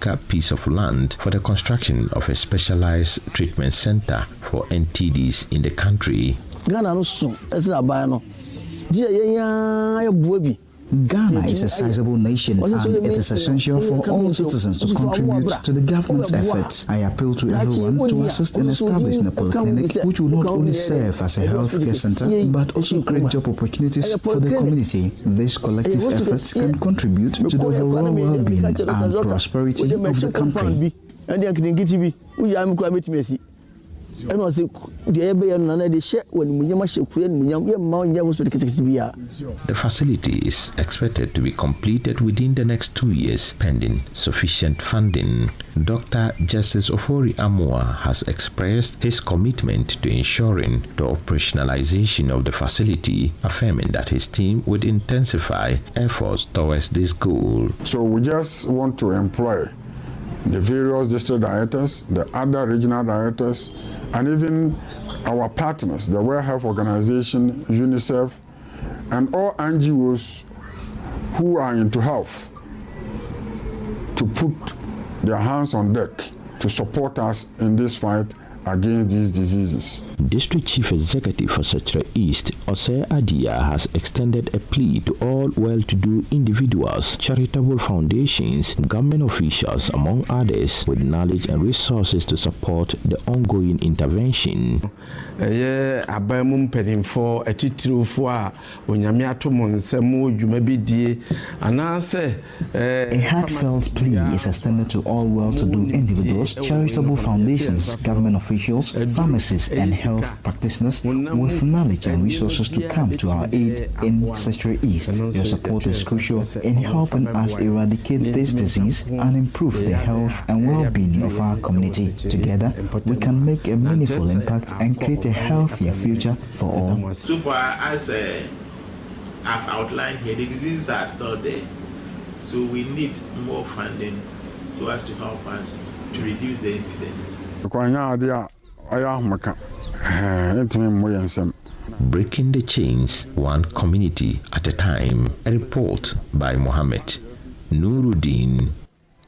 a piece of land for the construction of a specialized treatment center for NTDs in the country. Ghana is a sizable nation and it is essential for all citizens to contribute to the government's efforts. I appeal to everyone to assist in establishing a polyclinic which will not only serve as a healthcare center but also create job opportunities for the community. These collective efforts can contribute to the overall well-being and prosperity of the country. The facility is expected to be completed within the next 2 years, pending sufficient funding. Dr. Justice Ofori Amua has expressed his commitment to ensuring the operationalization of the facility, affirming that his team would intensify efforts towards this goal. So we just want to employ the various district directors, the other regional directors, and even our partners, the World Health Organization, UNICEF, and all NGOs who are into health to put their hands on deck to support us in this fight against these diseases. District Chief Executive for Setre East, Ose Adia, has extended a plea to all well-to-do individuals, charitable foundations, government officials, among others, with knowledge and resources to support the ongoing intervention. A heartfelt plea is extended to all well-to-do individuals, charitable foundations, government officials, pharmacists, and health practitioners with knowledge and resources to come to our aid in Setre East. Your support is crucial in helping us eradicate this disease and improve the health and well-being of our community. Together, we can make a meaningful impact and create a healthier future for all. So far, as I've outlined here, the diseases are still there. So we need more funding so as to help us to reduce the incidence. Breaking the chains, one community at a time. A report by Mohammed Nuruddin.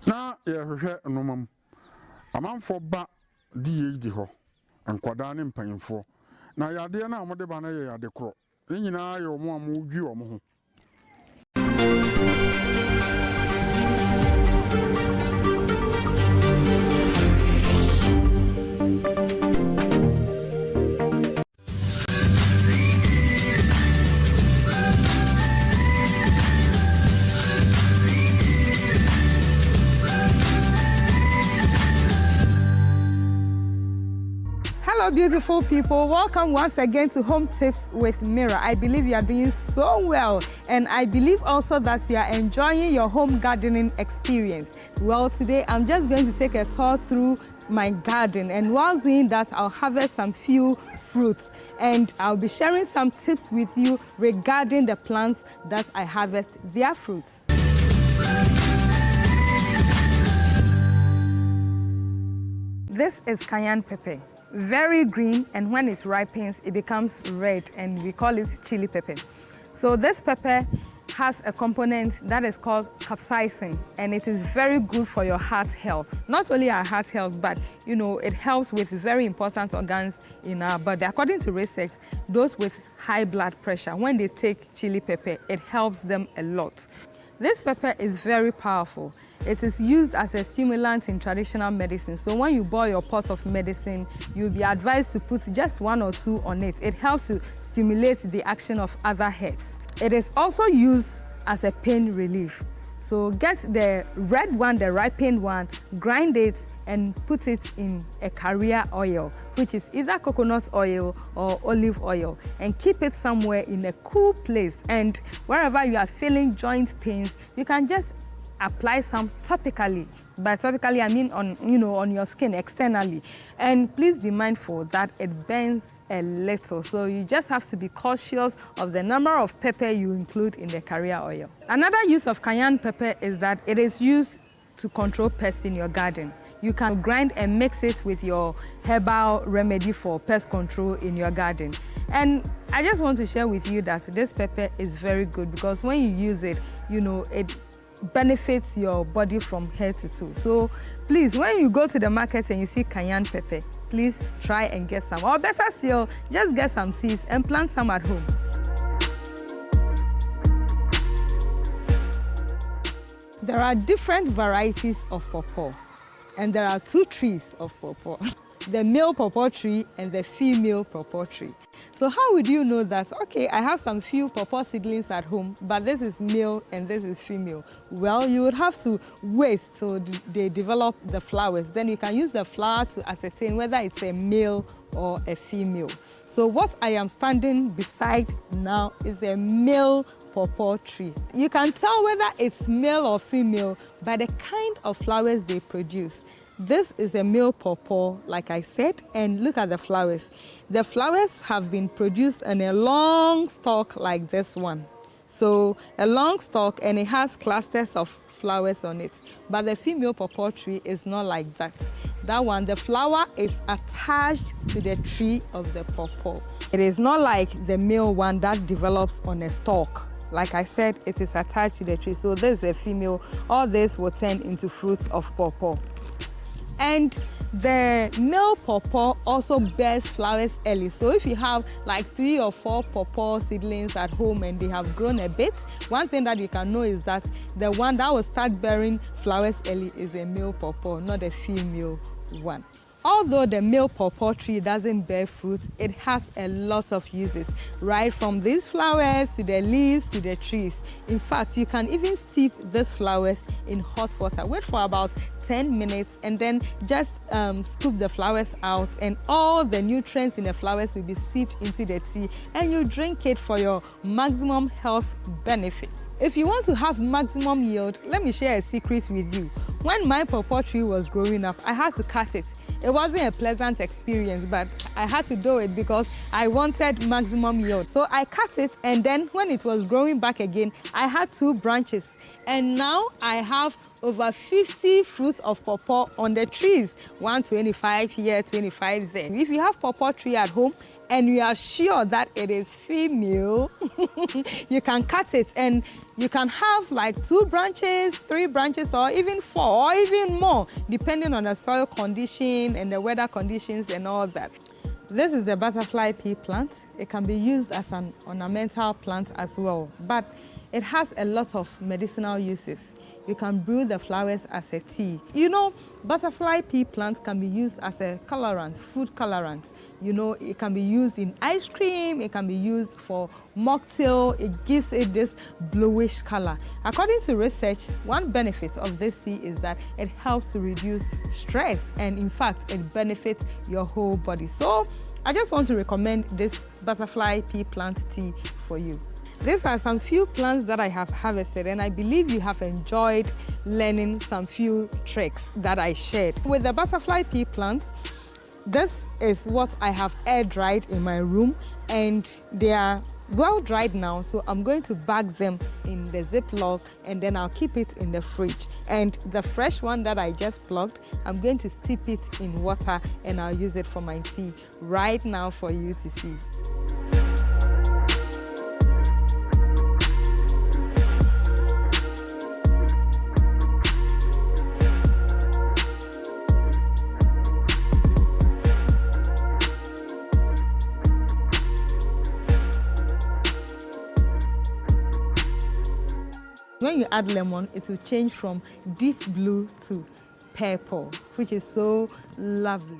Na yehwehwe nomam amanfo ba DHD ho ankwada ne mpanyimfo na yade na amode ba na yade kro nyina ayo mo amodwi omo ho. Hello beautiful people, welcome once again to Home Tips with Mira. I believe you are doing so well, and I believe also that you are enjoying your home gardening experience. Well, today I'm just going to take a tour through my garden, and while doing that I'll harvest some few fruits, and I'll be sharing some tips with you regarding the plants that I harvest their fruits. This is cayenne pepper. Very green, and when it ripens, it becomes red, and we call it chili pepper. So this pepper has a component that is called capsaicin, and it is very good for your heart health. Not only our heart health, but you know, it helps with very important organs in our body. According to research, those with high blood pressure, when they take chili pepper, it helps them a lot. This pepper is very powerful. It is used as a stimulant in traditional medicine. So when you boil your pot of medicine, you'll be advised to put just 1 or 2 on it. It helps to stimulate the action of other herbs. It is also used as a pain relief. So get the red one, the ripened one, grind it and put it in a carrier oil, which is either coconut oil or olive oil, and keep it somewhere in a cool place. And wherever you are feeling joint pains, you can just apply some topically. By topically, I mean on your skin externally. And please be mindful that it burns a little. So you just have to be cautious of the number of pepper you include in the carrier oil. Another use of cayenne pepper is that it is used to control pests in your garden. You can grind and mix it with your herbal remedy for pest control in your garden. And I just want to share with you that this pepper is very good because when you use it, you know, it benefits your body from head to toe. So please, when you go to the market and you see cayenne pepper, please try and get some. Or better still, just get some seeds and plant some at home. There are different varieties of pawpaw, and there are two trees of pawpaw. The male pawpaw tree and the female pawpaw tree. So how would you know that, okay, I have some few pawpaw seedlings at home, but this is male and this is female? Well, you would have to wait till they develop the flowers. Then you can use the flower to ascertain whether it's a male or a female. So what I am standing beside now is a male pawpaw tree. You can tell whether it's male or female by the kind of flowers they produce. This is a male pawpaw, like I said, and look at the flowers. The flowers have been produced on a long stalk like this one. So a long stalk, and it has clusters of flowers on it. But the female pawpaw tree is not like that. That one, the flower is attached to the tree of the pawpaw. It is not like the male one that develops on a stalk. Like I said, it is attached to the tree. So this is a female. All this will turn into fruits of pawpaw. And the male pawpaw also bears flowers early. So if you have like 3 or 4 pawpaw seedlings at home and they have grown a bit, one thing that you can know is that the one that will start bearing flowers early is a male pawpaw, not a female one. Although the male pawpaw tree doesn't bear fruit, it has a lot of uses, right from these flowers to the leaves to the trees. In fact, you can even steep these flowers in hot water. Wait for about 10 minutes and then just scoop the flowers out, and all the nutrients in the flowers will be seeped into the tea, and you drink it for your maximum health benefit. If you want to have maximum yield, let me share a secret with you. When my pawpaw tree was growing up, I had to cut it. It wasn't a pleasant experience, but I had to do it because I wanted maximum yield. So I cut it, and then when it was growing back again, I had 2 branches. And now I have over 50 fruits of pawpaw on the trees. 125 here, 25 there. If you have pawpaw tree at home and you are sure that it is female, you can cut it and you can have like 2 branches, 3 branches, or even 4, or even more, depending on the soil condition and the weather conditions and all that. This is a butterfly pea plant. It can be used as an ornamental plant as well, but it has a lot of medicinal uses. You can brew the flowers as a tea. You know, butterfly pea plant can be used as a colorant, food colorant. You know, it can be used in ice cream, it can be used for mocktail. It gives it this bluish color. According to research, one benefit of this tea is that it helps to reduce stress, and in fact, it benefits your whole body. So I just want to recommend this butterfly pea plant tea for you. These are some few plants that I have harvested, and I believe you have enjoyed learning some few tricks that I shared. With the butterfly pea plants, this is what I have air dried in my room, and they are well dried now, so I'm going to bag them in the Ziploc, and then I'll keep it in the fridge. And the fresh one that I just plucked, I'm going to steep it in water, and I'll use it for my tea right now for you to see. When you add lemon, it will change from deep blue to purple, which is so lovely.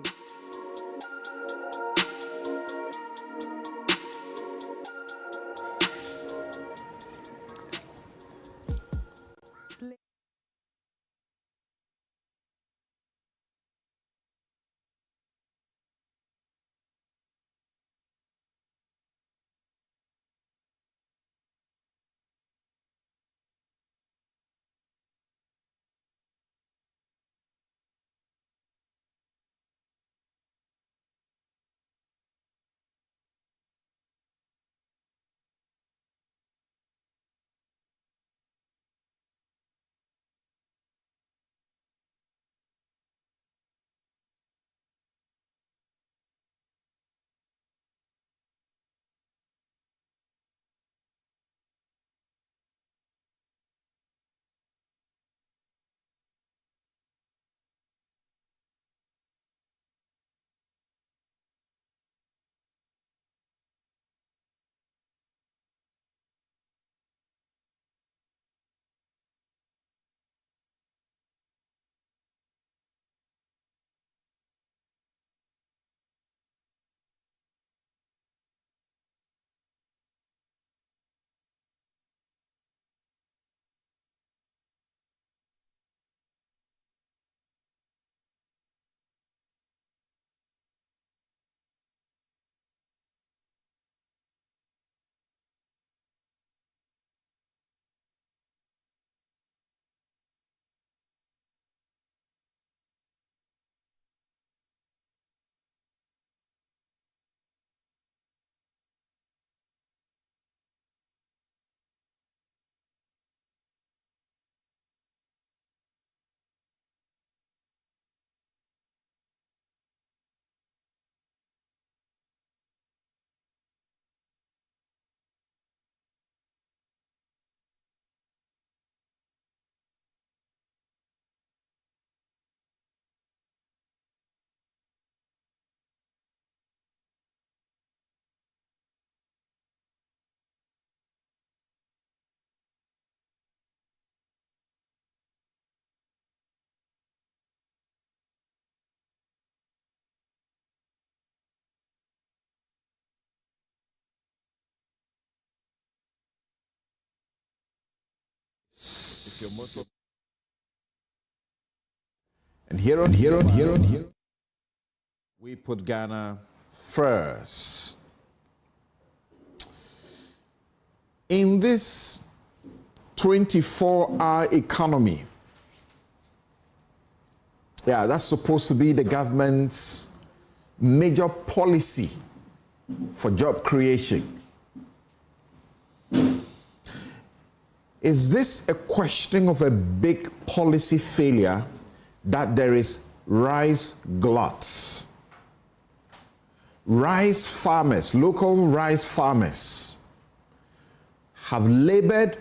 And here, we put Ghana first. In this 24-hour economy, that's supposed to be the government's major policy for job creation. Is this a question of a big policy failure that there is rice gluts? Rice farmers, local rice farmers, have labored,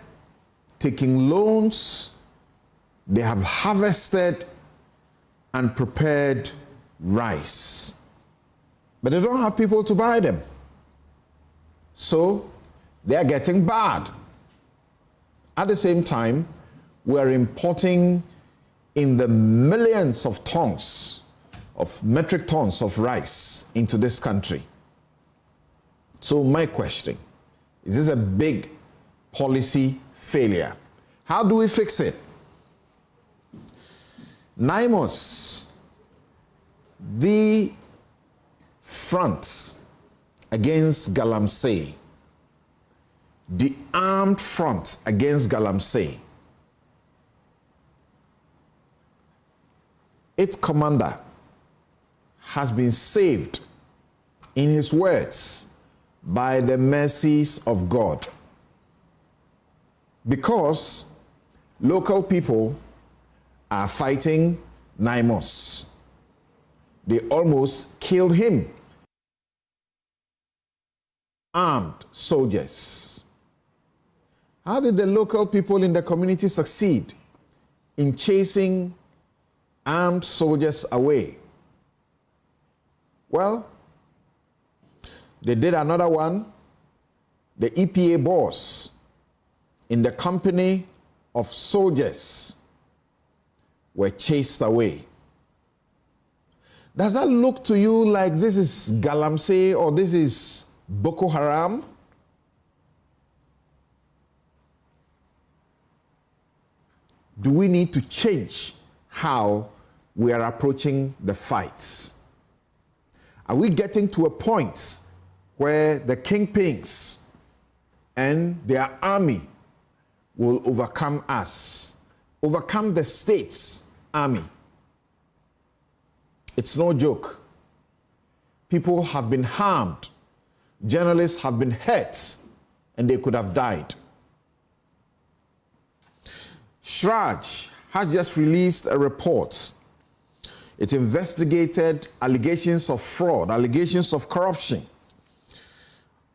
taking loans, they have harvested and prepared rice, but they don't have people to buy them. So they are getting bad. At the same time, we're importing in the millions of tons, of metric tons of rice into this country. So my question, is this a big policy failure? How do we fix it? Naimos, the front against Galamsey, the armed front against Galamsey, its commander has been saved, in his words, by the mercies of God, because local people are fighting Naimos. They almost killed him. Armed soldiers. How did the local people in the community succeed in chasing armed soldiers away? Well, they did another one. The EPA boss, in the company of soldiers, were chased away. Does that look to you like this is Galamsey or this is Boko Haram? Do we need to change how we are approaching the fights? Are we getting to a point where the kingpins and their army will overcome us, overcome the state's army? It's no joke. People have been harmed. Journalists have been hurt, and they could have died. Chraj has just released a report. It investigated allegations of fraud, allegations of corruption,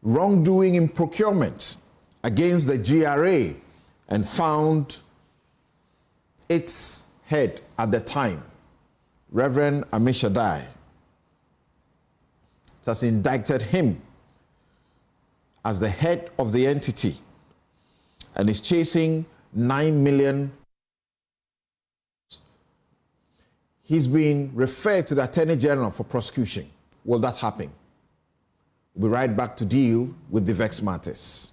wrongdoing in procurement against the GRA, and found its head at the time, Reverend Amishadai. It has indicted him as the head of the entity and is chasing 9 million. He's been referred to the Attorney General for prosecution. Will that happen? We'll be right back to deal with the vexed matters.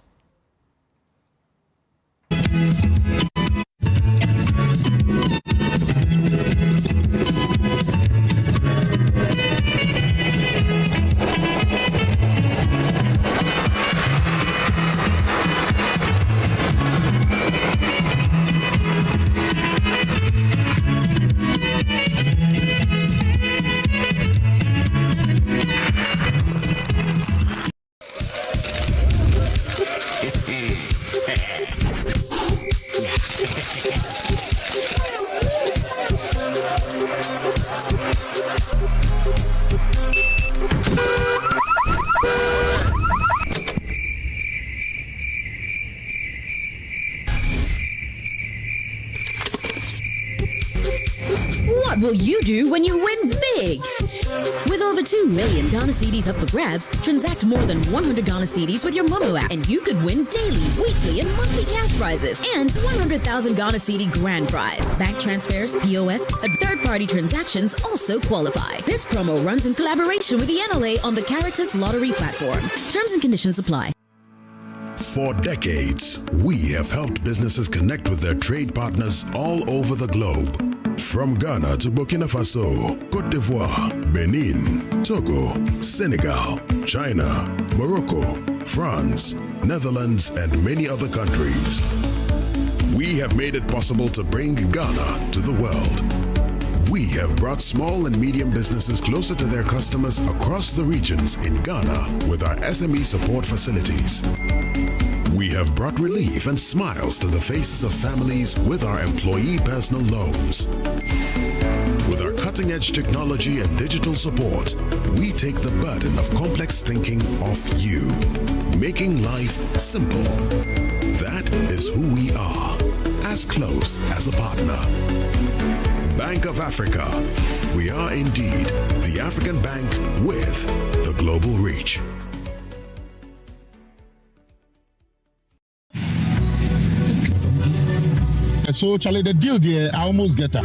What will you do when you win big? With over 2 million Ghana cedis up for grabs, transact more than 100 Ghana cedis with your Momo app, and you could win daily, weekly, and monthly cash prizes, and 100,000 Ghana cedi grand prize. Bank transfers, POS, and third-party transactions also qualify. This promo runs in collaboration with the NLA on the Caritas Lottery platform. Terms and conditions apply. For decades, we have helped businesses connect with their trade partners all over the globe. From Ghana to Burkina Faso, Côte d'Ivoire, Benin, Togo, Senegal, China, Morocco, France, Netherlands, and many other countries. We have made it possible to bring Ghana to the world. We have brought small and medium businesses closer to their customers across the regions in Ghana with our SME support facilities. We have brought relief and smiles to the faces of families with our employee personal loans. With our cutting-edge technology and digital support, we take the burden of complex thinking off you, making life simple. That is who we are, as close as a partner. Bank of Africa. We are indeed the African bank with the global reach. So, Charlie, the deal there, I almost get her.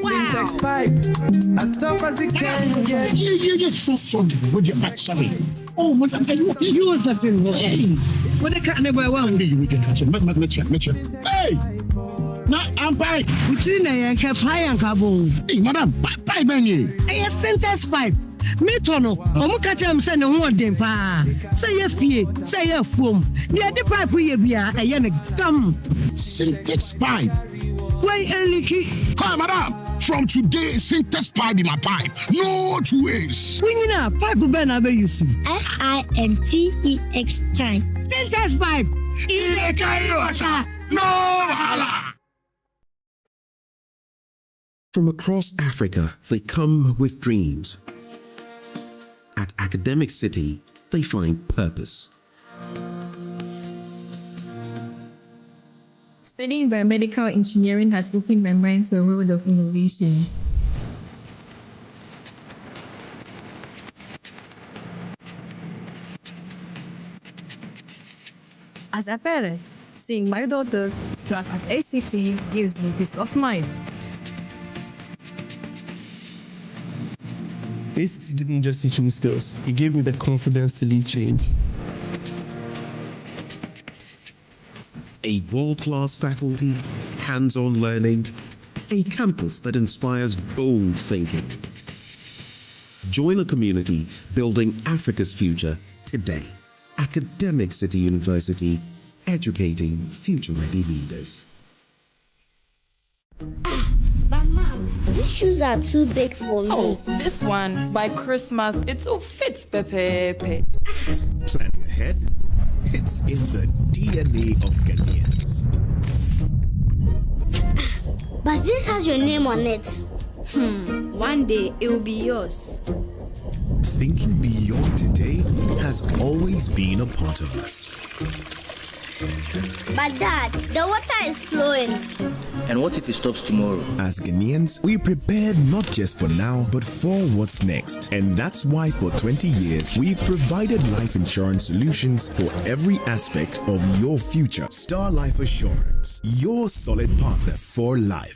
Syntax pipe, as tough as it can get. You just so sorry with your back, sorry. Oh, what you was that thing? Hey, what the cat never wound you with your fashion. Hey, now I'm pipe. Between a fire and carbon. Hey, madam, pipe, man, you. A syntax pipe. Metono, Omukacham send a one day pa. Say a fee, say a foam. The other pipe we be a yen gum. Syntax pipe. Why a leaky? Come, madam. From today, syntax pipe in my pipe. No two ways. When you know, pipe ben abe use. SINTEX pipe. Syntax pipe. In a water. No hala. From across Africa, they come with dreams. At Academic City, they find purpose. Studying biomedical engineering has opened my mind to a world of innovation. As a parent, seeing my daughter class at ACT gives me peace of mind. ACT didn't just teach me skills, it gave me the confidence to lead change. A world-class faculty, hands-on learning, a campus that inspires bold thinking. Join a community building Africa's future today. Academic City University, educating future-ready leaders. But Mom, these shoes are too big for me. Oh, this one, by Christmas, it all fits, Pepe. Planning ahead? It's in the DNA of Ghanaians. But this has your name on it. One day, it will be yours. Thinking beyond today has always been a part of us. But Dad, the water is flowing. And what if it stops tomorrow? As Ghanaians, we prepared not just for now, but for what's next. And that's why for 20 years, we've provided life insurance solutions for every aspect of your future. Star Life Assurance, your solid partner for life.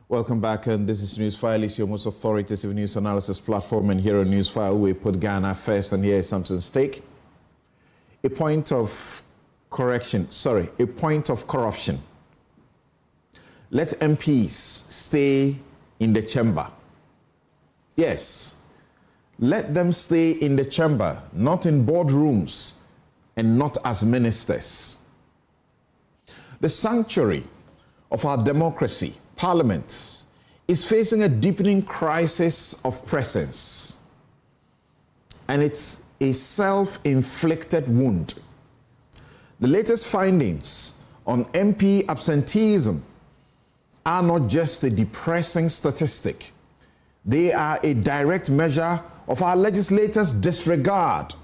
Welcome back, and this is Newsfile. It's your most authoritative news analysis platform, and here on Newsfile we put Ghana first, and here is something at stake. A point of corruption. Let MPs stay in the chamber. Yes, let them stay in the chamber, not in boardrooms and not as ministers. The sanctuary of our democracy, Parliament, is facing a deepening crisis of presence, and it's a self-inflicted wound. The latest findings on MP absenteeism are not just a depressing statistic. They are a direct measure of our legislators' disregard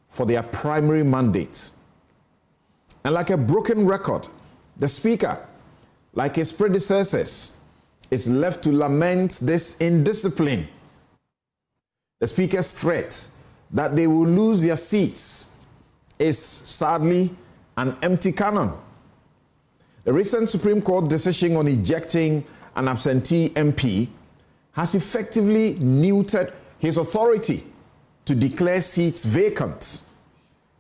for their primary mandates. And like a broken record, the Speaker, like his predecessors, is left to lament this indiscipline. The Speaker's threat that they will lose their seats is sadly an empty cannon. The recent Supreme Court decision on ejecting an absentee MP has effectively neutered his authority to declare seats vacant.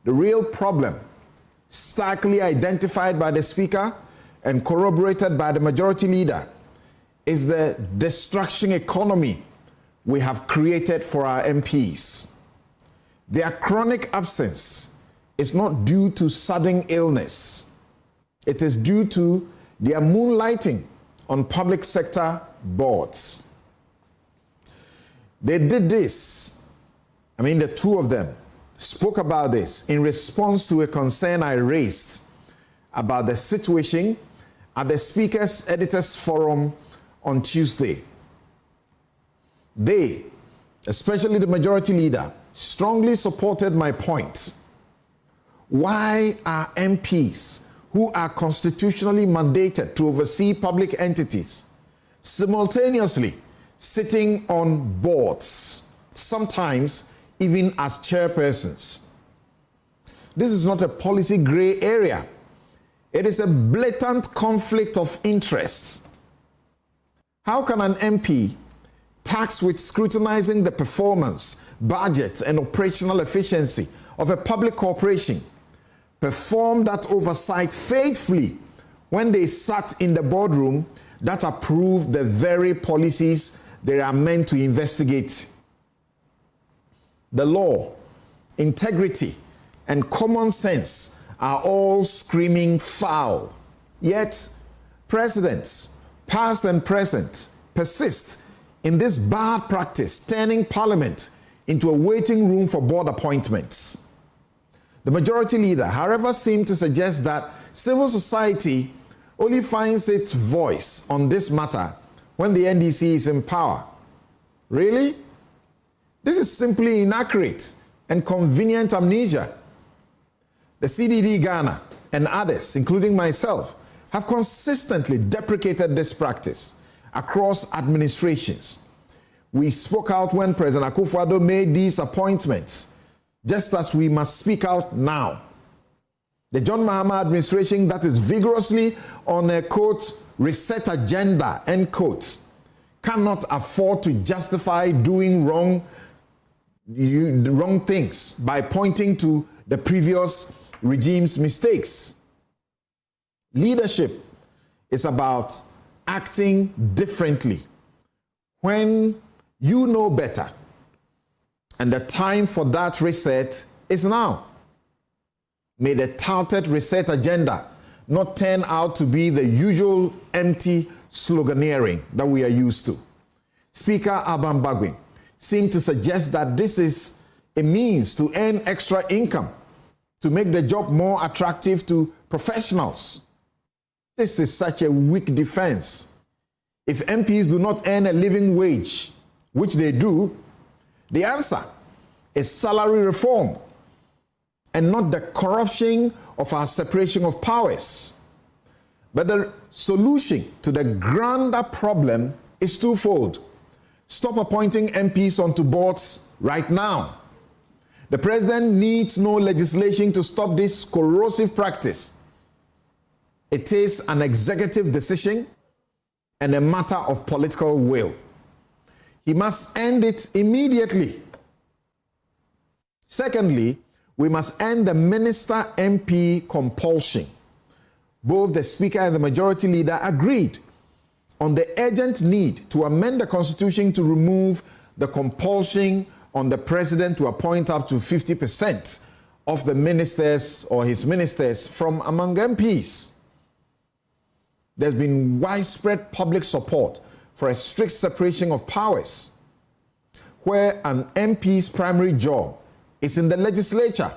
The real problem, starkly identified by the Speaker and corroborated by the Majority Leader, is the destruction economy we have created for our MPs. Their chronic absence is not due to sudden illness. It is due to their moonlighting on public sector boards. They did this, the two of them spoke about this in response to a concern I raised about the situation at the Speaker's Editors Forum on Tuesday. They, especially the Majority Leader, strongly supported my point. Why are MPs who are constitutionally mandated to oversee public entities simultaneously sitting on boards, sometimes even as chairpersons? This is not a policy gray area. It is a blatant conflict of interests. How can an MP tasked with scrutinizing the performance, budget, and operational efficiency of a public corporation perform that oversight faithfully when they sat in the boardroom that approved the very policies they are meant to investigate? The law, integrity, and common sense are all screaming foul. Yet, presidents, past and present, persist in this bad practice, turning Parliament into a waiting room for board appointments. The Majority Leader, however, seemed to suggest that civil society only finds its voice on this matter when the NDC is in power. Really? This is simply inaccurate and convenient amnesia. The CDD Ghana and others, including myself, have consistently deprecated this practice across administrations. We spoke out when President Akufo-Addo made these appointments, just as we must speak out now. The John Mahama administration that is vigorously on a, quote, reset agenda, end quote, cannot afford to justify doing wrong things by pointing to the previous regime's mistakes. Leadership is about acting differently when you know better. And the time for that reset is now. May the touted reset agenda not turn out to be the usual empty sloganeering that we are used to. Speaker Alban Bagwe seemed to suggest that this is a means to earn extra income, to make the job more attractive to professionals. This is such a weak defense. If MPs do not earn a living wage, which they do, the answer is salary reform and not the corruption of our separation of powers. But the solution to the grander problem is twofold. Stop appointing MPs onto boards right now. The president needs no legislation to stop this corrosive practice. It is an executive decision, and a matter of political will. He must end it immediately. Secondly, we must end the minister-MP compulsion. Both the Speaker and the Majority Leader agreed on the urgent need to amend the Constitution to remove the compulsion on the President to appoint up to 50% of the ministers or his ministers from among MPs. There's been widespread public support for a strict separation of powers, where an MP's primary job is in the legislature,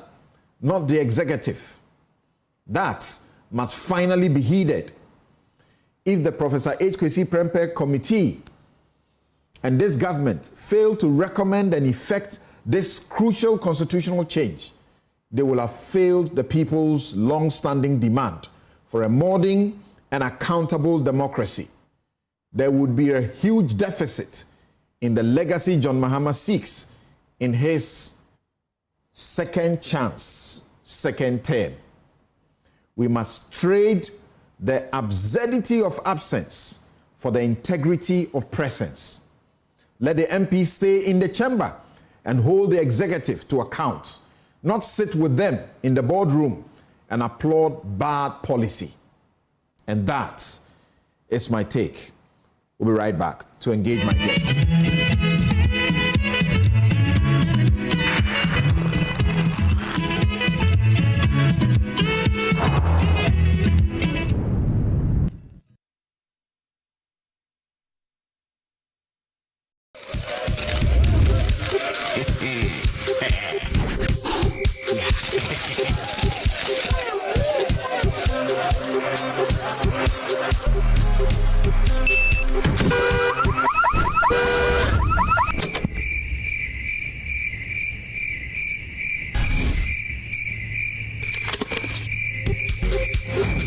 not the executive. That must finally be heeded. If the Professor H. Kwesi Prempeh Committee and this government fail to recommend and effect this crucial constitutional change, they will have failed the people's long-standing demand for a modern and accountable democracy. There would be a huge deficit in the legacy John Mahama seeks in his second chance, second term. We must trade the absurdity of absence for the integrity of presence. Let the MP stay in the chamber and hold the executive to account, not sit with them in the boardroom and applaud bad policy. And that is my take. We'll be right back to engage my guests.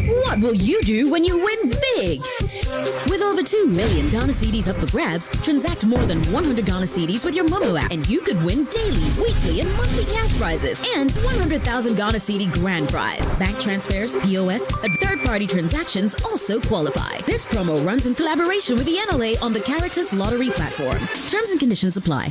What will you do when you win big? With over 2 million Ghana cedis up for grabs, transact more than 100 Ghana cedis with your Momo app, and you could win daily, weekly, and monthly cash prizes, and 100,000 Ghana cedi grand prize. Bank transfers, POS, and third-party transactions also qualify. This promo runs in collaboration with the NLA on the Characters Lottery platform. Terms and conditions apply.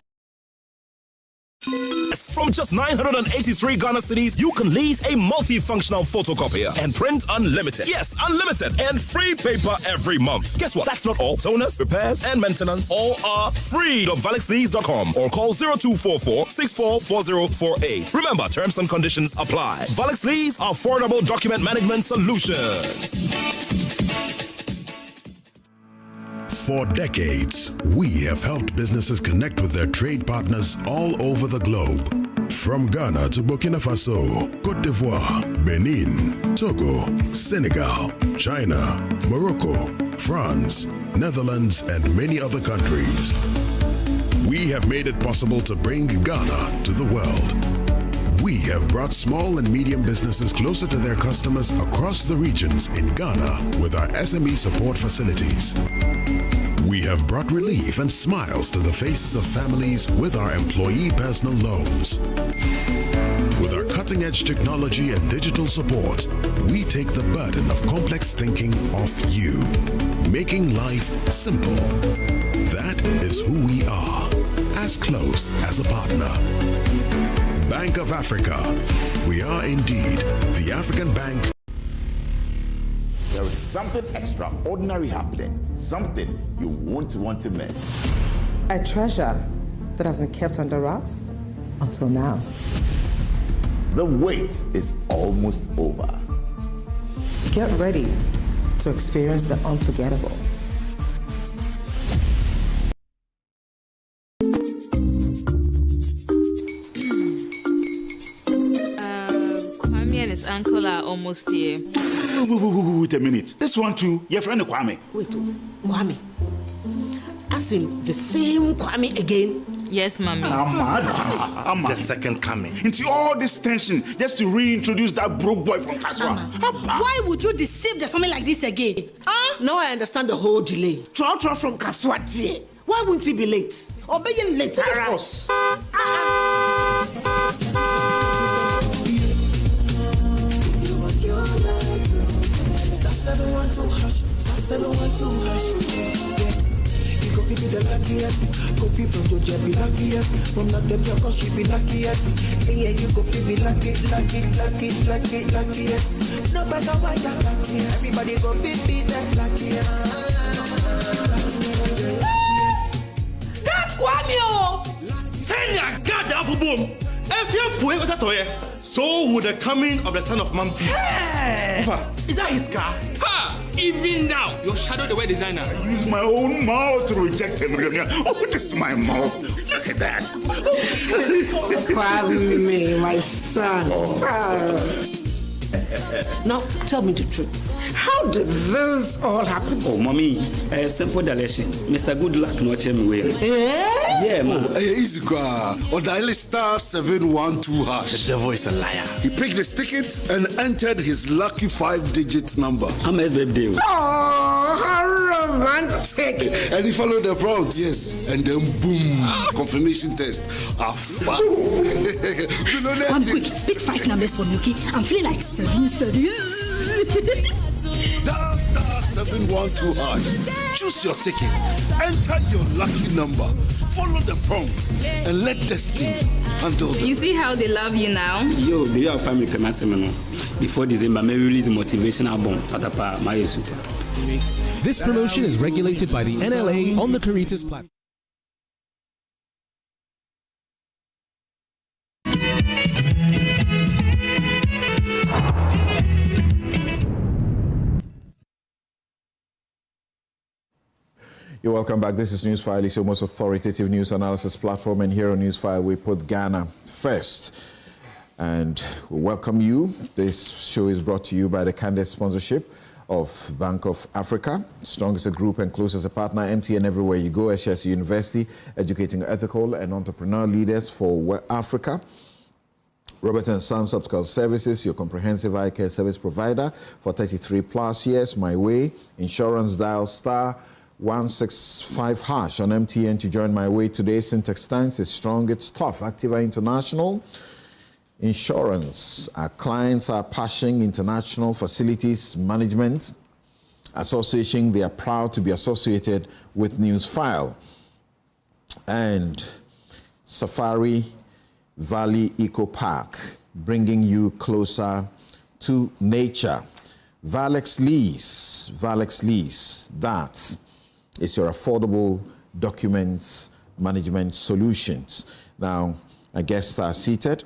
From just 983 Ghana cedis, you can lease a multifunctional photocopier and print unlimited. Yes, unlimited and free paper every month. Guess what? That's not all. Toners, repairs, and maintenance all are free. ValexLease.com or call 0244-644048. Remember, terms and conditions apply. Valex Lease, affordable document management solutions. For decades, we have helped businesses connect with their trade partners all over the globe. From Ghana to Burkina Faso, Côte d'Ivoire, Benin, Togo, Senegal, China, Morocco, France, Netherlands, and many other countries. We have made it possible to bring Ghana to the world. We have brought small and medium businesses closer to their customers across the regions in Ghana with our SME support facilities. We have brought relief and smiles to the faces of families with our employee personal loans. With our cutting-edge technology and digital support, we take the burden of complex thinking off you, making life simple. That is who we are, as close as a partner. Bank of Africa. We are indeed the African bank. There is something extraordinary happening, something you won't want to miss. A treasure that has been kept under wraps until now. The wait is almost over. Get ready to experience the unforgettable. Kwame and his uncle are almost here. Wait a minute. This one too, your friend Kwame. Wait, Kwame. As in the same Kwame again? Yes, Mommy. I'm the second coming. Into all this tension just to reintroduce that broke boy from Kaswa. Why would you deceive the family like this again? Now I understand the whole delay. Trotro from Kaswa. Why wouldn't he be late? Or being late, of course. 712 hash. You go be the luckiest. Copy from your job, be luckiest. From not the job, she be luckiest. Yeah, you go be luckiest. No matter why you're luckiest. Everybody go be the luckiest. That's Kwamio! Send your God up boom. If you're poor, what's that? So would the coming of the Son of Man be? Hey! Is that his car? Ha! Even now, your shadow the way designer. I use my own mouth to reject him. Oh, this is my mouth. Look at that. Kwame, my son. Now, tell me the truth. How did this all happen? Oh, mommy, simple direction. Mr. Good Luck no check me well. Yeah, mom. Easy car. Or dial star 712 hash. The devil is a liar. He picked his ticket and entered his lucky 5-digit number. How much baby? Oh, how romantic. And he followed the prompts, yes. And then boom, confirmation test. One quick, pick 5 numbers for me, okay? I'm feeling like 7. Star 712 hash. Choose your ticket. Enter your lucky number. Follow the prompts and let destiny handle the You see how they love you now? Yo, do you have family before December, may release a motivational album. Patapa, my super. This promotion is regulated by the NLA on the Caritas platform. You're welcome back. This is Newsfile. It's your most authoritative news analysis platform. And here on Newsfile, we put Ghana first. And we welcome you. This show is brought to you by the candid sponsorship of Bank of Africa. Strong as a group and close as a partner. MTN everywhere you go. SHS University, educating ethical and entrepreneur leaders for Africa. Robert & Sons Optical Services, your comprehensive eye care service provider for 33 plus years. My Way. Insurance, dial star 165 hash on MTN to join My Way today. Syntax Times is strong, it's tough. Activa International Insurance. Our clients are Pashing International Facilities Management Association. They are proud to be associated with Newsfile. And Safari Valley Eco Park, bringing you closer to nature. Valex Lease, that is your affordable documents management solutions. Now, our guests are seated.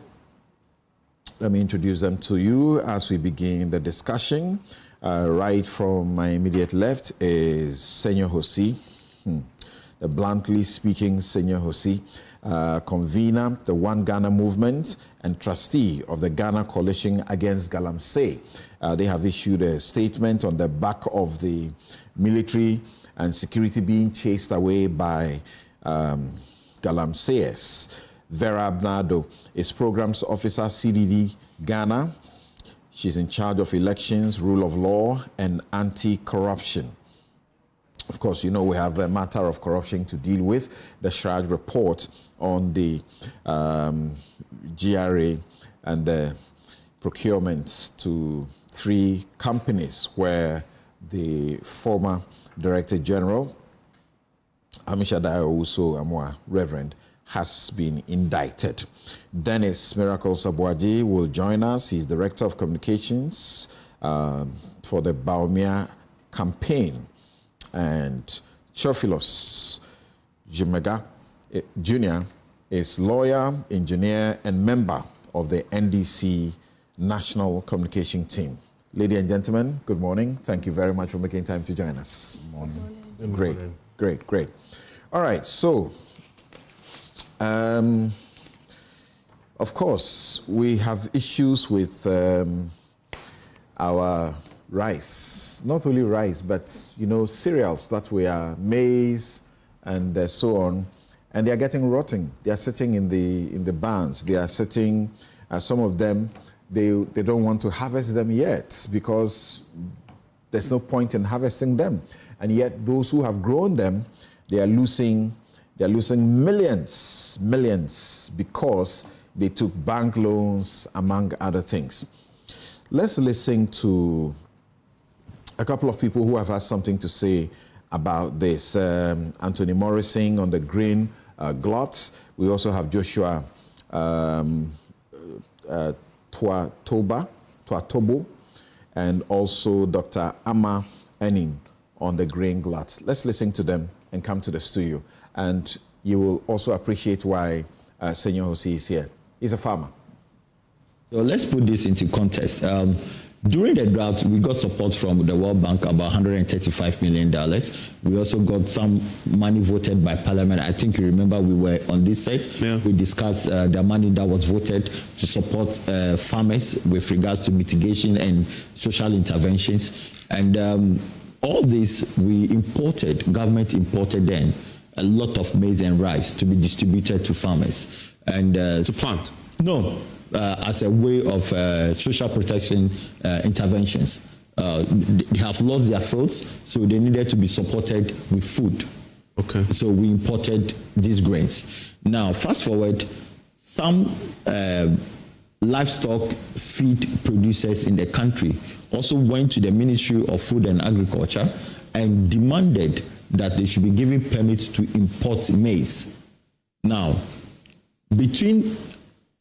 Let me introduce them to you as we begin the discussion. Right from my immediate left is Senyor Hosi, the bluntly speaking Senyor Hosi, convener, the One Ghana movement, and trustee of the Ghana Coalition Against Galamsey. They have issued a statement on the back of the military and security being chased away by Galamseyers. Vera Abnado is Programs Officer, CDD Ghana. She's in charge of elections, rule of law, and anti-corruption. Of course, you know we have a matter of corruption to deal with. The Chraj report on the GRA and the procurements to 3 companies where the former Director General, Amishadai Owusu Amwa, Reverend, has been indicted. Dennis Miracle Sabuaji will join us. He's Director of Communications for the Baumia campaign. And Chofilos Jimega Jr. is lawyer, engineer, and member of the NDC National Communication Team. Ladies and gentlemen, good morning. Thank you very much for making time to join us. Good morning. Great. All right, so, of course, we have issues with our rice. Not only rice, but, cereals that we are maize and so on. And they are getting rotten. They are sitting in the barns. They are sitting, some of them, they don't want to harvest them yet because there's no point in harvesting them. And yet those who have grown them, they are losing millions because they took bank loans, among other things. Let's listen to a couple of people who have had something to say about this. Anthony Morrison on the green Glut. We also have Joshua Tuatobo, and also Dr. Amma Enin on the green Glut. Let's listen to them and come to the studio. And you will also appreciate why Senor Jose is here. He's a farmer. So let's put this into context. During the drought, we got support from the World Bank, about $135 million. We also got some money voted by Parliament. I think you remember we were on this site. Yeah. We discussed the money that was voted to support farmers with regards to mitigation and social interventions. And all this we imported, government imported then, a lot of maize and rice to be distributed to farmers. And to plant? No. As a way of social protection interventions. They have lost their fields, so they needed to be supported with food. Okay. So we imported these grains. Now, fast forward, some livestock feed producers in the country also went to the Ministry of Food and Agriculture and demanded that they should be given permits to import maize. Now, between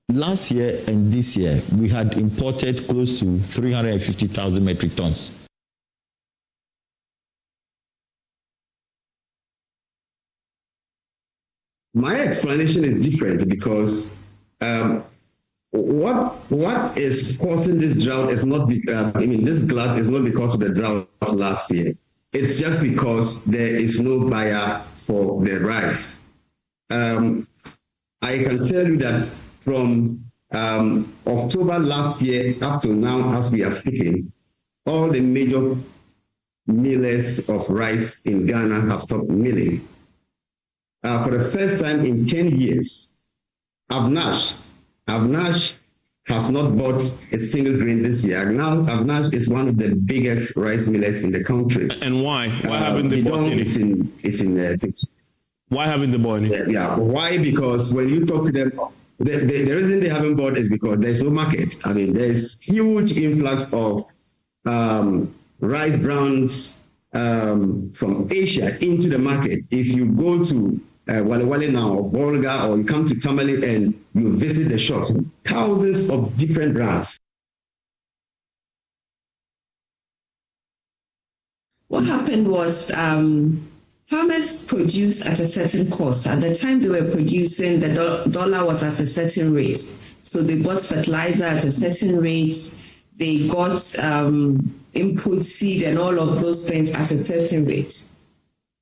last year and this year, we had imported close to 350,000 metric tons. My explanation is different because what is causing this drought is not, this glut is not because of the drought last year. It's just because there is no buyer for the rice. I can tell you that from October last year up to now, as we are speaking, all the major millers of rice in Ghana have stopped milling. For the first time in 10 years, Avnash has not bought a single grain this year. Avnash is one of the biggest rice millers in the country. And why? Why haven't they bought any? Why haven't they bought any? Yeah. Why? Because when you talk to them, the reason they haven't bought is because there's no market. I mean, there's huge influx of rice browns from Asia into the market. If you go to Wale Wale now, or Bolga, or you come to Tamale and you visit the shops, thousands of different brands. What happened was farmers produce at a certain cost. At the time they were producing, the dollar was at a certain rate. So they bought fertilizer at a certain rate. They got input seed and all of those things at a certain rate.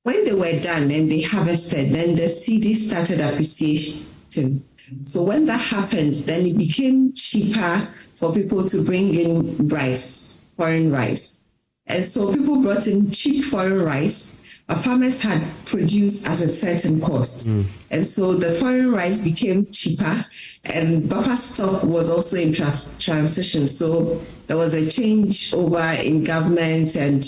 When they were done and they harvested, then the CD started appreciating. So when that happened, then it became cheaper for people to bring in rice, foreign rice. And so people brought in cheap foreign rice. Farmers had produced at a certain cost. And so the foreign rice became cheaper, and buffer stock was also in transition. So there was a change over in government, and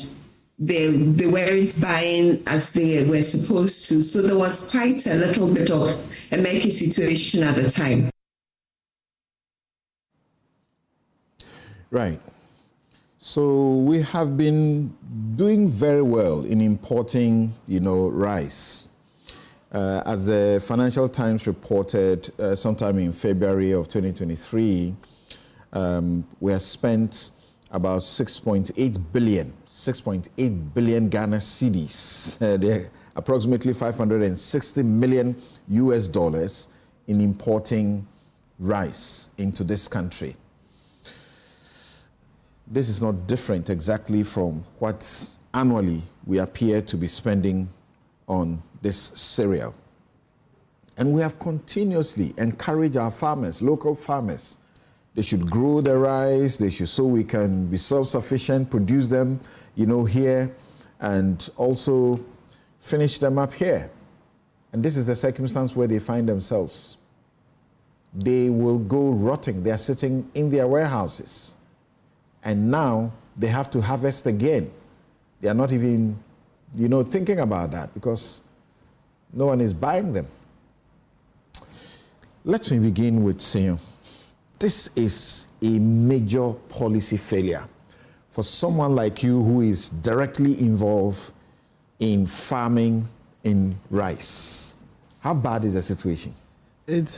they weren't buying as they were supposed to. So there was quite a little bit of a murky situation at the time. Right. So we have been doing very well in importing, rice. As the Financial Times reported sometime in February of 2023, we have spent about 6.8 billion Ghana cedis, they're approximately $560 million in importing rice into this country. This is not different exactly from what annually we appear to be spending on this cereal. And we have continuously encouraged our farmers, local farmers. They should grow the rice, so we can be self-sufficient, produce them, here, and also finish them up here. And this is the circumstance where they find themselves. They will go rotting. They are sitting in their warehouses. And now they have to harvest again. They are not even, thinking about that because no one is buying them. Let me begin with saying, this is a major policy failure for someone like you who is directly involved in farming in rice? How bad is the situation? It's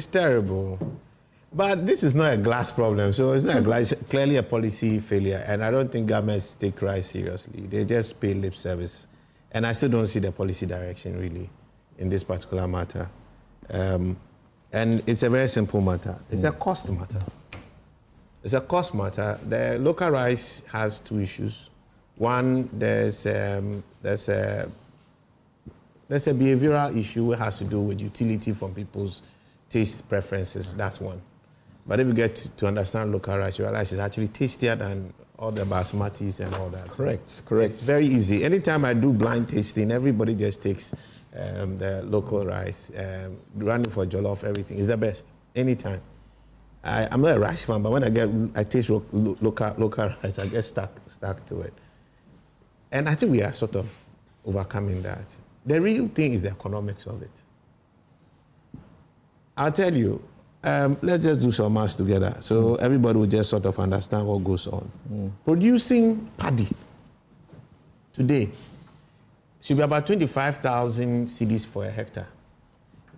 terrible. But this is not a glass problem, so it's not a glass, clearly a policy failure, and I don't think governments take rice seriously. They just pay lip service. And I still don't see the policy direction, really, in this particular matter. And it's a very simple matter. It's a cost matter. It's a cost matter. The local rice has two issues. One, there's a behavioral issue that has to do with utility from people's taste preferences. That's one. But if you get to understand local rice, you realize it's actually tastier than all the basmatis and all that. Correct. It's very easy. Anytime I do blind tasting, everybody just takes the local rice, running for jollof, everything. It's the best, anytime. I'm not a rice fan, but when I taste local rice, I get stuck to it. And I think we are sort of overcoming that. The real thing is the economics of it. I'll tell you, let's just do some maths together so everybody will just sort of understand what goes on. Producing paddy today should be about 25,000 cedis for a hectare.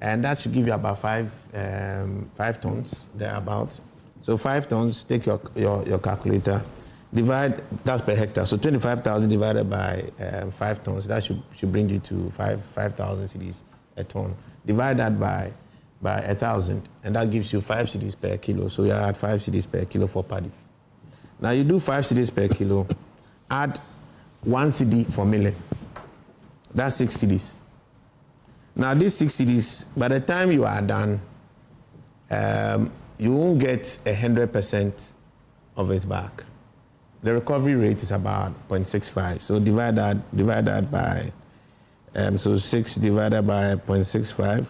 And that should give you about 5 tons, thereabouts. So 5 tons, take your calculator, divide, that's per hectare. So 25,000 divided by 5 tons, that should bring you to 5,000 cedis a ton. Divide that by 1,000, and that gives you 5 cedis per kilo. So you add 5 cedis per kilo for paddy. Now you do 5 cedis per kilo, add 1 cedi for milling. That's 6 cedis. Now these 6 cedis, by the time you are done, you won't get 100% of it back. The recovery rate is about 0.65. So divide that by, so 6 divided by 0.65.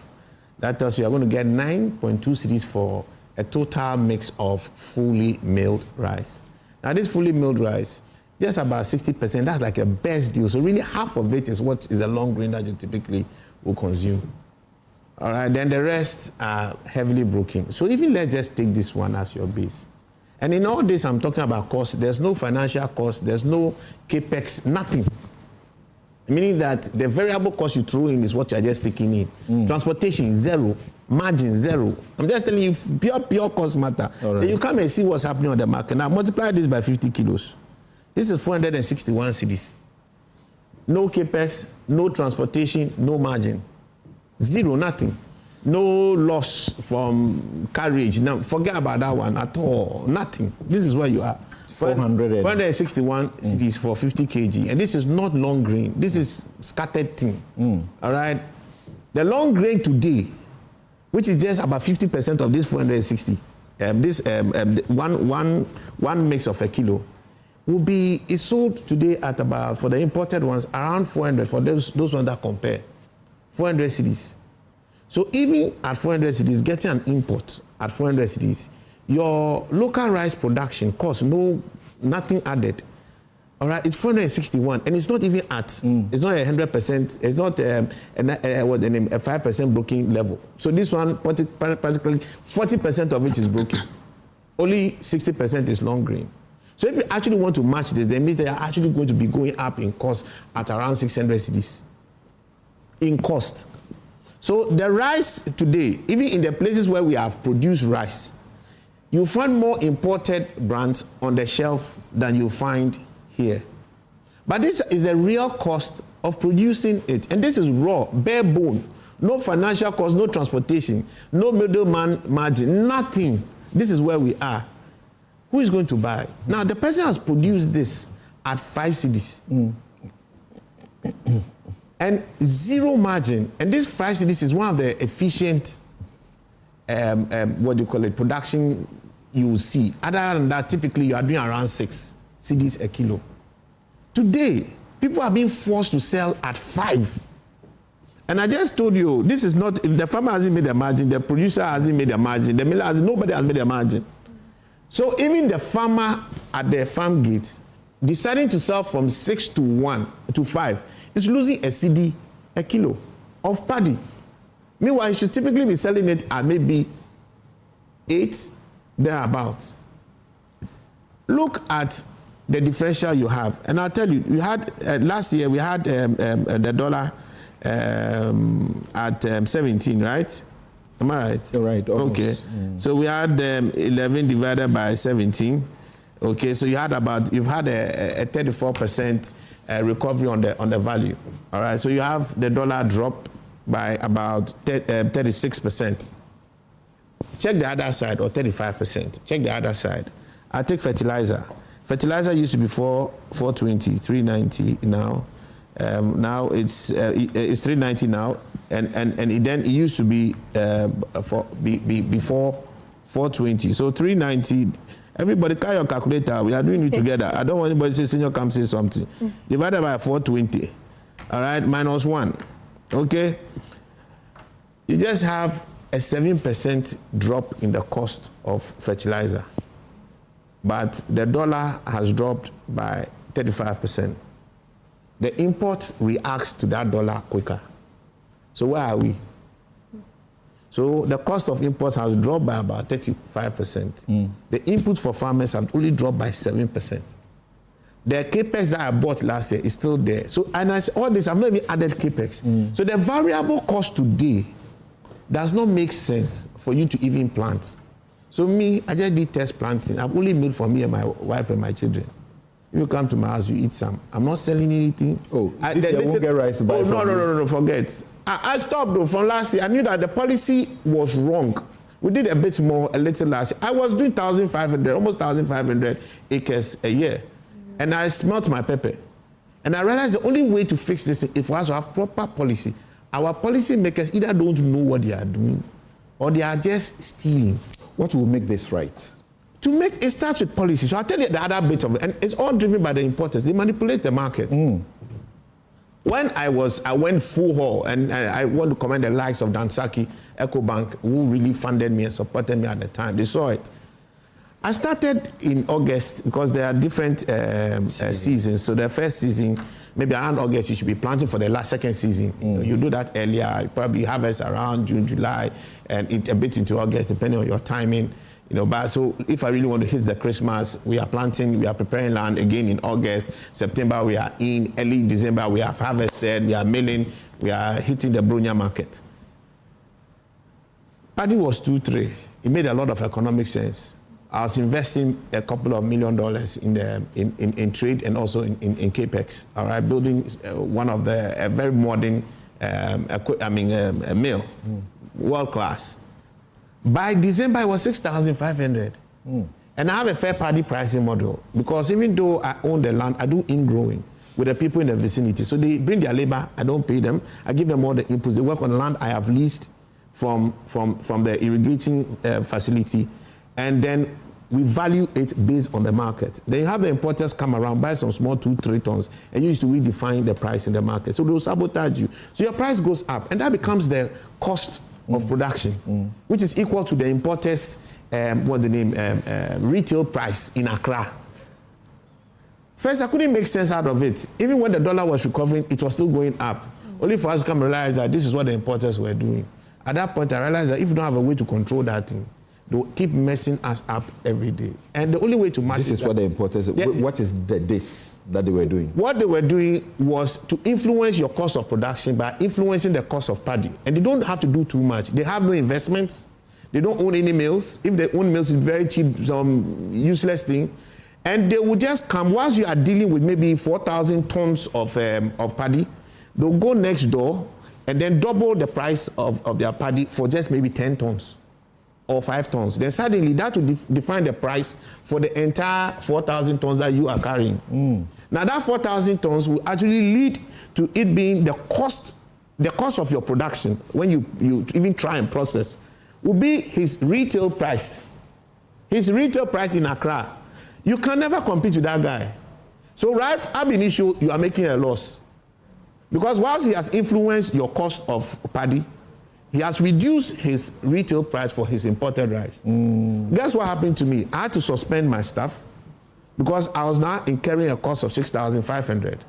That tells you you're going to get 9.2 cedis for a total mix of fully milled rice. Now this fully milled rice, just about 60%, that's like a best deal. So really half of it is what is a long grain that you typically will consume. All right, then the rest are heavily broken. So even let's just take this one as your base. And in all this, I'm talking about cost. There's no financial cost. There's no capex, nothing. Meaning that the variable cost you throw in is what you're just taking in. Transportation, zero. Margin, zero. I'm just telling you, pure cost matter. Right. Then you come and see what's happening on the market. Now multiply this by 50 kilos. This is 461 cedis. No capex, no transportation, no margin. Zero, nothing. No loss from carriage. Now, forget about that one at all. Nothing. This is where you are. 461 cedis for 50 kg. And this is not long grain. This is scattered thing. All right? The long grain today, which is just about 50% of this 460, one mix of a kilo, is sold today at about, for the imported ones, around 400 for those ones that compare. 400 cedis. So even at 400 cedis, getting an import at 400 cedis, your local rice production costs nothing added. All right, it's 461, and it's not even at, it's not 100%, it's not a 5% broken level. So this one, practically 40% of it is broken. Only 60% is long grain. So if you actually want to match this, then means they are actually going to be going up in cost at around 600 cedis. In cost. So the rice today, even in the places where we have produced rice, you find more imported brands on the shelf than you find here. But this is the real cost of producing it. And this is raw, bare bone. No financial cost, no transportation, no middleman margin, nothing. This is where we are. Who is going to buy? Now, the person has produced this at 5 cedis. And zero margin. And this 5 cedis is one of the efficient, production you will see. Other than that, typically you are doing around 6 cedis a kilo. Today, people are being forced to sell at 5. And I just told you, this is not, the farmer hasn't made a margin, the producer hasn't made a margin, the miller hasn't, nobody has made a margin. So even the farmer at the farm gate, deciding to sell from 6 to 5, is losing a cedi a kilo of paddy. Meanwhile, you should typically be selling it at maybe 8, thereabouts. Look at the differential you have. And I'll tell you, we had last year we had the dollar at 17, right? Am I right? Right. Almost. Okay. So we had 11 divided by 17. Okay. So you've had a 34% recovery on the value. All right. So you have the dollar drop by about 36%. Check the other side, or 35%. Check the other side. I take fertilizer. Fertilizer used to be 420, 390 now. Now it's 390 now, and it used to be before 420. So 390. Everybody carry your calculator. We are doing it together. I don't want anybody to say senior come say something. Divided by 420. All right, minus 1. Okay. You just have a 7% drop in the cost of fertilizer. But the dollar has dropped by 35%. The import reacts to that dollar quicker. So where are we? So the cost of imports has dropped by about 35%. The input for farmers have only dropped by 7%. The capex that I bought last year is still there. So, and all this, I've not even added capex. So the variable cost today does not make sense for you to even plant. So me, I just did test planting. I've only made for me and my wife and my children. If you come to my house, you eat some. I'm not selling anything. This year won't get rice to buy from you. No, forget. I stopped though from last year. I knew that the policy was wrong. We did a bit more, a little last year. I was doing 1,500, almost 1,500 acres a year. And I smelt my pepper. And I realized the only way to fix this is for us to have proper policy. Our policy makers either don't know what they are doing or they are just stealing. What will make this right? It starts with policy. So I'll tell you the other bit of it. And it's all driven by the importers. They manipulate the market. When I went full haul, and I want to commend the likes of Dansaki, EcoBank, who really funded me and supported me at the time. They saw it. I started in August because there are different seasons. So the first season, maybe around August, you should be planting for the second season. You do that earlier. You probably harvest around June, July, and a bit into August, depending on your timing. But so if I really want to hit the Christmas, we are planting, we are preparing land again in August. September, we are in. Early December, we have harvested, we are milling, we are hitting the Brunia market. Paddy was 2-3. It made a lot of economic sense. I was investing a couple of $1 million in trade and also in capex. All right, building one of a very modern, mill, world class. By December, it was 6,500. And I have a fair party pricing model because even though I own the land, I do in-growing with the people in the vicinity. So they bring their labor, I don't pay them. I give them all the inputs. They work on the land I have leased from the irrigating facility. And then we value it based on the market. Then you have the importers come around, buy some small 2-3 tons, and you used to redefine the price in the market. So they'll sabotage you. So your price goes up, and that becomes the cost of production, which is equal to the importers' retail price in Accra. First, I couldn't make sense out of it. Even when the dollar was recovering, it was still going up. Only for us to come and realize that this is what the importers were doing. At that point, I realized that if you don't have a way to control that thing, they'll keep messing us up every day. And the only way to match this is what the importers. What is this that they were doing? What they were doing was to influence your cost of production by influencing the cost of paddy. And they don't have to do too much. They have no investments. They don't own any mills. If they own mills, it's very cheap, some useless thing. And they will just come, whilst you are dealing with maybe 4,000 tons of paddy, they'll go next door and then double the price of their paddy for just maybe 10 tons. Or 5 tons. Then suddenly that will define the price for the entire 4,000 tons that you are carrying. Now that 4,000 tons will actually lead to it being the cost of your production when you even try and process will be his retail price. His retail price in Accra. You can never compete with that guy. So right ab initio, you are making a loss. Because whilst he has influenced your cost of paddy, he has reduced his retail price for his imported rice. Guess what happened to me? I had to suspend my staff because I was now incurring a cost of 6,500.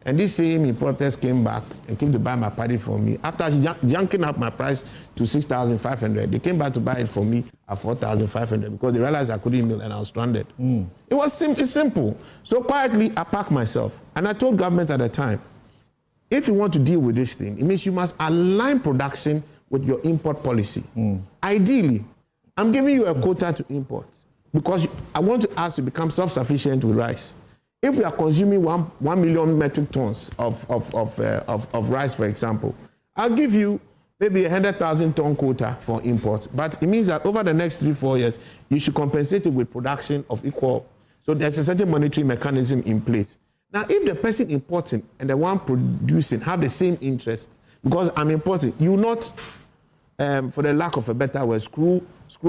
And these same importers came back and came to buy my paddy from me. After junking up my price to 6,500, they came back to buy it from me at 4,500 because they realized I couldn't mill and I was stranded. It was it's simple. So quietly, I packed myself. And I told government at the time, if you want to deal with this thing, it means you must align production with your import policy. Ideally, I'm giving you a quota to import because I want to ask to become self-sufficient with rice. If we are consuming 1 million metric tons of rice, for example, I'll give you maybe 100,000 ton quota for import. But it means that over the next 3-4 years, you should compensate it with production of equal. So there's a certain monetary mechanism in place. Now, if the person importing and the one producing have the same interest, because I'm importing, you not, for the lack of a better word, screw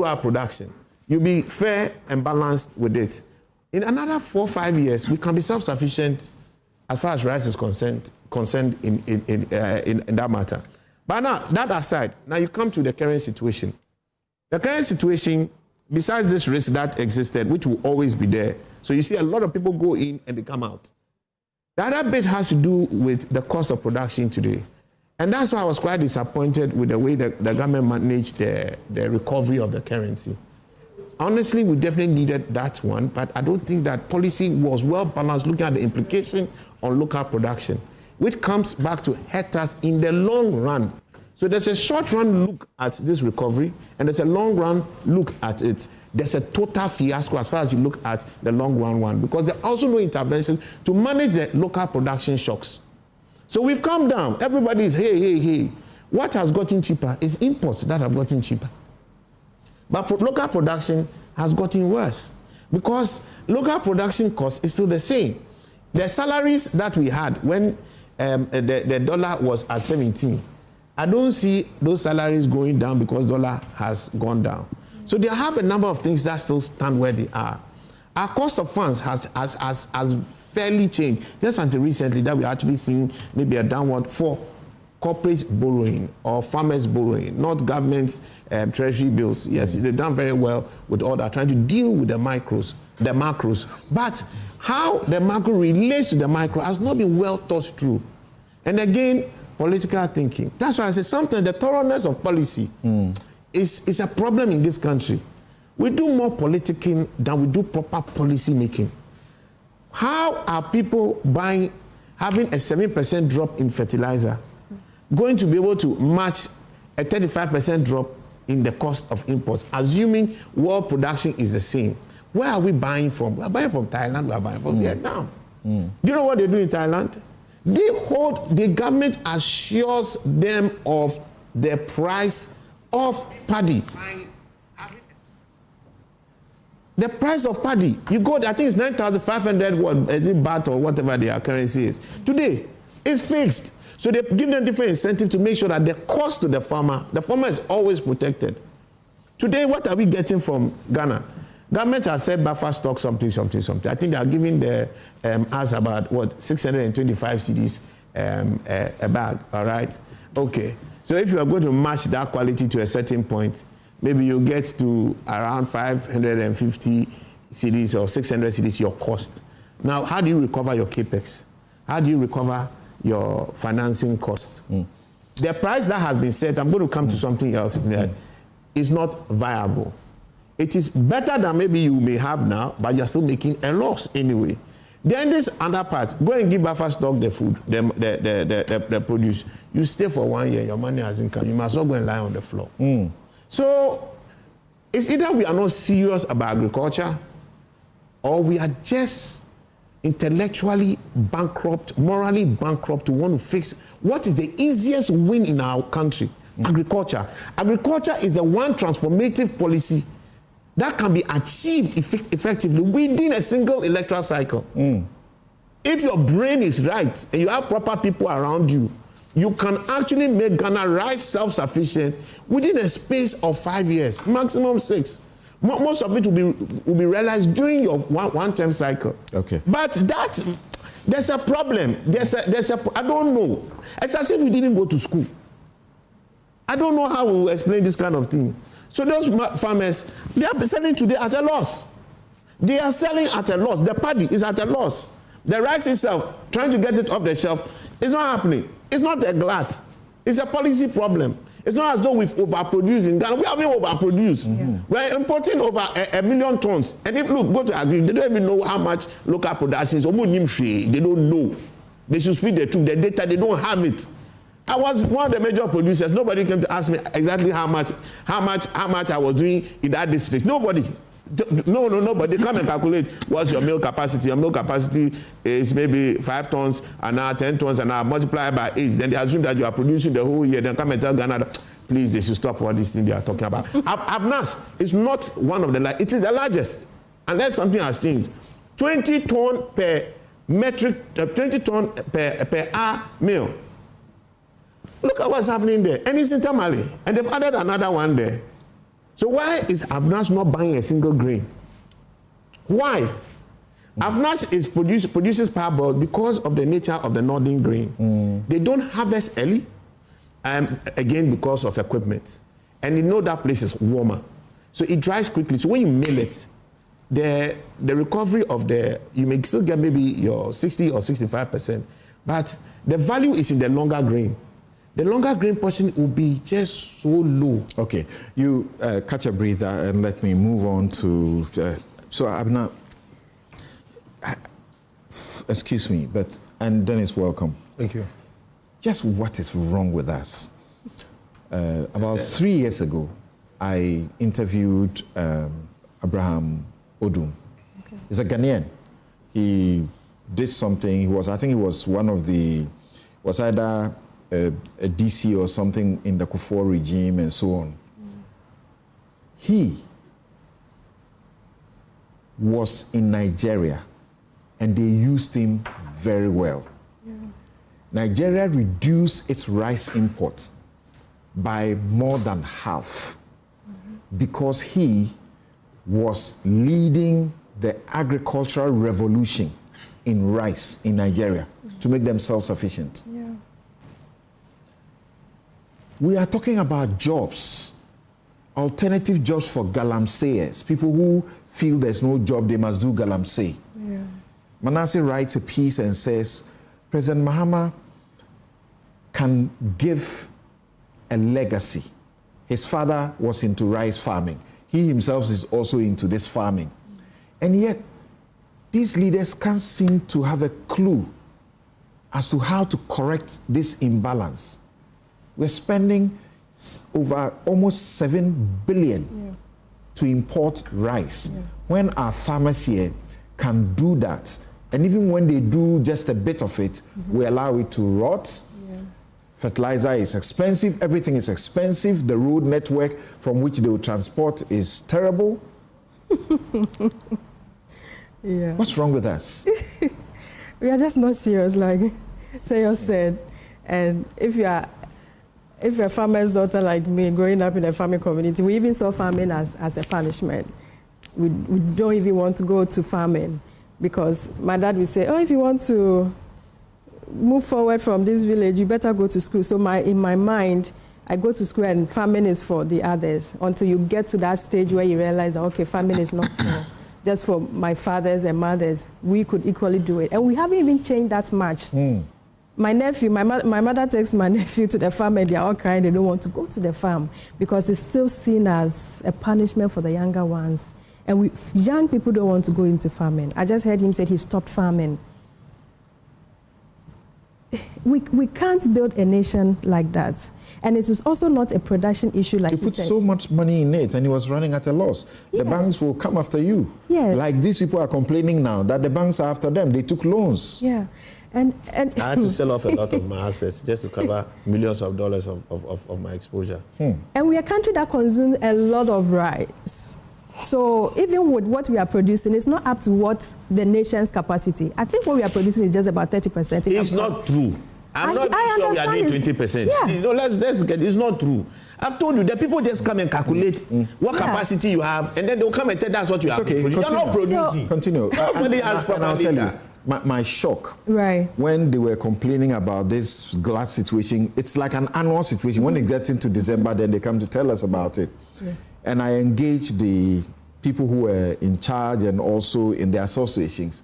our production. You'll be fair and balanced with it. In another 4 or 5 years, we can be self-sufficient as far as rice is concerned in that matter. But now, that aside, now you come to the current situation. The current situation, besides this risk that existed, which will always be there, so you see a lot of people go in and they come out. The other bit has to do with the cost of production today. And that's why I was quite disappointed with the way the government managed the recovery of the currency. Honestly, we definitely needed that one, but I don't think that policy was well balanced looking at the implication on local production, which comes back to hurt us in the long run. So there's a short run look at this recovery, and there's a long run look at it. There's a total fiasco as far as you look at the long run one, because there are also no interventions to manage the local production shocks. So we've come down. Everybody is, hey. What has gotten cheaper is imports that have gotten cheaper. But local production has gotten worse because local production cost is still the same. The salaries that we had when the dollar was at 17, I don't see those salaries going down because dollar has gone down. So they have a number of things that still stand where they are. Our cost of funds has fairly changed. Just until recently that we're actually seeing maybe a downward for corporate borrowing or farmers borrowing, not government's treasury bills. Yes, they've done very well with all that, trying to deal with the macros. But how the macro relates to the micro has not been well thought through. And again, political thinking. That's why I say sometimes the thoroughness of policy is a problem in this country. We do more politicking than we do proper policy making. How are people having a 7% drop in fertilizer going to be able to match a 35% drop in the cost of imports, assuming world production is the same? Where are we buying from? We are buying from Thailand, we are buying from Vietnam. Do you know what they do in Thailand? The government assures them of the price of paddy. The price of paddy. You go, I think it's 9,500 baht or whatever their currency is. Today, it's fixed. So they give them different incentive to make sure that the cost to the farmer is always protected. Today, what are we getting from Ghana? Government has said buffer stock something. I think they are giving us about 625 cedis a bag. All right. Okay. So if you are going to match that quality to a certain point, maybe you get to around 550 cedis or 600 cedis your cost. Now, how do you recover your capex? How do you recover your financing cost? The price that has been set, I'm going to come to something else there, is not viable. It is better than maybe you may have now, but you're still making a loss anyway. Then this other part, go and give buffer stock the food, the produce. You stay for 1 year, your money hasn't come. You must not go and lie on the floor. So it's either we are not serious about agriculture or we are just intellectually bankrupt, morally bankrupt to want to fix what is the easiest win in our country, agriculture. Agriculture is the one transformative policy that can be achieved effectively within a single electoral cycle. If your brain is right and you have proper people around you, you can actually make Ghana rice self-sufficient within a space of 5 years, maximum 6. Most of it will be realized during your one-term cycle. Okay. But there's a problem. I don't know. It's as if we didn't go to school. I don't know how we will explain this kind of thing. So those farmers, they are selling today at a loss. They are selling at a loss. The paddy is at a loss. The rice itself, trying to get it off the shelf, it's not happening. It's not a glut. It's a policy problem. It's not as though we've overproduced in Ghana. We haven't overproduced. We're importing over a million tons. And if look, go to agree, they don't even know how much local production is. They don't know. They should speak the truth. The data, they don't have it. I was one of the major producers. Nobody came to ask me exactly how much I was doing in that district. Nobody. Nobody. Come and calculate what's your milk capacity. Your milk capacity is maybe 5 tons an hour, 10 tons an hour, multiplied by 8. Then they assume that you are producing the whole year. Then come and tell Ghana, please, they should stop all these things they are talking about. Avnas is not one of the it is the largest. Unless something has changed. 20 ton per metric, 20 ton per hour meal. Look at what's happening there. And it's in Tamale. And they've added another one there. So why is Avnas not buying a single grain? Why? Avnas is produces parboil because of the nature of the northern grain. They don't harvest early, again because of equipment. And you know that place is warmer. So it dries quickly. So when you mill it, the recovery of you may still get maybe your 60 or 65%, but the value is in the longer grain. The longer grain portion will be just so low. Okay, you catch a breather and let me move on to. So I'm not. Excuse me, and Dennis, welcome. Thank you. Just what is wrong with us? About 3 years ago, I interviewed Abraham Odum. Okay. He's a Ghanaian. He did something. I think he was one of was either a DC or something in the Kufuor regime and so on. He was in Nigeria and they used him very well. Nigeria reduced its rice import by more than half because he was leading the agricultural revolution in rice in Nigeria to make them self-sufficient. We are talking about jobs, alternative jobs for Galamseyers, people who feel there's no job, they must do Galamsey. Manasseh writes a piece and says, President Mahama can give a legacy. His father was into rice farming. He himself is also into this farming. And yet, these leaders can't seem to have a clue as to how to correct this imbalance. We're spending over almost 7 billion to import rice. When our farmers here can do that, and even when they do just a bit of it, we allow it to rot. Fertilizer is expensive, everything is expensive, the road network from which they will transport is terrible. What's wrong with us? We are just not serious, like Sayo said. And if you're a farmer's daughter like me, growing up in a farming community, we even saw farming as a punishment. We don't even want to go to farming because my dad would say, oh, if you want to move forward from this village, you better go to school. So in my mind, I go to school and farming is for the others until you get to that stage where you realize that, okay, farming is not just for my fathers and mothers. We could equally do it. And we haven't even changed that much. My nephew, my mother takes my nephew to the farm and they're all crying. They don't want to go to the farm because it's still seen as a punishment for the younger ones. And young people don't want to go into farming. I just heard him say he stopped farming. We can't build a nation like that. And it is also not a production issue like you put so much money in it and he was running at a loss. The banks will come after you. Like these people are complaining now that the banks are after them. They took loans. And I had to sell off a lot of my assets just to cover millions of dollars of my exposure. And we are a country that consumes a lot of rice. So even with what we are producing, it's not up to what the nation's capacity. I think what we are producing is just about 30%. It's not true. I'm not sure we are doing 20%. You know, let's get. It's not true. I've told you that people just come and calculate what capacity you have, and then they'll come and tell that's what you have. Okay, you're not producing. Continue. Nobody has proper I'll tell data. you, my shock when they were complaining about this Glut situation, it's like an annual situation. When it gets into December, then they come to tell us about it. And I engaged the people who were in charge and also in the associations.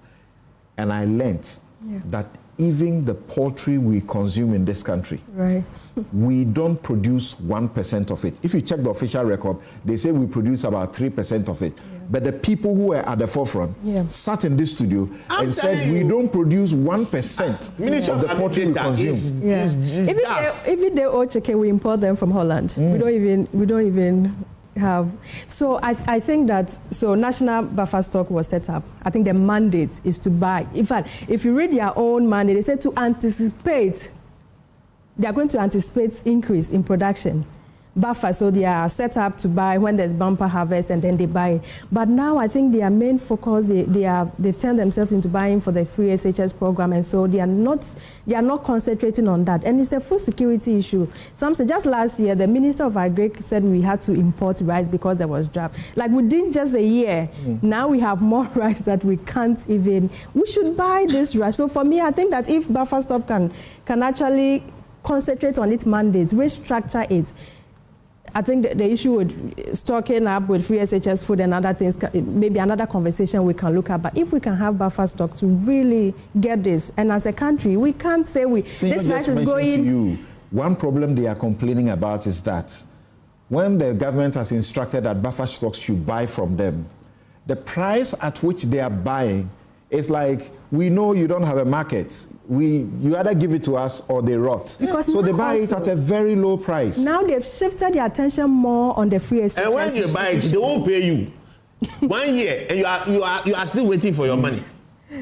and I learnt that even the poultry we consume in this country, we don't produce 1% of it. If you check the official record, they say we produce about 3% of it. But the people who were at the forefront sat in this studio and said we don't produce 1% of the poultry we consume. Even the old chicken, we import them from Holland. We don't even have. So I think that, so national buffer stock was set up. I think the mandate is to buy. In fact, if you read their own mandate, they say to anticipate, they are going to anticipate increase in production. Buffer, so they are set up to buy when there's bumper harvest and then they buy. But now I think their main focus, they've turned themselves into buying for the free SHS program, and so they are not concentrating on that. And it's a food security issue. Some say just last year, the Minister of Agri said we had to import rice because there was drought. Like within just a year, now we have more rice that we can't even, we should buy this rice. So for me, I think that if buffer stock can actually concentrate on its mandates, restructure it, I think the issue with stocking up with free SHS food and other things, maybe another conversation we can look at. But if we can have buffer stock to really get this, and as a country, we can't say this rice is going. To you, one problem they are complaining about is that when the government has instructed that buffer stocks should buy from them, the price at which they are buying is like, we know you don't have a market. You either give it to us or they rot. So they buy it at a very low price. Now they've shifted their attention more on the free SHS. And when you buy it, they won't pay you 1 year, and you are still waiting for your money.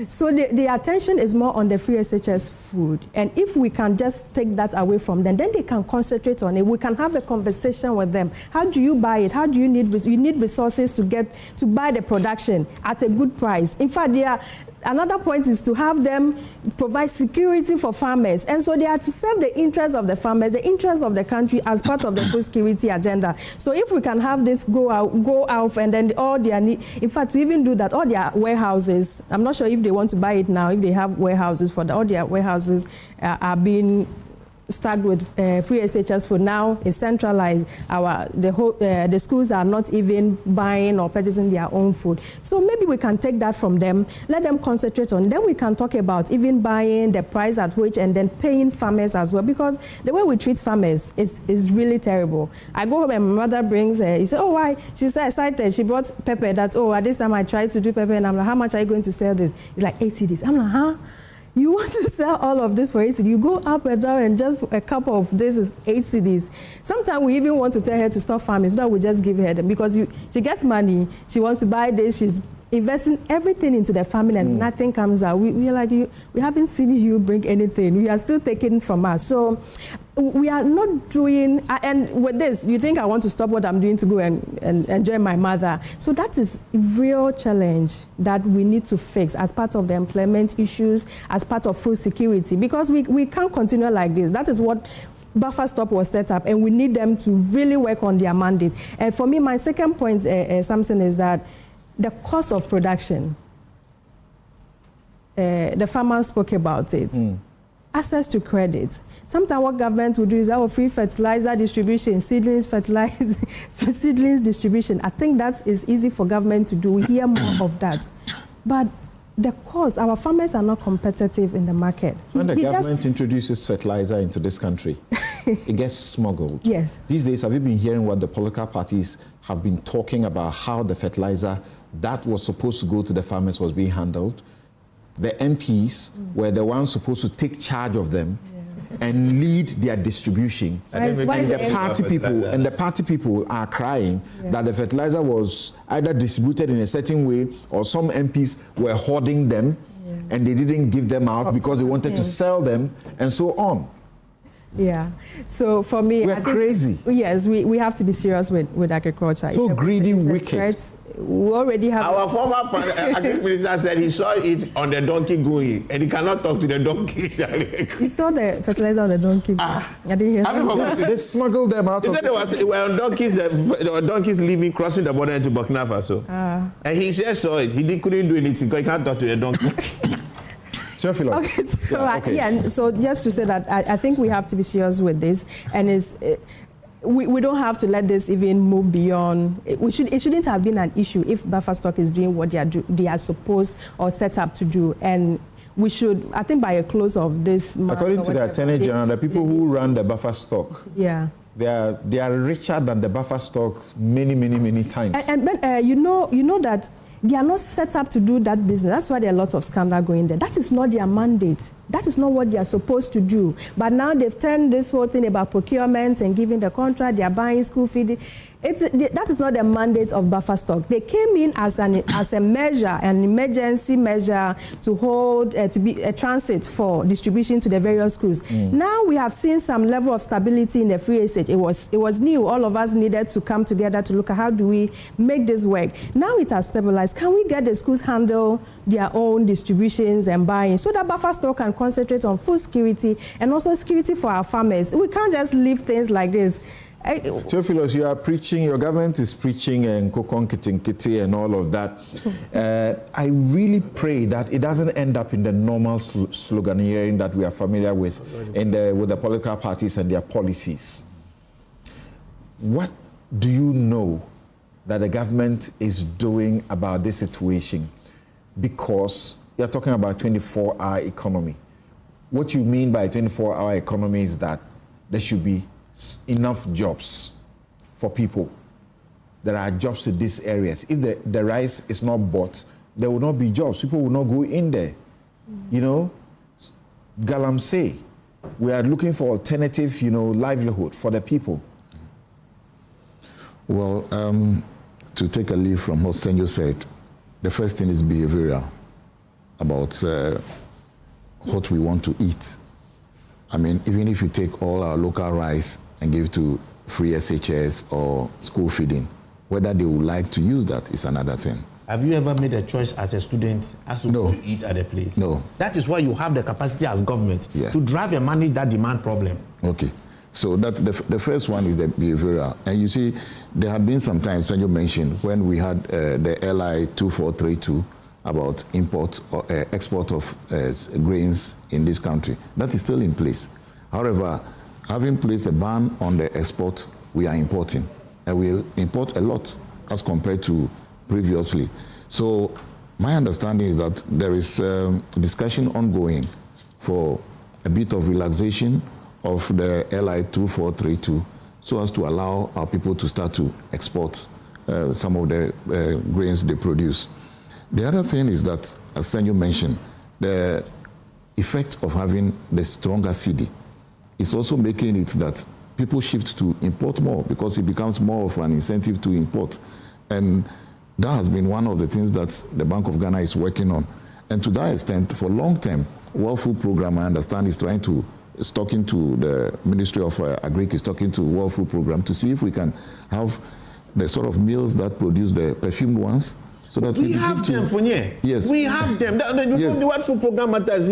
So the attention is more on the free SHS food. And if we can just take that away from them, then they can concentrate on it. We can have a conversation with them. How do you buy it? How do you need resources to buy the production at a good price? In fact, another point is to have them provide security for farmers. And so they are to serve the interests of the farmers, the interests of the country as part of the food security agenda. So if we can have this go out and then all their need, in fact, to even do that, all their warehouses, I'm not sure if they want to buy it now, if they have warehouses for all their warehouses are being stacked with free SHS food. Now it's centralized. The schools are not even buying or purchasing their own food. So maybe we can take that from them, let them concentrate on. Then we can talk about even buying, the price at which, and then paying farmers as well. Because the way we treat farmers is really terrible. I go home and my mother brings he said, oh, why? She's excited. She brought pepper that, at this time I tried to do pepper, and I'm like, how much are you going to sell this? It's like 80 cedis. I'm like, huh? You want to sell all of this for 8 cedis? You go up and down, and just a cup of this is 8 cedis. Sometimes we even want to tell her to stop farming, so that we just give her them, because she gets money, she wants to buy this, she's investing everything into the family, and nothing comes out. We are like, we haven't seen you bring anything. We are still taking from us. So we are not doing, and with this, you think I want to stop what I'm doing to go and enjoy my mother. So that is a real challenge that we need to fix as part of the employment issues, as part of food security, because we can't continue like this. That is what buffer stock was set up, and we need them to really work on their mandate. And for me, my second point, Samson, is that the cost of production, the farmers spoke about it. Access to credit. Sometimes what government will do is free fertilizer distribution, seedlings distribution. I think that is easy for government to do. We hear more of that. But the cost, our farmers are not competitive in the market. When the government introduces fertilizer into this country, it gets smuggled. Yes. These days, have you been hearing what the political parties have been talking about, how the fertilizer that was supposed to go to the farmers was being handled? The MPs were the ones supposed to take charge of them and lead their distribution. And the party people are crying that the fertilizer was either distributed in a certain way, or some MPs were hoarding them and they didn't give them out because they wanted to sell them, and so on. Yeah. So for me, we're crazy. Yes, we have to be serious with agriculture. So greedy, wicked. We already have. Our former agriculture minister said he saw it on the donkey going, and he cannot talk to the donkey. He saw the fertilizer on the donkey. I didn't hear. They smuggled them out. He said they were on donkeys. There were donkeys leaving, crossing the border into Burkina Faso. And he just saw it. He couldn't do anything because he can't talk to the donkey. So just to say that I think we have to be serious with this, and we don't have to let this even move beyond. It shouldn't have been an issue if buffer stock is doing what they are supposed or set up to do. And we should, I think, by a close of this month. According to the Attorney General, the people who run the buffer stock, yeah, they are richer than the buffer stock many times. And you know that they are not set up to do that business. That's why there are lots of scandal going there. That is not their mandate. That is not what they are supposed to do. But now they've turned this whole thing about procurement and giving the contract. They are buying school feed. That is not the mandate of buffer stock. They came in as a measure, an emergency measure to hold to be a transit for distribution to the various schools. Now we have seen some level of stability in the free estate. It was new. All of us needed to come together to look at how do we make this work. Now it has stabilized. Can we get the schools handle their own distributions and buying so that buffer stock can concentrate on food security and also security for our farmers? We can't just leave things like this. Theophilus, you are preaching, your government is preaching and kokon kitinkiti and all of that. I really pray that it doesn't end up in the normal sloganeering that we are familiar with with the political parties and their policies. What do you know that the government is doing about this situation? Because you're talking about 24-hour economy. What you mean by 24-hour economy is that there should be enough jobs for people. There are jobs in these areas. If the rice is not bought, there will not be jobs. People will not go in there. You know, Galamsey, we are looking for alternative, livelihood for the people. Well, to take a leaf from what Senyo said, the first thing is behavioral about what we want to eat. I mean, even if you take all our local rice and give to free SHS or school feeding, whether they would like to use that is another thing. Have you ever made a choice as a student as to eat at a place? No. That is why you have the capacity as government to drive and manage that demand problem. Okay. So that the first one is the behavioral. And you see, there had been some times, and you mentioned, when we had the LI 2432 about import or export of grains in this country. That is still in place. However, having placed a ban on the export, we are importing. And we import a lot as compared to previously. So my understanding is that there is discussion ongoing for a bit of relaxation of the LI 2432 so as to allow our people to start to export some of the grains they produce. The other thing is that, as Senyo mentioned, the effect of having the stronger cedi is also making it that people shift to import more because it becomes more of an incentive to import. And that has been one of the things that the Bank of Ghana is working on. And to that extent, for long term, World Food Program, I understand, is talking to the Ministry of Agric, is talking to World Food Program to see if we can have the sort of meals that produce the perfumed ones. So that we have them, Fonye. Yes. We have them. The World Food Program matters.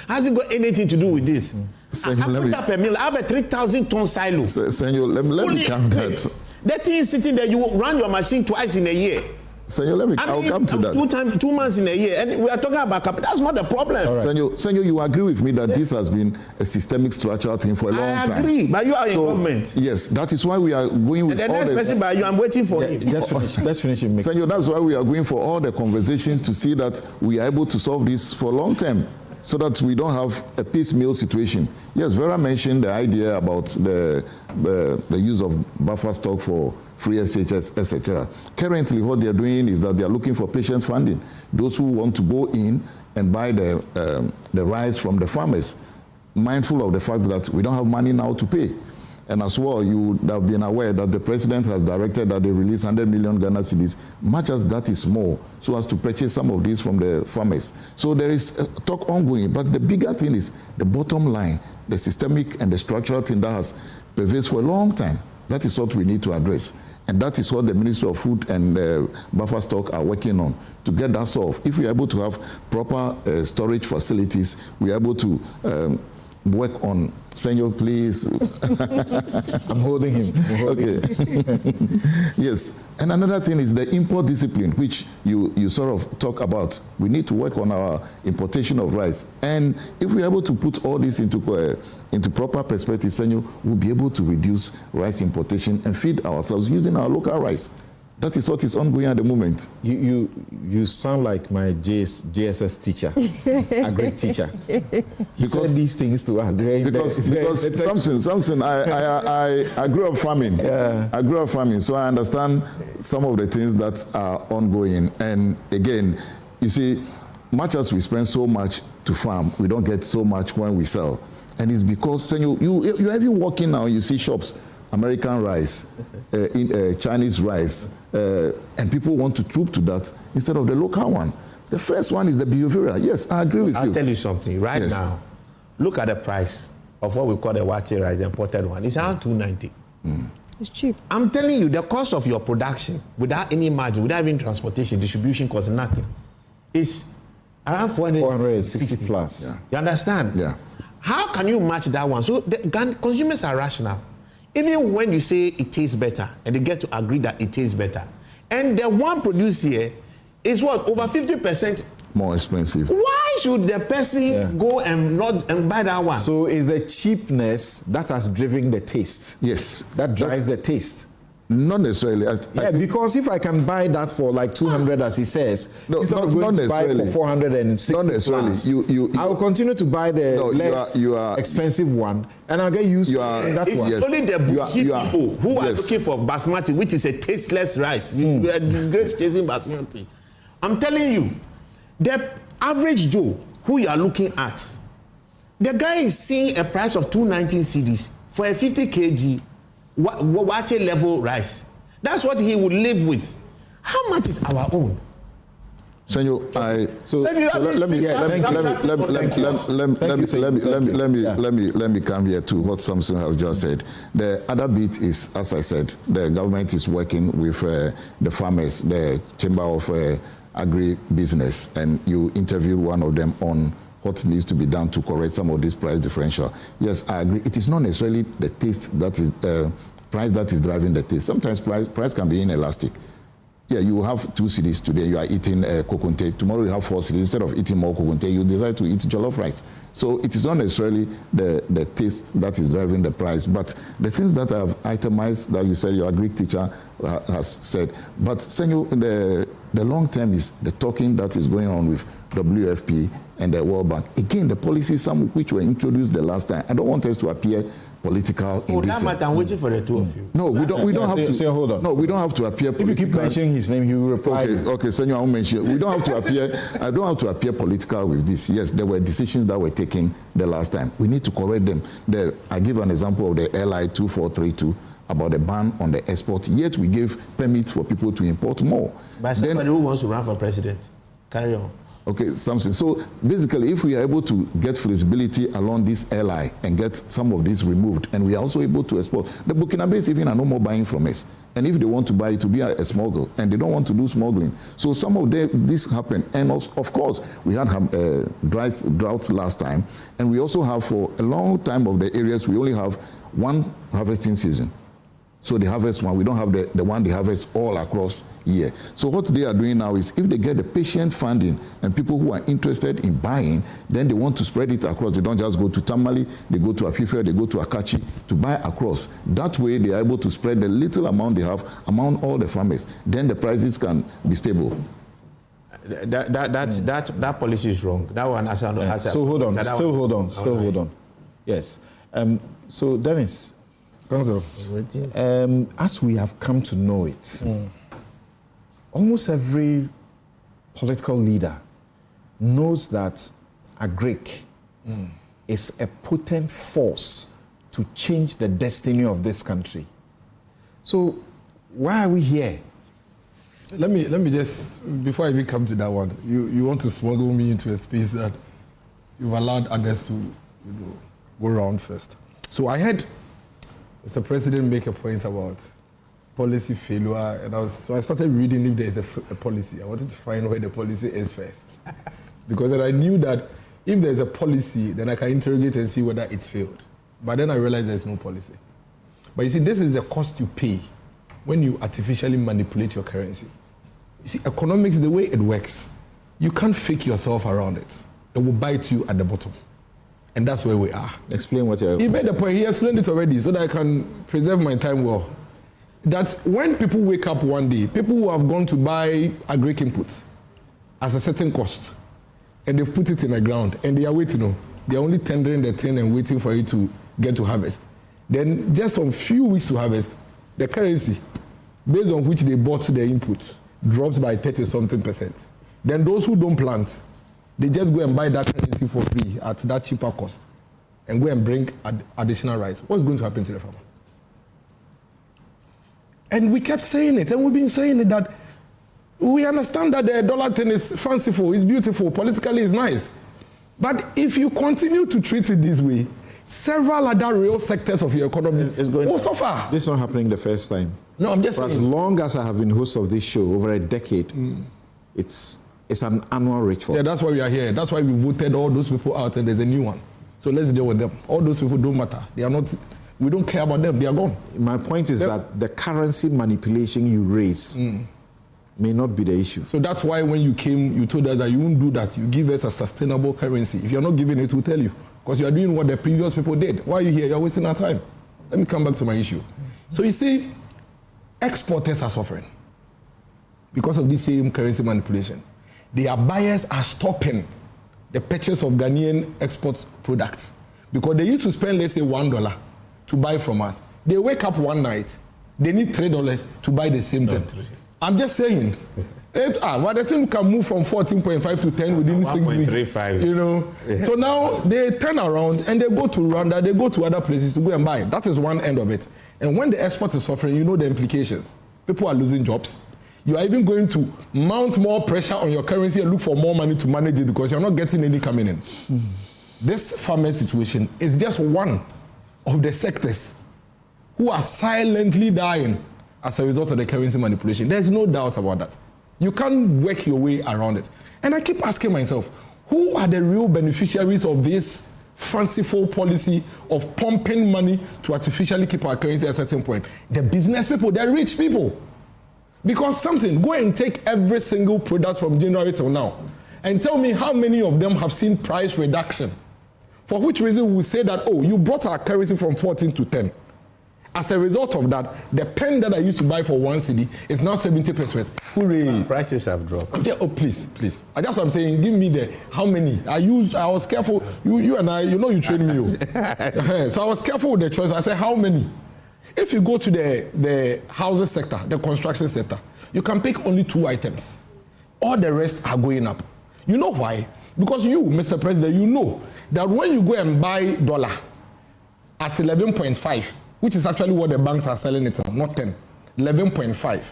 Has it got anything to do with this? Senyo, I put up a mill. I have a 3,000 ton silo. Senyo, let me count that. That thing is sitting there. You run your machine twice in a year. Senyo, I'll come to that. 2 months in a year, and we are talking about capital. That's not the problem. Right. Senyo, you agree with me that this has been a systemic structural thing for a long time. I agree, but you are in government. Yes, that is why we are going with the next person by you. I'm waiting for him. Let's finish him. Senyo, that's why we are going for all the conversations to see that we are able to solve this for long term, so that we don't have a piecemeal situation. Yes, Vera mentioned the idea about the use of buffer stock for free SHS, etc. Currently, what they are doing is that they are looking for patient funding. Those who want to go in and buy the rice from the farmers, mindful of the fact that we don't have money now to pay. And as well, you would have been aware that the president has directed that they release 100 million Ghana cedis, much as that is small, so as to purchase some of these from the farmers. So there is a talk ongoing, but the bigger thing is the bottom line, the systemic and the structural thing that has pervaded for a long time. That is what we need to address. And that is what the Ministry of Food and Buffer Stock are working on, to get that solved. If we are able to have proper storage facilities, we are able to work on. Senor, please. I'm holding him. Okay. Yes. And another thing is the import discipline, which you sort of talk about. We need to work on our importation of rice. And if we're able to put all this into proper perspective, Senor, we'll be able to reduce rice importation and feed ourselves using our local rice. That is what is ongoing at the moment. You sound like my JSS teacher, a great teacher. He said these things to us. Because something. I grew up farming. Yeah. I grew up farming, so I understand some of the things that are ongoing. And again, you see, much as we spend so much to farm, we don't get so much when we sell. And it's because you're even walking now, you see shops. American rice, Chinese rice, and people want to troop to that instead of the local one. The first one is the behavioral. Yes, I agree with you. I'll tell you something right now. Look at the price of what we call the wache rice, the imported one. It's around $290. It's cheap. I'm telling you, the cost of your production, without any margin, without even transportation, distribution cost, nothing, is around 460 plus. Yeah. You understand? Yeah. How can you match that one? So the consumers are rational. Even when you say it tastes better, and they get to agree that it tastes better, and the one produced here is what, over 50% more expensive. Why should the person go and buy that one? So is the cheapness that has driven the taste? Yes, that drives the taste. Not necessarily. Because if I can buy that for like 200, as he says, instead of going to buy for 460, not necessarily. I will continue to buy the less expensive one, and I'll get used to that one. It's only the bougie people who are looking for basmati, which is a tasteless rice. You are disgraced chasing basmati. I'm telling you, the average Joe who you are looking at, the guy is seeing a price of 219 cedis for a 50 kg wache level rice. That's what he would live with. How much is our own? Senor, let me come here to what Samson has just said. The other bit is, as I said, the government is working with the farmers, the Chamber of Agri-Business, and you interviewed one of them on what needs to be done to correct some of this price differential. Yes, I agree. It is not necessarily the taste that is price that is driving the taste. Sometimes price can be inelastic. Yeah, you have 2 cedis today, you are eating kokunte. Tomorrow you have 4 cedis. Instead of eating more kokunte, you decide to eat jollof rice. So it is not necessarily the taste that is driving the price, but the things that I have itemized that you said your Greek teacher has said. But Senor, the long term is the talking that is going on with WFP and the World Bank. Again, the policies, some which were introduced the last time. I don't want us to appear political in this. That matter, I'm waiting for the two of you. No, we don't have to. Say, hold on. No, we don't have to appear political. If you keep mentioning his name, he will reply. Okay, Senor, I will mention. We don't have to appear. I don't have to appear political with this. Yes, there were decisions that were taken the last time. We need to correct them. I give an example of the LI 2432. About the ban on the export, yet we gave permits for people to import more. By somebody who wants to run for president. Carry on. Okay, something. So basically, if we are able to get flexibility along this LI and get some of this removed, and we are also able to export, the Burkinabes even are no more buying from us. And if they want to buy it to be a smuggle, and they don't want to do smuggling. So some of this happened. And also, of course, we had drought last time. And we also have, for a long time of the areas, we only have one harvesting season. So they harvest one. We don't have the one they harvest all across year. So what they are doing now is, if they get the patient funding and people who are interested in buying, then they want to spread it across. They don't just go to Tamale, they go to Apifia, they go to Akachi to buy across. That way they are able to spread the little amount they have among all the farmers. Then the prices can be stable. That policy is wrong. That one has So hold on. Still hold on. Yes. So Dennis, as we have come to know it, almost every political leader knows that a Greek is a potent force to change the destiny of this country. So why are we here? Let me just, before I even come to that one, you want to smuggle me into a space that you've allowed others to go around first. So I heard Mr. President make a point about policy failure, and so I started reading if there is a policy. I wanted to find where the policy is first. Because then I knew that if there's a policy, then I can interrogate and see whether it's failed. But then I realize there's no policy. But you see, this is the cost you pay when you artificially manipulate your currency. You see, economics, the way it works, you can't fake yourself around it. It will bite you at the bottom. And that's where we are. Explain what you're... He made the point, he explained it already, so that I can preserve my time well. That when people wake up one day, people who have gone to buy agric inputs at a certain cost, and they've put it in the ground, and they are waiting, they're only tendering the tin and waiting for it to get to harvest. Then just a few weeks to harvest, the currency, based on which they bought the input, drops by 30-something%. Then those who don't plant, they just go and buy that currency for free at that cheaper cost and go and bring additional rice. What's going to happen to the farmer? And we kept saying it, and we've been saying it, that we understand that the dollar thing is fanciful, it's beautiful, politically it's nice. But if you continue to treat it this way, several other real sectors of your economy will suffer. This is not happening the first time. No, I'm just saying. For as long as I have been host of this show, over a decade, it's an annual ritual. Yeah, that's why we are here. That's why we voted all those people out, and there's a new one. So let's deal with them. All those people don't matter. They are not. We don't care about them. They are gone. My point is that the currency manipulation you raise may not be the issue. So that's why when you came, you told us that you won't do that. You give us a sustainable currency. If you're not giving it, we'll tell you. Because you are doing what the previous people did. Why are you here? You're wasting our time. Let me come back to my issue. So you see, exporters are suffering because of this same currency manipulation. Their buyers are stopping the purchase of Ghanaian export products because they used to spend, let's say, $1 to buy from us. They wake up one night, they need $3 to buy the same thing. I'm just saying. But the thing can move from 14.5 to 10 within 6 weeks. 1.35. You know. Yeah. So now they turn around and they go to Rwanda, they go to other places to go and buy. That is one end of it. And when the export is suffering, you know the implications. People are losing jobs. You are even going to mount more pressure on your currency and look for more money to manage it because you're not getting any coming in. This farmer situation is just one of the sectors who are silently dying as a result of the currency manipulation. There's no doubt about that. You can't work your way around it. And I keep asking myself, who are the real beneficiaries of this fanciful policy of pumping money to artificially keep our currency at a certain point? The business people, the rich people. Because something, go and take every single product from January till now and tell me how many of them have seen price reduction. For which reason we will say that, oh, you brought our currency from 14 to 10. As a result of that, the pen that I used to buy for 1 cedi is now 70 pesos. Hooray. Prices have dropped. Oh, please. That's what I'm saying. Give me the how many. I was careful. You and I, you know you trained me. So I was careful with the choice. I said, how many? If you go to the housing sector, the construction sector, you can pick only 2 items. All the rest are going up. You know why? Because you, Mr. President, you know that when you go and buy dollar at 11.5, which is actually what the banks are selling it now, not 10, 11.5,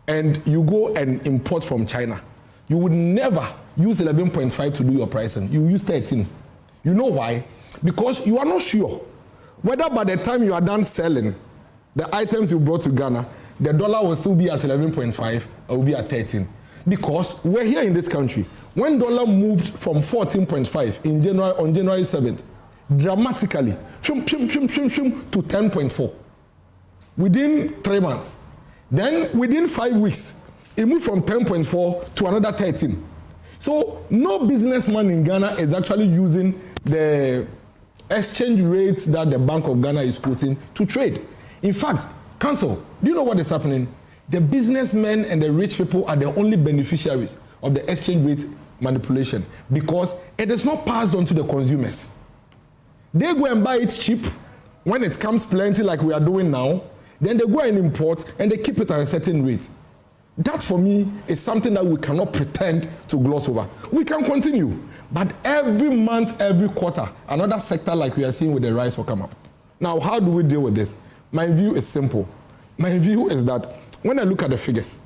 and you go and import from China, you would never use 11.5 to do your pricing. You use 13. You know why? Because you are not sure whether by the time you are done selling the items you brought to Ghana, the dollar will still be at 11.5 or will be at 13. Because we're here in this country. When dollar moved from 14.5 on January 7th, dramatically, to 10.4 within 3 months. Then within 5 weeks, it moved from 10.4 to another 13. So no businessman in Ghana is actually using the exchange rates that the Bank of Ghana is quoting to trade. In fact, Council, do you know what is happening? The businessmen and the rich people are the only beneficiaries of the exchange rate manipulation because it is not passed on to the consumers. They go and buy it cheap when it comes plenty like we are doing now. Then they go and import and they keep it at a certain rate. That for me is something that we cannot pretend to gloss over. We can continue, but every month, every quarter, another sector like we are seeing with the rice will come up. Now, how do we deal with this? My view is simple. My view is that when I look at the figures,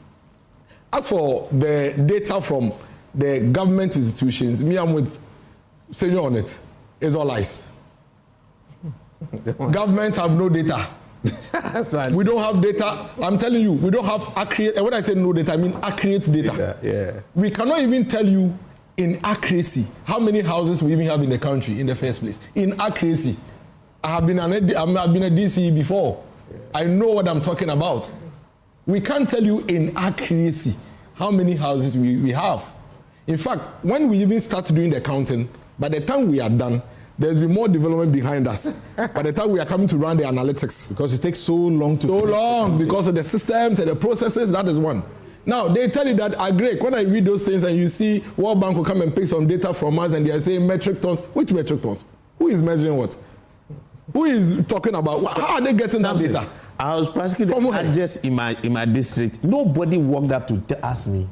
as for the data from the government institutions, me, I'm with Senor on it. It's all lies. Governments have no data. We don't have data. I'm telling you, we don't have accurate. And when I say no data, I mean accurate data. Yeah. We cannot even tell you in accuracy, how many houses we even have in the country in the first place. In accuracy. I've been a DCE before. I know what I'm talking about. We can't tell you in accuracy how many houses we have. In fact, when we even start doing the counting, by the time we are done, there's been more development behind us. By the time we are coming to run the analytics. Because it takes so long to... So long, because of the systems and the processes, that is one. Now, they tell you that, Greg, when I read those things and you see World Bank will come and pick some data from us and they are saying metric tons. Which metric tons? Who is measuring what? Who is talking about? How are they getting that data? I was prosecuting just in my district. Nobody walked up to ask me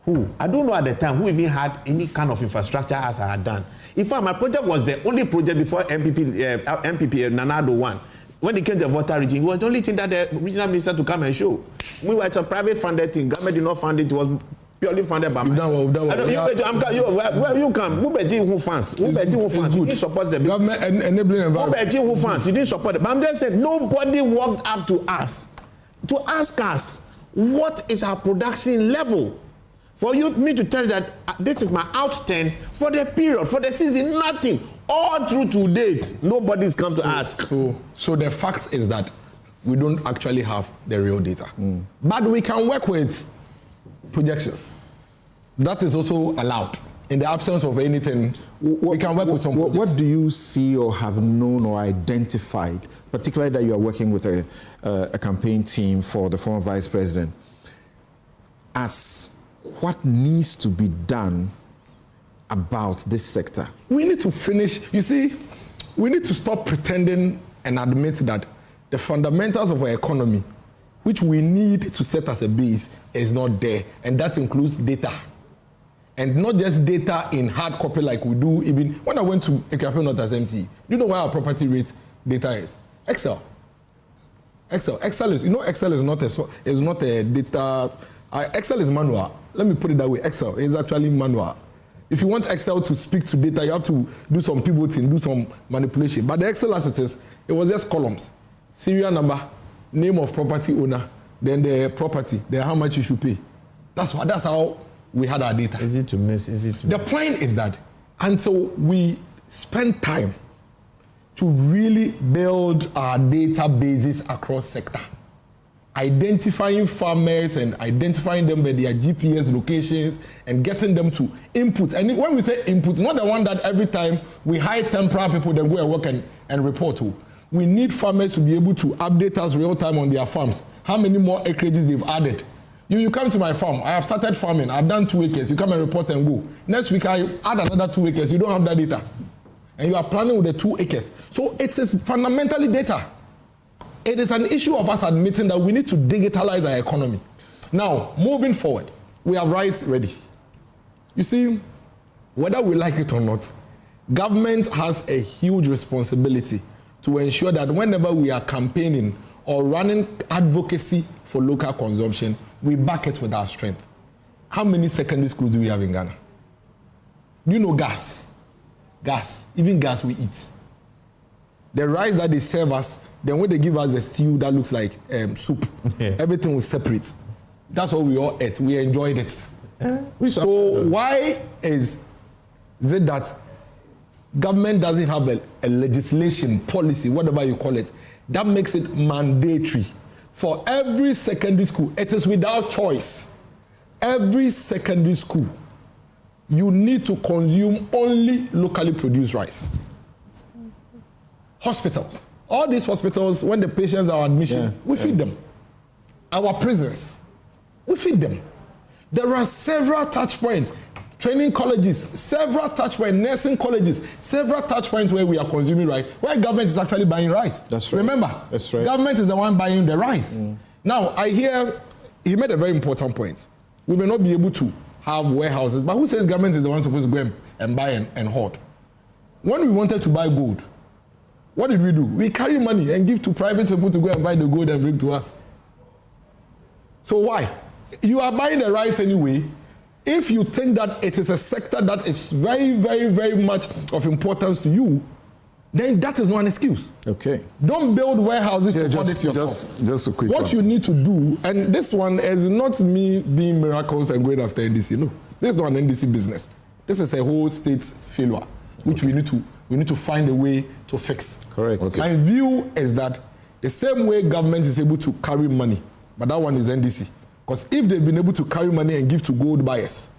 who. I don't know at the time who even had any kind of infrastructure as I had done. In fact, my project was the only project before MPP Nanado one. When it came to the water region, it was the only thing that the regional minister to come and show. We were a private funded thing. Government did not fund it. It was purely funded by me. Where you come? Who bet you who funds? Who bet you who funds? You didn't support the government enabling environment. Who bet you who funds? You didn't support it. But I'm just saying, nobody walked up to us to ask us what is our production level. For me to tell you that this is my outturn for the period, for the season, nothing. All through to date, nobody's come to ask. So the fact is that we don't actually have the real data. But we can work with projections. That is also allowed. In the absence of anything, we can work with some projections. What do you see or have known or identified, particularly that you are working with a campaign team for the former vice president, as what needs to be done about this sector? We need to finish. You see, we need to stop pretending and admit that the fundamentals of our economy, which we need to set as a base, is not there. And that includes data. And not just data in hard copy like we do even when I went to a campaign not as MC. Do you know why our property rate data is? Excel is, you know, Excel is not a data. Excel is manual. Let me put it that way. Excel is actually manual. If you want Excel to speak to data, you have to do some pivoting, do some manipulation. But the Excel as it was just columns. Serial number, name of property owner, then the property, then how much you should pay. That's how we had our data. Easy to miss. The point is that until we spend time to really build our databases across sector, identifying farmers and identifying them by their GPS locations and getting them to input. And when we say input, not the one that every time we hire temporary people then go and work and report to. We need farmers to be able to update us real time on their farms. How many more acreages they've added. You come to my farm. I have started farming. I've done 2 acres. You come and report and go. Next week I add another 2 acres. You don't have that data. And you are planning with the 2 acres. So it is fundamentally data. It is an issue of us admitting that we need to digitalize our economy. Now, moving forward, we have rice ready. You see, whether we like it or not, government has a huge responsibility to ensure that whenever we are campaigning or running advocacy for local consumption, we back it with our strength. How many secondary schools do we have in Ghana? Do you know gas? Even gas we eat. The rice that they serve us, then when they give us a stew that looks like soup, everything was separate. That's what we all ate. We enjoyed it. So why is it that government doesn't have a legislation, policy, whatever you call it, that makes it mandatory for every secondary school? It is without choice. Every secondary school, you need to consume only locally produced rice. Hospitals. All these hospitals, when the patients are admission, we feed them. Our prisons, we feed them. There are several touch points. Training colleges, several touch points, nursing colleges, several touch points where we are consuming rice, where government is actually buying rice. That's right. Remember, that's right. Government is the one buying the rice. Now, I hear he made a very important point. We may not be able to have warehouses, but who says government is the one supposed to go and buy and hoard? When we wanted to buy gold, what did we do? We carry money and give to private people to go and buy the gold and bring to us. So why? You are buying the rice anyway. If you think that it is a sector that is very, very, very much of importance to you, then that is not an excuse. Okay. Don't build warehouses to hoard it yourself. Just a quick What you need to do, and this one is not me being miracles and going after NDC. No, this is not an NDC business. This is a whole state failure, which we need to find a way to fix. Correct. Okay. My view is that the same way government is able to carry money, but that one is NDC. Because if they've been able to carry money and give to gold buyers,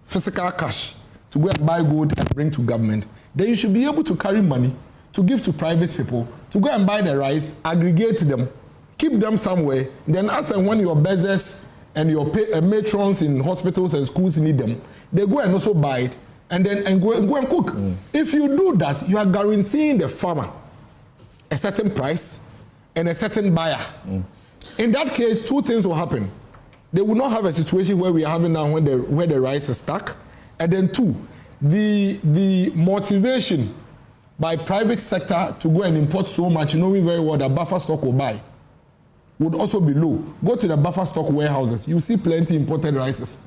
physical cash, to go and buy gold and bring to government, then you should be able to carry money to give to private people, to go and buy the rice, aggregate them, keep them somewhere, then as and when your beggars and your matrons in hospitals and schools need them, they go and also buy it and then go and cook. If you do that, you are guaranteeing the farmer a certain price and a certain buyer. In that case, two things will happen. They will not have a situation where we are having now where the rice is stuck. And then two, the motivation by private sector to go and import so much, knowing very well that buffer stock will buy, would also be low. Go to the buffer stock warehouses. You see plenty imported rices.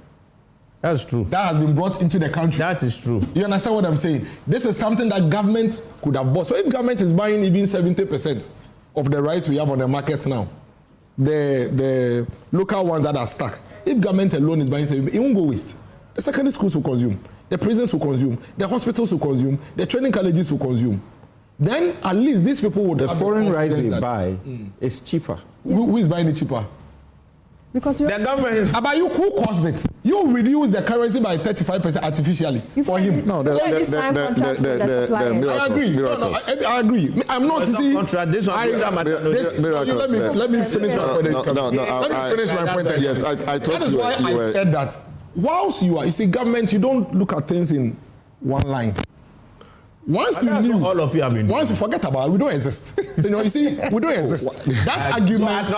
That's true. That has been brought into the country. That is true. You understand what I'm saying? This is something that government could have bought. So if government is buying even 70% of the rice we have on the market now, the local ones that are stuck, if government alone is buying 70%, it won't go waste. The secondary schools will consume, the prisons will consume, the hospitals will consume, the training colleges will consume. Then at least these people would the have foreign the rice they buy is cheaper. Who is buying it cheaper? Because the government. About you, who caused it? You reduce the currency by 35% artificially for him. No, the I agree. miracles. No, I agree. I'm not saying. Let me finish my point. Let me finish my point. Yes, I thought that is why I said that. Whilst you see, government, you don't look at things in one line. Once you knew, all of you have been. Once you forget about it, we don't exist. You see, we don't exist. That argument,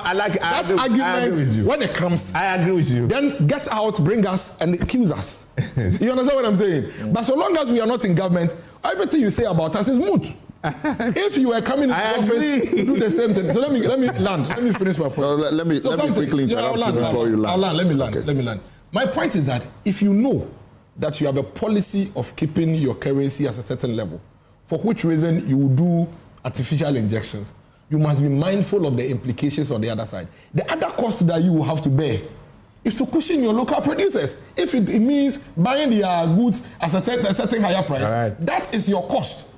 when it comes, I agree with you. Then get out, bring us, and accuse us. You understand what I'm saying? But so long as we are not in government, everything you say about us is moot. If you were coming into office to do the same thing, so let me land. Let me finish my point. No, let me quickly interrupt you before you land. Let me land. My point is that if you know that you have a policy of keeping your currency at a certain level, for which reason you do artificial injections, you must be mindful of the implications on the other side. The other cost that you will have to bear is to cushion your local producers. If it means buying their goods at a certain higher price, that is your cost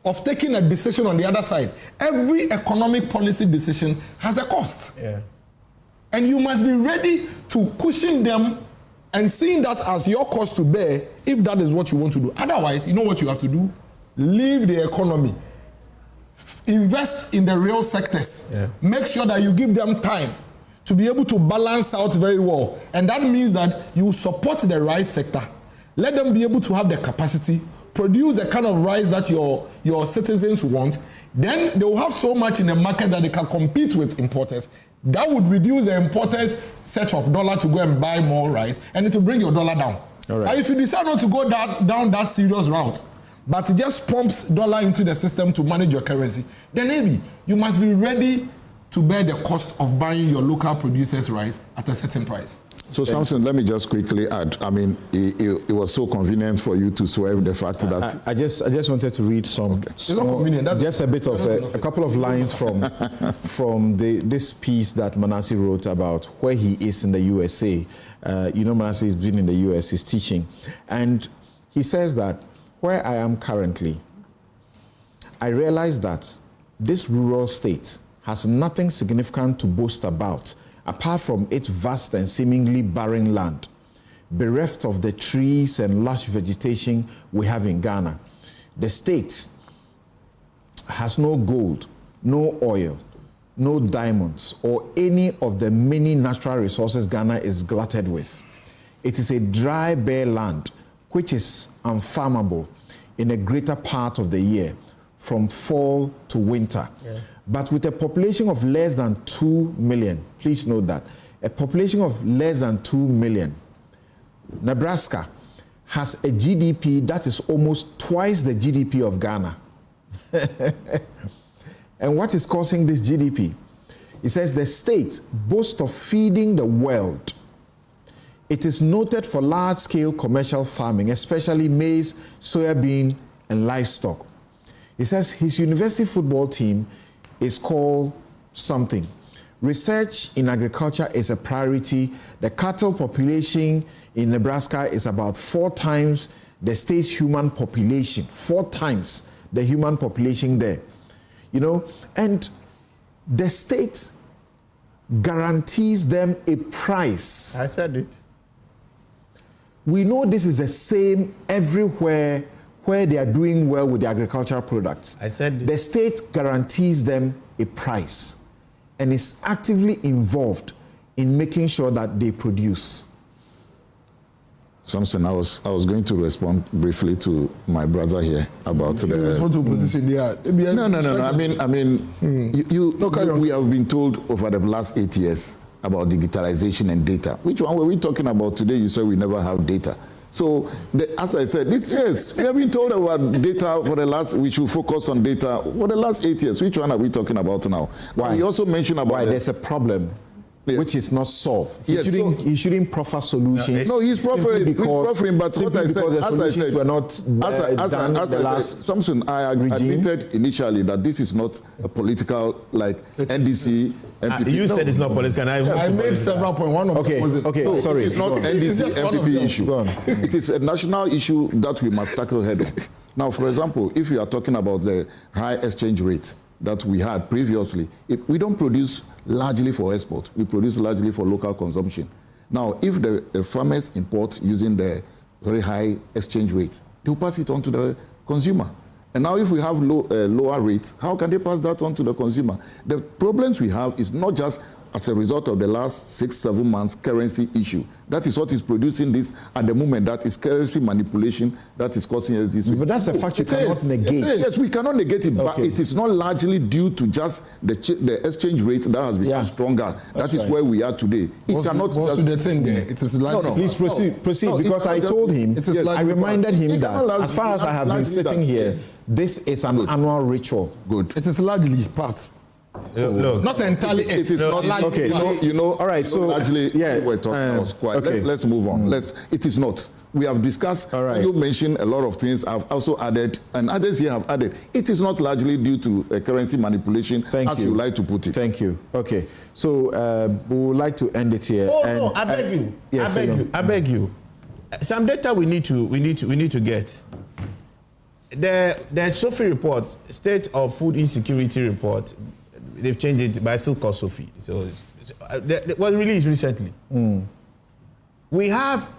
of taking a decision on the other side. Every economic policy decision has a cost. Yeah. And you must be ready to cushion them and seeing that as your cost to bear, if that is what you want to do. Otherwise, you know what you have to do? Leave the economy. Invest in the real sectors. Yeah. Make sure that you give them time to be able to balance out very well. And that means that you support the rice sector. Let them be able to have the capacity, produce the kind of rice that your citizens want. Then they will have so much in the market that they can compete with importers. That would reduce the importers' search of dollar to go and buy more rice, and it will bring your dollar down. All right. And if you decide not to go down that serious route, but it just pumps dollar into the system to manage your currency, then maybe you must be ready to bear the cost of buying your local producers' rice at a certain price. So, Samson, let me just quickly add. I mean, it was so convenient for you to swerve the fact that I just wanted to read some. Okay. It's not convenient. Just a bit of a couple of lines from this piece that Manasseh wrote about where he is in the USA. Manasseh has been in the US. He's teaching, and he says that where I am currently, I realize that this rural state has nothing significant to boast about, apart from its vast and seemingly barren land, bereft of the trees and lush vegetation we have in Ghana. The state has no gold, no oil, no diamonds, or any of the many natural resources Ghana is glutted with. It is a dry, bare land, which is unfarmable in a greater part of the year, from fall to winter. Yeah. But with a population of less than 2 million, please note that, a population of less than 2 million, Nebraska has a GDP that is almost twice the GDP of Ghana. And what is causing this GDP? It says the state boasts of feeding the world. It is noted for large-scale commercial farming, especially maize, soybean, and livestock. He says his university football team is called something. Research in agriculture is a priority. The cattle population in Nebraska is about 4 times the state's human population, 4 times the human population there. And the state guarantees them a price. I said it. We know this is the same everywhere where they are doing well with the agricultural products. I said it. The state guarantees them a price and is actively involved in making sure that they produce. Something I was going to respond briefly to my brother here about the. No. I mean, we have been told over the last 8 years about digitalization and data. Which one were we talking about today? You said we never have data. So, as I said, yes, we have been told about data for the last. We should focus on data for the last 8 years. Which one are we talking about now? Why? You also mentioned about there's a problem. Yes. Which is not solved. He shouldn't proffer solutions. No, he's proffering, but what I said, as I said, were not Samson, I admitted initially that this is not a political, like NDC, MPP. You said it's not political. I made several points. One of them was sorry. It's not NDC, MPP issue. It is a national issue that we must tackle head on. Now, for example, if you are talking about the high exchange rate that we had previously, we don't produce largely for export. We produce largely for local consumption. Now, if the farmers import using the very high exchange rate, they'll pass it on to the consumer. And now if we have lower rates, how can they pass that on to the consumer? The problems we have is not just as a result of the last 6-7 months currency issue. That is what is producing this at the moment. That is currency manipulation that is causing us this. But that's a fact you cannot negate. Yes, we cannot negate it, but it is not largely due to just the exchange rate that has become stronger. That is where we are today. It cannot just... the thing there? It is no, please proceed, because I told him, I reminded him that as far as I have been sitting here, this is an annual ritual. Good. It is largely part. Look, not entirely. It is not. Okay, all right. So largely, we're talking. Let's move on. It is not. We have discussed. All right. You mentioned a lot of things. I've also added, and others here have added. It is not largely due to currency manipulation, as you like to put it. Thank you. Okay. So we would like to end it here. No, I beg you. Yes, I beg you. Some data we need to get. The SOFI report, State of Food Insecurity report. They've changed it, but I still call SOFI. So it was released recently. We have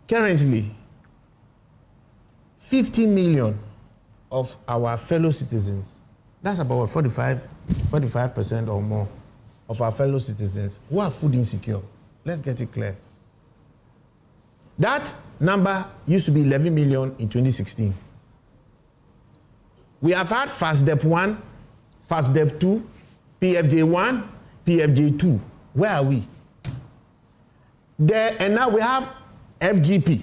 currently 50 million of our fellow citizens. That's about 45% or more of our fellow citizens who are food insecure. Let's get it clear. That number used to be 11 million in 2016. We have had FASDEP 1, FASDEP 2, PFJ 1, PFJ 2. Where are we? And now we have FGP,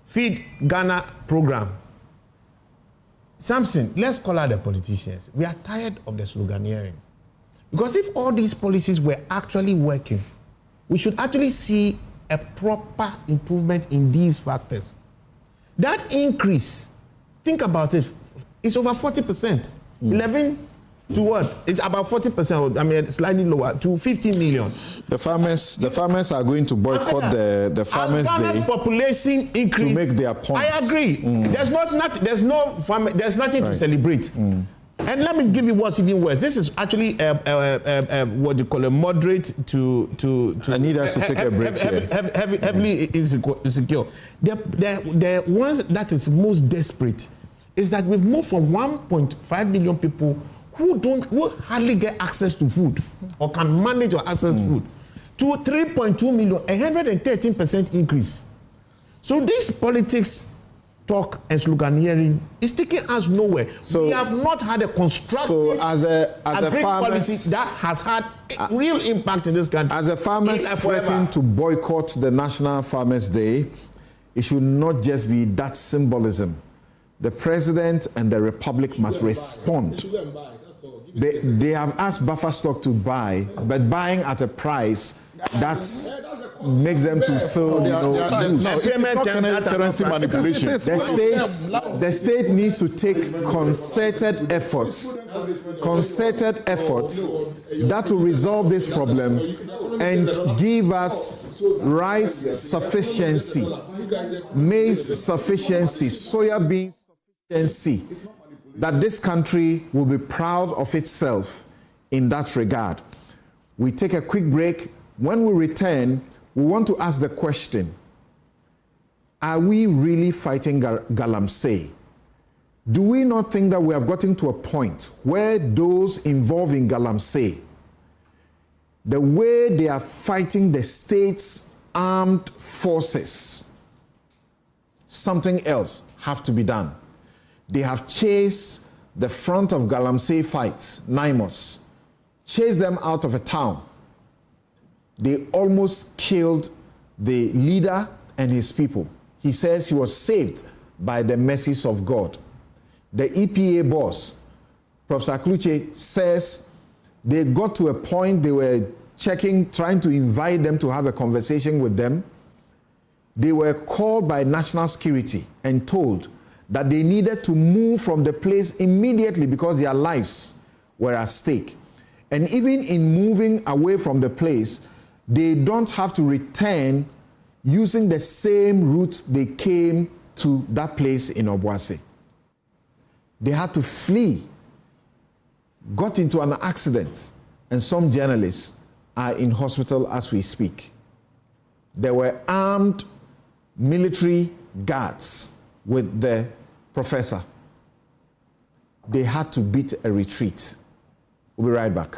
Feed Ghana program. Samson, let's call out the politicians. We are tired of the sloganeering. Because if all these policies were actually working, we should actually see a proper improvement in these factors. That increase, think about it, it's over 40%. 11 to what? It's about 40%, I mean, slightly lower, to 15 million. The farmers are going to boycott the Farmers' Day population increase to make their point. I agree. There's nothing to celebrate. And let me give you what's even worse. This is actually what you call a moderate to I need us to take a break here. Heavily insecure. The ones that is most desperate is that we've moved from 1.5 million people who hardly get access to food or can manage or access food to 3.2 million, 113% increase. So this politics talk and sloganeering is taking us nowhere. So we have not had a constructive policy that has had a real impact in this country. As the farmers threaten to boycott the National Farmers' Day, it should not just be that symbolism. The president and the republic must respond. They have asked buffer stock to buy, but buying at a price that makes them to still, lose. Currency manipulation. The state needs to take concerted efforts that will resolve this problem and give us rice sufficiency maize sufficiency, soya bean sufficiency, that this country will be proud of itself in that regard. We take a quick break. When we return, we want to ask the question, are we really fighting Galamsey? Do we not think that we have gotten to a point where those involved in Galamsey, the way they are fighting the state's armed forces, something else have to be done? They have chased the front of Galamsey fights, Naimos, chased them out of a town. They almost killed the leader and his people. He says he was saved by the mercies of God. The EPA boss, Professor Chraj, says they got to a point they were checking, trying to invite them to have a conversation with them. They were called by national security and told that they needed to move from the place immediately because their lives were at stake. And even in moving away from the place, they don't have to return using the same route they came to that place in Obuasi. They had to flee, got into an accident, and some journalists are in hospital as we speak. There were armed military guards with the professor. They had to beat a retreat. We'll be right back.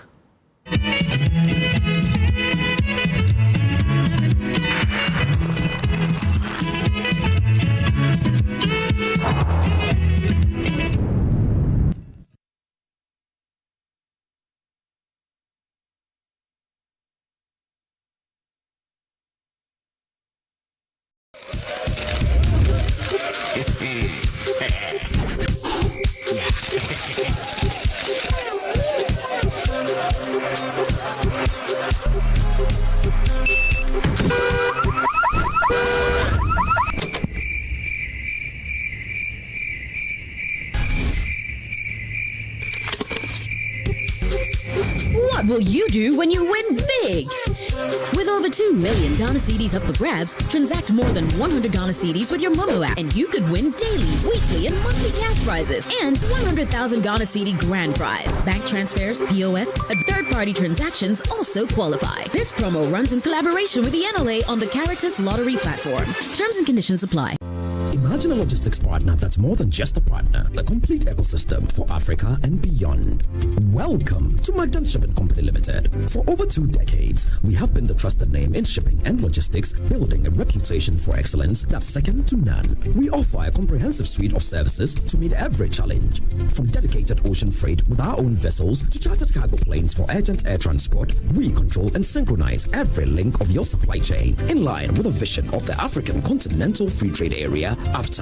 What will you do when you win big? With over 2 million Ghana cedis up for grabs, transact more than 100 Ghana cedis with your Momo app, and you could win daily, weekly, and monthly cash prizes, and 100,000 Ghana cedi grand prize. Bank transfers, POS, and third-party transactions also qualify. This promo runs in collaboration with the NLA on the Caritas Lottery platform. Terms and conditions apply. Imagine a logistics partner that's more than just a partner, a complete ecosystem for Africa and beyond. Welcome to Magdan Shipping Company Limited. For over 2 decades, we have been the trusted name in shipping and logistics, building a reputation for excellence that's second to none. We offer a comprehensive suite of services to meet every challenge. From dedicated ocean freight with our own vessels to chartered cargo planes for urgent air transport, we control and synchronize every link of your supply chain in line with a vision of the African Continental Free Trade Area. After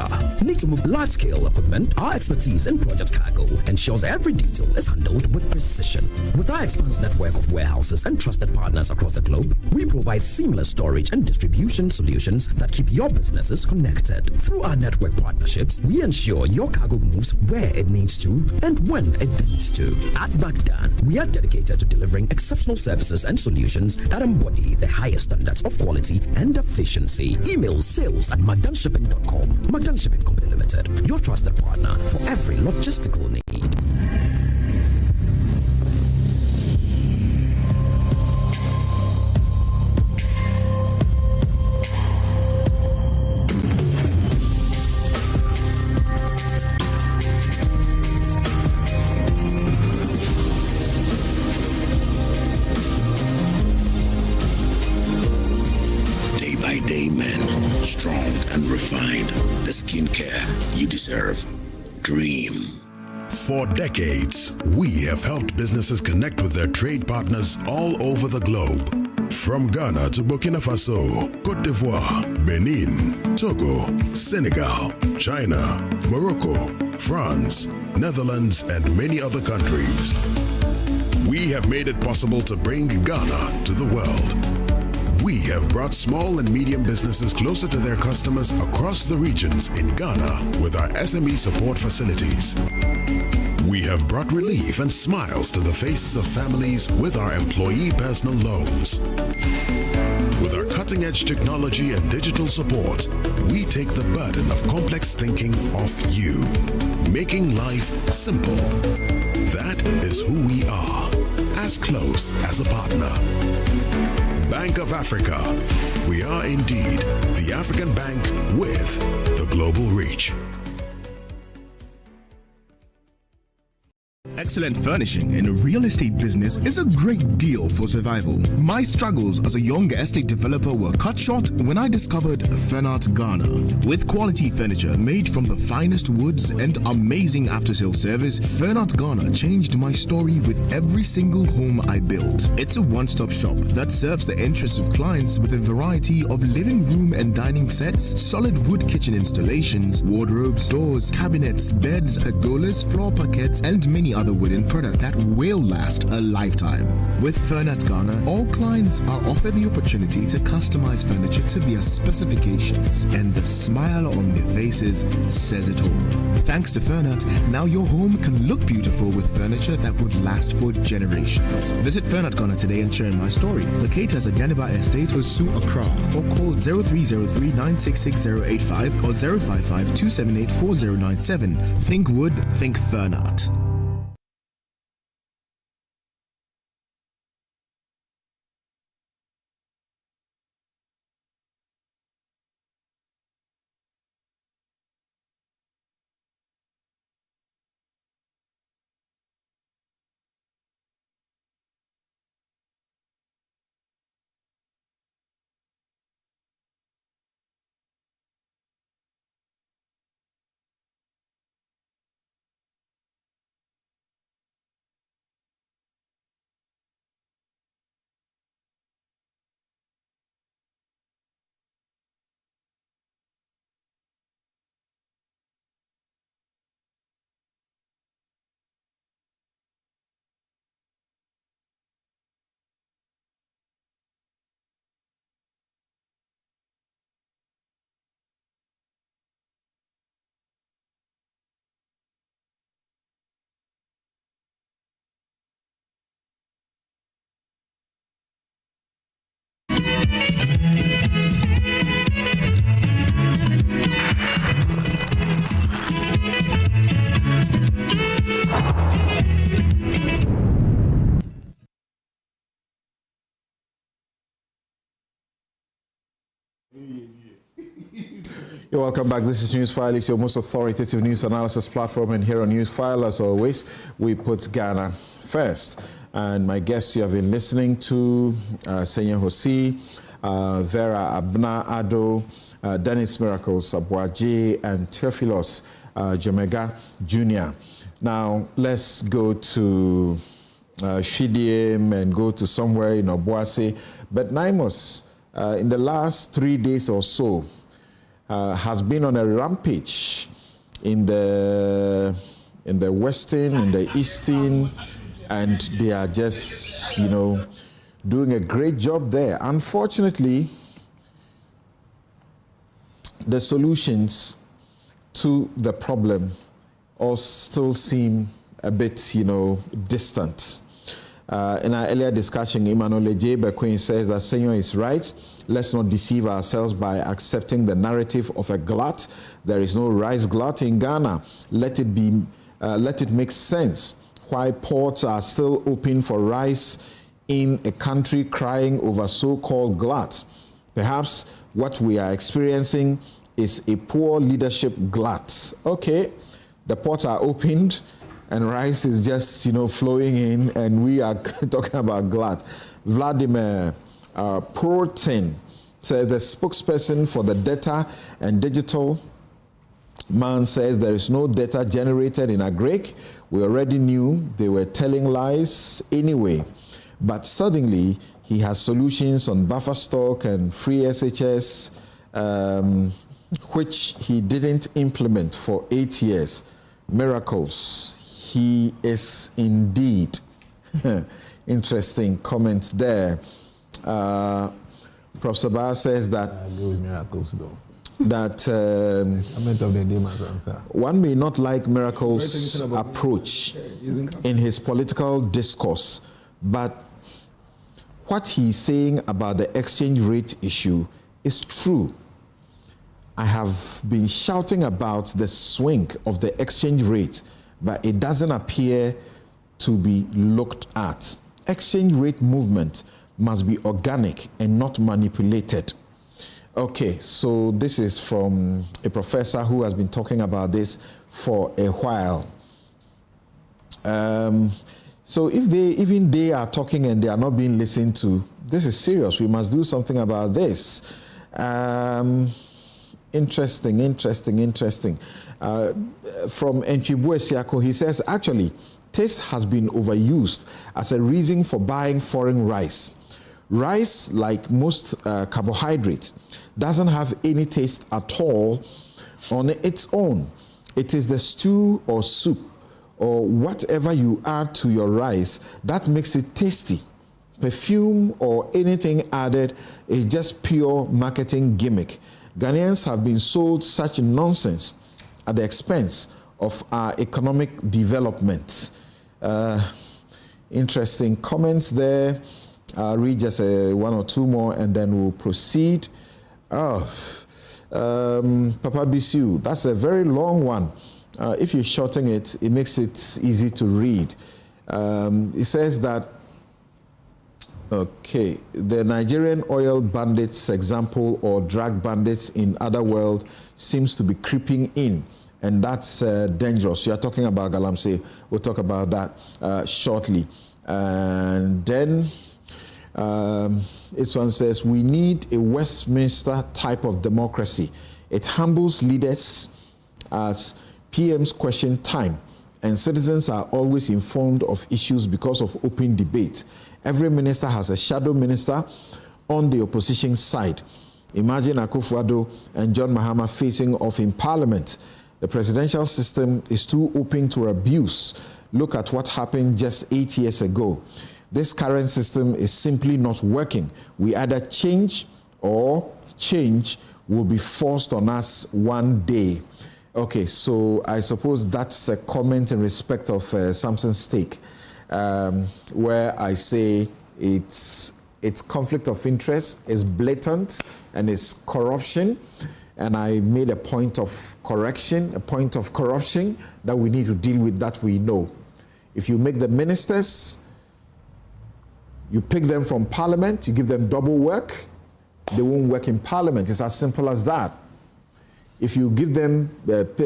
need to move large-scale equipment, our expertise in project cargo ensures every detail is handled with precision. With our expansive network of warehouses and trusted partners across the globe, we provide seamless storage and distribution solutions that keep your businesses connected. Through our network partnerships, we ensure your cargo moves where it needs to and when it needs to. At Magdan, we are dedicated to delivering exceptional services and solutions that embody the highest standards of quality and efficiency. Email sales@magdanshipping.com. Magdan Shipping Company Limited, your trusted partner for every logistical need. Day by day, men, strong and refined, the skincare you deserve. Dream. For decades, we have helped businesses connect with their trade partners all over the globe. From Ghana to Burkina Faso, Côte d'Ivoire, Benin, Togo, Senegal, China, Morocco, France, Netherlands, and many other countries. We have made it possible to bring Ghana to the world. We have brought small and medium businesses closer to their customers across the regions in Ghana with our SME support facilities. We have brought relief and smiles to the faces of families with our employee personal loans. With our cutting-edge technology and digital support, we take the burden of complex thinking off you, making life simple. That is who we are, as close as a partner. Bank of Africa. We are indeed the African bank with the global reach. Excellent furnishing in a real estate business is a great deal for survival. My struggles as a young estate developer were cut short when I discovered Fernart Ghana. With quality furniture made from the finest woods and amazing after-sale service, Fernart Ghana changed my story with every single home I built. It's a one-stop shop that serves the interests of clients with a variety of living room and dining sets, solid wood kitchen installations, wardrobes, doors, cabinets, beds, pergolas, floor parquets, and many other wooden products that will last a lifetime. With Fernart Ghana, all clients are offered the opportunity to customize furniture to their specifications, and the smile on their faces says it all. Thanks to Fernart, now your home can look beautiful with furniture that would last for generations. Visit Fernart Ghana today and share my story. Locate us at Yaniba Estate, Osu, Accra, or call 0303-966-085 or 055-278-4097. Think wood, think Fernart. You're welcome back. This is Newsfile. It's your most authoritative news analysis platform. And here on Newsfile, as always, we put Ghana first. And my guests you have been listening to, Senya Hosi, Vera Abna Ado, Dennis Miracles Abuaji, and Theophilos Jamega Jr. Now, let's go to Shidiem and go to somewhere in Obuasi. But Naimos, in the last 3 days or so, has been on a rampage in the western, in the eastern, and they are just, doing a great job there. Unfortunately, the solutions to the problem all still seem a bit, distant. In our earlier discussion, Emmanuel J. Bequin says that Senor is right. Let's not deceive ourselves by accepting the narrative of a glut. There is no rice glut in Ghana. Let it make sense why ports are still open for rice in a country crying over so-called glut. Perhaps what we are experiencing is a poor leadership glut. Okay, the ports are opened and rice is just, flowing in, and we are talking about glut. Vladimir Protein says the spokesperson for the data and digital man says there is no data generated in Agric. We already knew they were telling lies anyway. But suddenly he has solutions on buffer stock and free SHS, which he didn't implement for 8 years. Miracles. He is indeed. Interesting comment there. Professor Bar says that one may not like Miracles' approach in his political discourse, but what he's saying about the exchange rate issue is true. I have been shouting about the swing of the exchange rate, but it doesn't appear to be looked at. Exchange rate movement must be organic and not manipulated. Okay, so this is from a professor who has been talking about this for a while. So if they are talking and they are not being listened to, this is serious. We must do something about this. Interesting. From Enchibwe Siako, he says, actually, taste has been overused as a reason for buying foreign rice. Rice, like most carbohydrates, doesn't have any taste at all on its own. It is the stew or soup or whatever you add to your rice that makes it tasty. Perfume or anything added is just pure marketing gimmick. Ghanaians have been sold such nonsense at the expense of our economic development. Interesting comments there. I'll read just one or two more and then we'll proceed. Papa Bisiu, that's a very long one. If you're shorting it, it makes it easy to read. It says that, okay, the Nigerian oil bandits example or drug bandits in other world seems to be creeping in, and that's dangerous. You are talking about Galamsey. We'll talk about that shortly. And then this one says, we need a Westminster type of democracy. It humbles leaders as PM's question time, and citizens are always informed of issues because of open debate. Every minister has a shadow minister on the opposition side. Imagine Akufo-Addo and John Mahama facing off in parliament. The presidential system is too open to abuse. Look at what happened just 8 years ago. This current system is simply not working. We either change or change will be forced on us one day. Okay, so I suppose that's a comment in respect of Samson's stake, where I say it's conflict of interest, is blatant, and it's corruption. And I made a point of correction, a point of corruption that we need to deal with, that we know. If you make the ministers, you pick them from parliament, you give them double work, they won't work in parliament. It's as simple as that. If you give them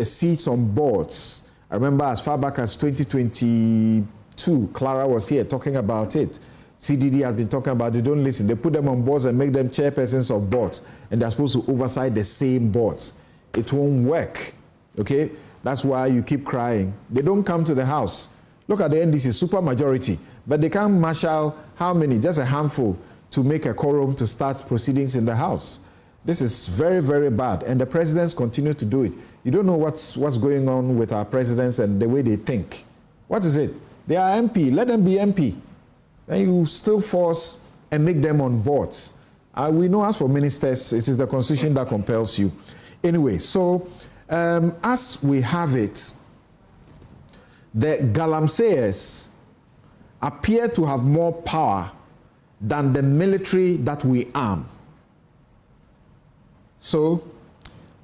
seats on boards, I remember as far back as 2022, Clara was here talking about it. CDD has been talking about it. They don't listen. They put them on boards and make them chairpersons of boards, and they're supposed to oversight the same boards. It won't work, okay? That's why you keep crying. They don't come to the house. Look at the NDC, super majority, but they can't marshal how many? Just a handful to make a quorum to start proceedings in the house. This is very, very bad, and the presidents continue to do it. You don't know what's going on with our presidents and the way they think. What is it? They are MP. Let them be MP. And you still force and make them on boards. We know as for ministers, it is the constitution that compels you. Anyway, so as we have it, the Galamseyers appear to have more power than the military that we arm. So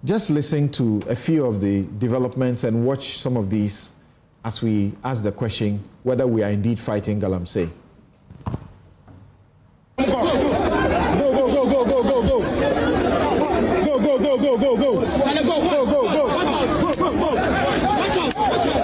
just listen to a few of the developments and watch some of these as we ask the question whether we are indeed fighting Galamsey. Go, go, go, go, go, go, go. Go, go, go, go, go, go. Go, go, go, go. Watch out, go, go, go. Watch out, watch out.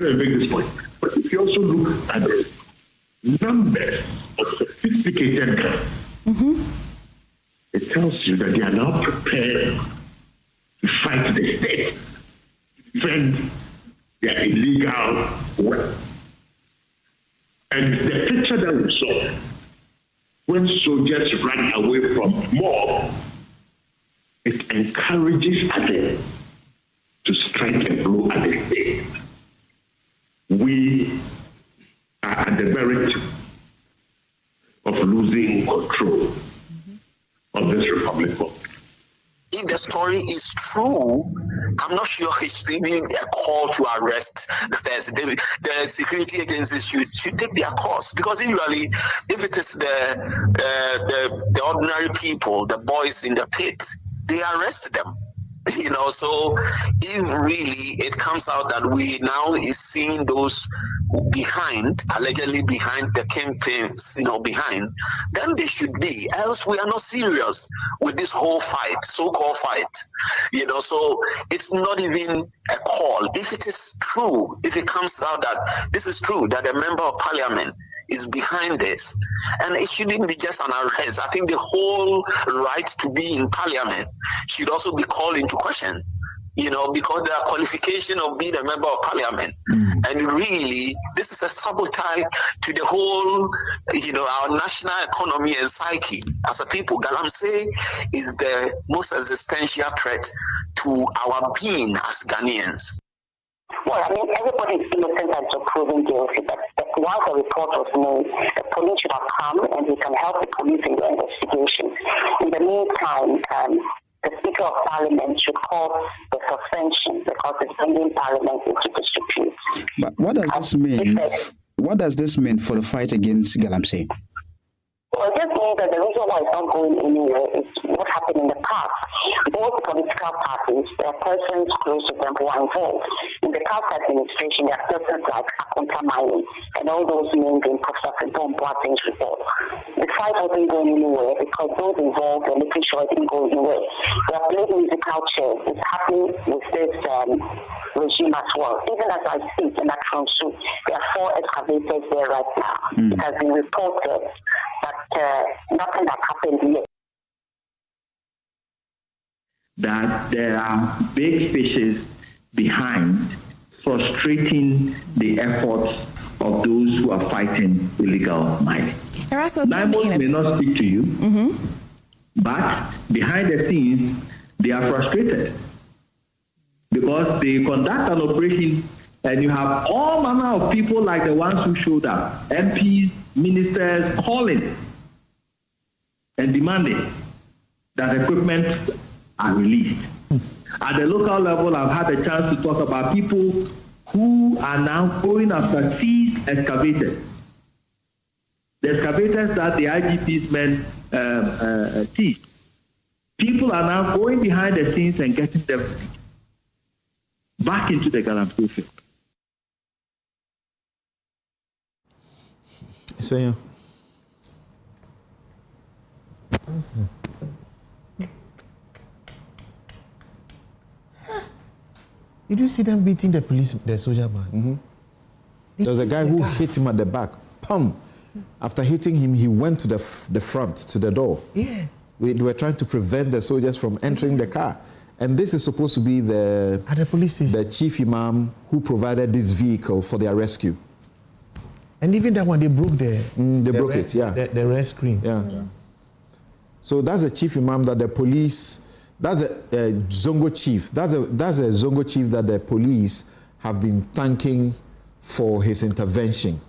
Make this point. But if you also look at the numbers of sophisticated guns, it tells you that they are now prepared to fight the state, defend their illegal wealth. And the picture that we saw when soldiers ran away from mob, it encourages others to strike a blow at the state. We are at the verge of losing control of this republic. If the story is true, I'm not sure it's even a call to arrest the security agencies should take their course, because usually if it is the ordinary people, the boys in the pit, they arrest them. So if really it comes out that we now is seeing those allegedly behind the campaigns, behind, then they should be. Else we are not serious with this whole fight, so-called fight. So it's not even a call. If it is true, if it comes out that this is true, that a member of parliament is behind this, and it shouldn't be just an arrest. I think the whole right to be in parliament should also be called into question, because there are qualifications of being a member of parliament. And really, this is a sabotage to the whole, our national economy and psyche as a people. Galamsey is the most existential threat to our being as Ghanaians. Well, everybody is innocent until proven guilty, but once the report was made, the police should have come and we can help the police in their investigation. In the meantime, the Speaker of Parliament should call the suspension because it's bringing Parliament into disrepute. But what does this mean? What does this mean for the fight against Galamsey? Well, it just means that the reason why it's not going anywhere is what happened in the past. Both political parties, there are persons close to them who are involved. In the past administration, there are persons like Akunta Mining and all those names in Professor Don Boateng's report. The fight wasn't going anywhere because those involved were making sure it didn't go anywhere. They are playing musical chairs. It's happening with this regime as well. Even as I speak in that front suit, there are 4 excavators there right now. It has been reported, but nothing has happened yet. That there are big fishes behind frustrating the efforts of those who are fighting illegal mining. Naimos may not speak to you, but behind the scenes, they are frustrated because they conduct an operation and you have all manner of people like the ones who showed up, MPs, ministers, calling and demanding that equipment are released. At the local level, I've had a chance to talk about people who are now going after seized excavators. The excavators that the IGP's men seized. People are now going behind the scenes and getting them back into the Galamsey field. Say, Did you see them beating the soldier man? There's a guy who hit him at the back. Pum! After hitting him, he went to the front, to the door. Yeah. We were trying to prevent the soldiers from entering the car. And this is supposed to be the police station, the chief imam who provided this vehicle for their rescue. And even that one, they broke the red screen. Yeah. So that's the chief imam that the police, that's a Zongo chief. That's a Zongo chief that the police have been thanking for his intervention.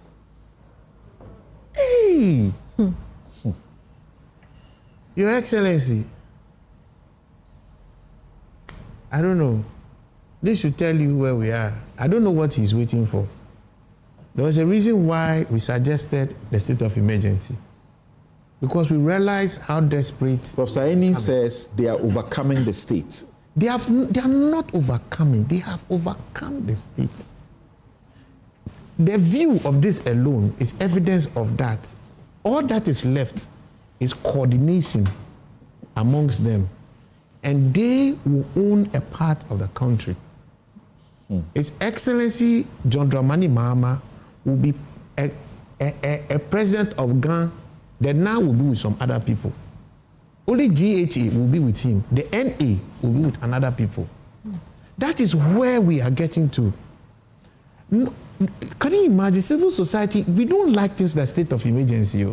Hey! Your Excellency, I don't know. This should tell you where we are. I don't know what he's waiting for. There was a reason why we suggested the state of emergency. Because we realize how desperate... Professor Eni says they are overcoming the state. They are not overcoming. They have overcome the state. The view of this alone is evidence of that. All that is left is coordination amongst them. And they will own a part of the country. His Excellency John Dramani Mahama will be a president of Ghana that now will be with some other people. Only GHA will be with him. The NA will be with another people. That is where we are getting to. No, can you imagine civil society? We don't like this, the state of emergency,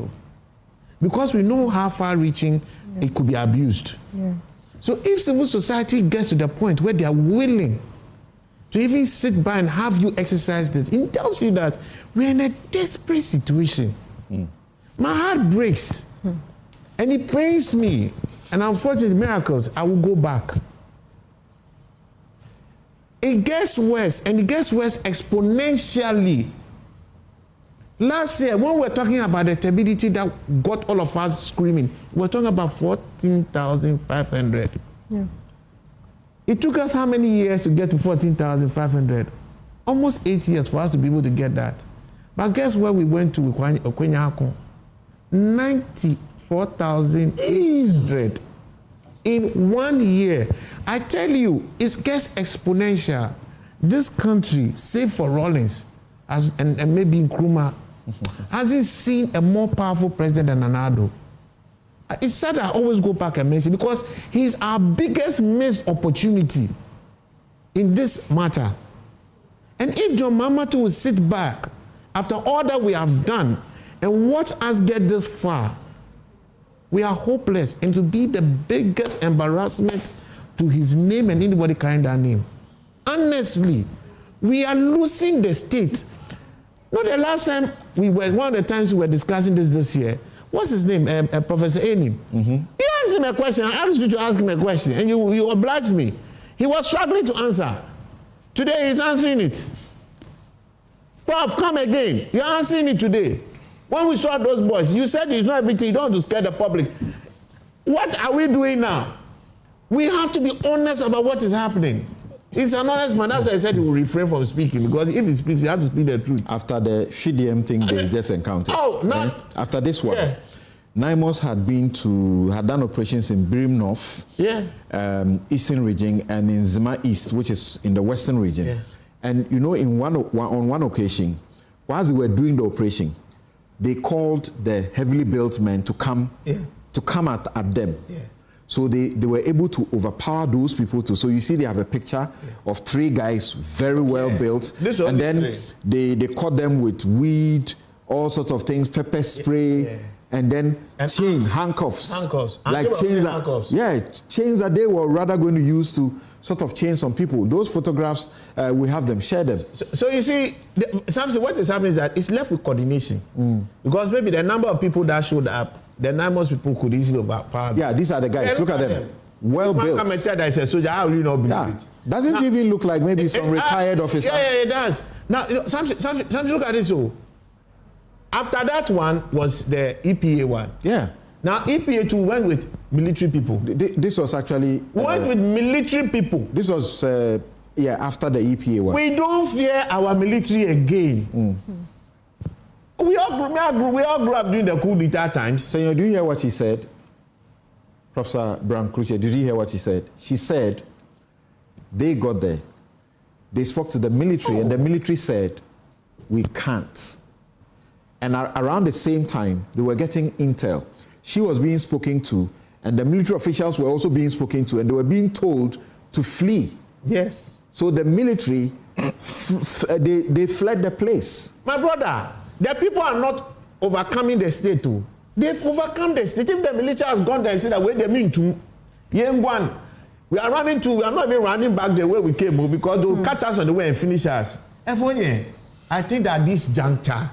because we know how far-reaching it could be abused. Yeah. So if civil society gets to the point where they are willing to even sit by and have you exercise this, it tells you that we're in a desperate situation. My heart breaks. And it pains me. And unfortunately, miracles, I will go back. It gets worse, and it gets worse exponentially. Last year, when we were talking about the stability that got all of us screaming, we were talking about 14,500. Yeah. It took us how many years to get to 14,500? Almost 8 years for us to be able to get that. But guess where we went to? 94,800 in 1 year. I tell you, it gets exponential. This country, save for Rawlings and maybe Nkrumah, hasn't seen a more powerful president than Nana-Addo. It's sad I always go back and mention, because he's our biggest missed opportunity in this matter. And if John Mahama will sit back after all that we have done and watch us get this far, we are hopeless, and to be the biggest embarrassment to his name and anybody carrying that name. Honestly, we are losing the state. Not the last time one of the times we were discussing this year, what's his name? Professor Enim. He asked him a question. I asked you to ask him a question, and you obliged me. He was struggling to answer. Today he's answering it. Prof, come again. You're answering it today. When we saw those boys, you said it's not everything. You don't want to scare the public. What are we doing now? We have to be honest about what is happening. He's an honest man. That's why I said he will refrain from speaking, because if he speaks, he has to speak the truth. After the CDM thing they just encountered. Oh, no. After this one, Naimos had done operations in Birim North, Eastern region, and in Zima East, which is in the Western region. Yeah. And on one occasion, whilst they were doing the operation, they called the heavily built men to come at them. Yeah. So they were able to overpower those people too. So you see they have a picture of 3 guys very well built. And then they caught them with weed, all sorts of things, pepper spray, and then chains, handcuffs. Like chains chains that they were rather going to use to sort of chain some people. Those photographs, we have them, share them. So you see, something what is happening is that it's left with coordination. Because maybe the number of people that showed up, the Naimos people could easily overpower them. Yeah, these are the guys. Look at them. Well built. Come and tell that I said, soldier, how will you not believe it? Doesn't even look like maybe some retired officer. Yeah, it does. Now, something look at this. So, after that one was the EPA one. Yeah. Now, EPA 2 went with military people. This was actually... went with military people. This was, after the EPA one. We don't fear our military again. We all grew up during the coup d'etat times. Senor, do you hear what he said? Professor Brown Cruce, did you hear what she said? She said, they got there. They spoke to the military, and the military said, we can't. And around the same time, they were getting intel. She was being spoken to, and the military officials were also being spoken to, and they were being told to flee. Yes. So the military, they fled the place. My brother, the people are not overcoming the state too. They've overcome the state. If the military has gone there and said that way they mean to, we are not even running back the way we came, because they'll catch us on the way and finish us. I think that this juncture,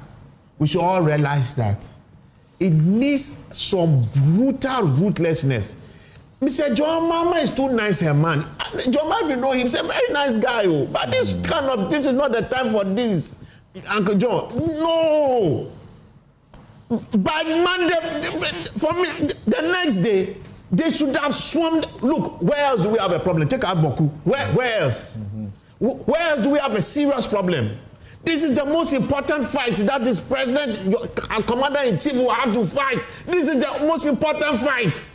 we should all realize that it needs some brutal ruthlessness. Mr. John Mahama is too nice a man. John Mahama, if you know him, he's a very nice guy. But this is not the time for this, Uncle John. No. By Monday, for me, the next day, they should have swarmed. Look, where else do we have a problem? Take out Boku. Where else? Where else do we have a serious problem? This is the most important fight that this president and commander-in-chief will have to fight. This is the most important fight.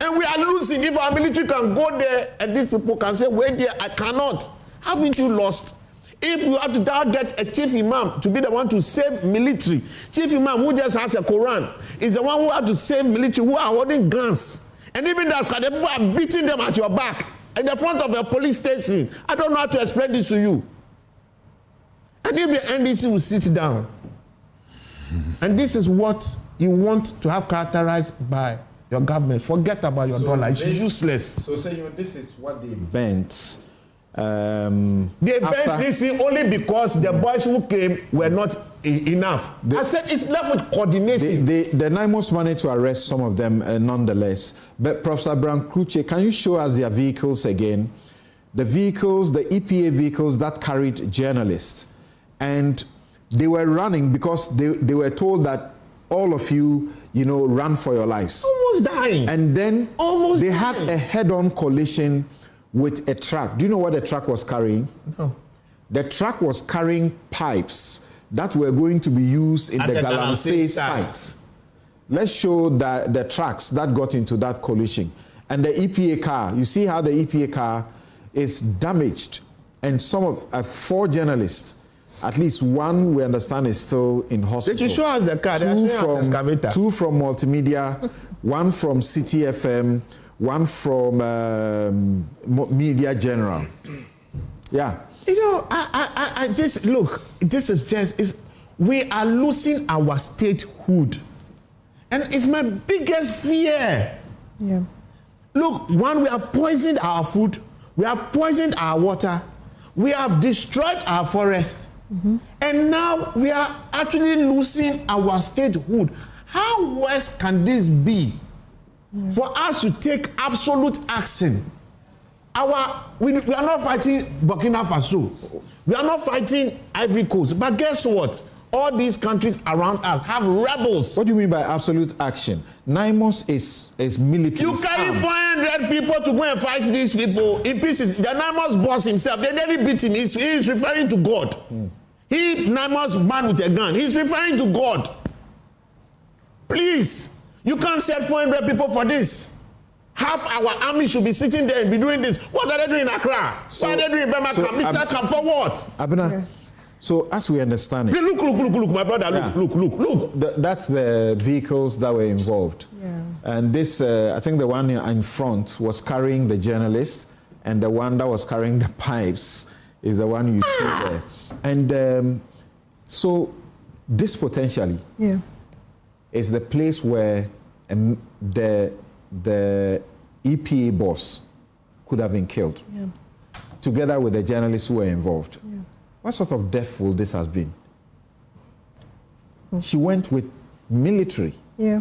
And we are losing. If our military can go there and these people can say, wait there, I cannot. Haven't you lost? If you have to get a chief imam to be the one to save military, chief imam who just has a Quran is the one who has to save military who are holding guns. And even that, the people are beating them at your back in the front of a police station. I don't know how to explain this to you. And if the NDC will sit down, and this is what you want to have characterized by your government, forget about your dollar. It's useless. So, Senor, this is what they bent. They bent this thing only because the boys who came were not enough. I said it's left with coordination. The Naimos managed to arrest some of them nonetheless. But Professor Brown Chraj, can you show us their vehicles again? The vehicles, the EPA vehicles that carried journalists. And they were running because they were told that all of you, run for your lives. Almost dying. And then they had a head-on collision with a truck. Do you know what the truck was carrying? No. The truck was carrying pipes that were going to be used in the Galamsey site. Let's show the trucks that got into that collision. And the EPA car, you see how the EPA car is damaged. And some of 4 journalists, at least one we understand is still in hospital. Did you show us the car? 2 from Multimedia, 1 from City FM, 1 from Media General. Yeah. I just look. This is just we are losing our statehood, and it's my biggest fear. Yeah. Look, one, we have poisoned our food, we have poisoned our water, we have destroyed our forests, and now we are actually losing our statehood. How worse can this be? For us to take absolute action. We are not fighting Burkina Faso. We are not fighting Ivory Coast. But guess what? All these countries around us have rebels. What do you mean by absolute action? Naimos is military. You carry 400 people to go and fight these people in pieces. The Naimos boss himself, they nearly beat him. He's referring to God. Naimos man with a gun. He's referring to God. Please. You can't set 400 people for this. Half our army should be sitting there and be doing this. What are they doing in Accra? What are they doing in Bamako? Mr. Camp for what? Abena, so as we understand it. Look, my brother, look. That's the vehicles that were involved. Yeah. And this, I think the one in front was carrying the journalist, and the one that was carrying the pipes is the one you see there. And so this potentially is the place where the EPA boss could have been killed, together with the journalists who were involved. Yeah. What sort of death will this have been? She went with military. Yeah.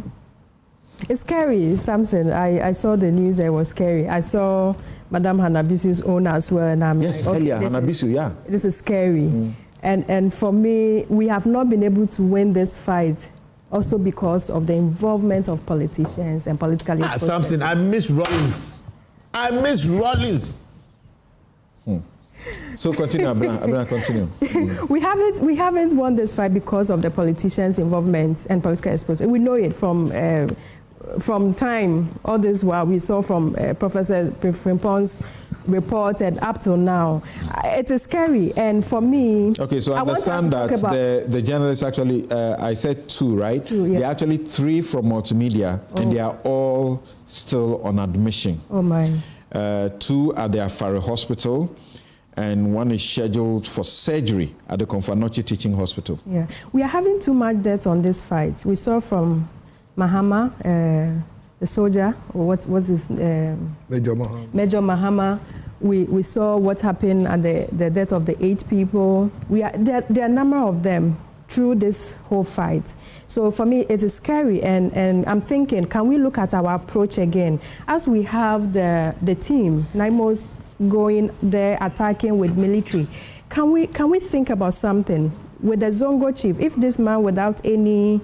It's scary, Samson. I saw the news, it was scary. I saw Madame Hanabisu's own as well. And I'm yes, like, okay, earlier, Hanabisu, this is scary. And for me, we have not been able to win this fight also because of the involvement of politicians and politically exposed Samson, I miss Rollins. So continue, Abena, continue. We haven't won this fight because of the politicians' involvement and political exposure. We know it from time. All this while we saw from Professor Frimpont's report and up till now. It is scary, and for me. Okay, so I understand that the journalists actually, I said 2, right? 2, yeah. There are actually 3 from Multimedia, and they are all still on admission. Oh my. 2 at the Afare Hospital, and 1 is scheduled for surgery at the Konfanochi Teaching Hospital. Yeah, we are having too much death on this fight. We saw from Mahama, the soldier, what's his Major Mahama. Major Mahama. We saw what happened at the death of the 8 people. There are a number of them through this whole fight. So for me, it is scary, and I'm thinking, can we look at our approach again? As we have the team, Naimos going there attacking with military, can we think about something with the Zongo chief? If this man without any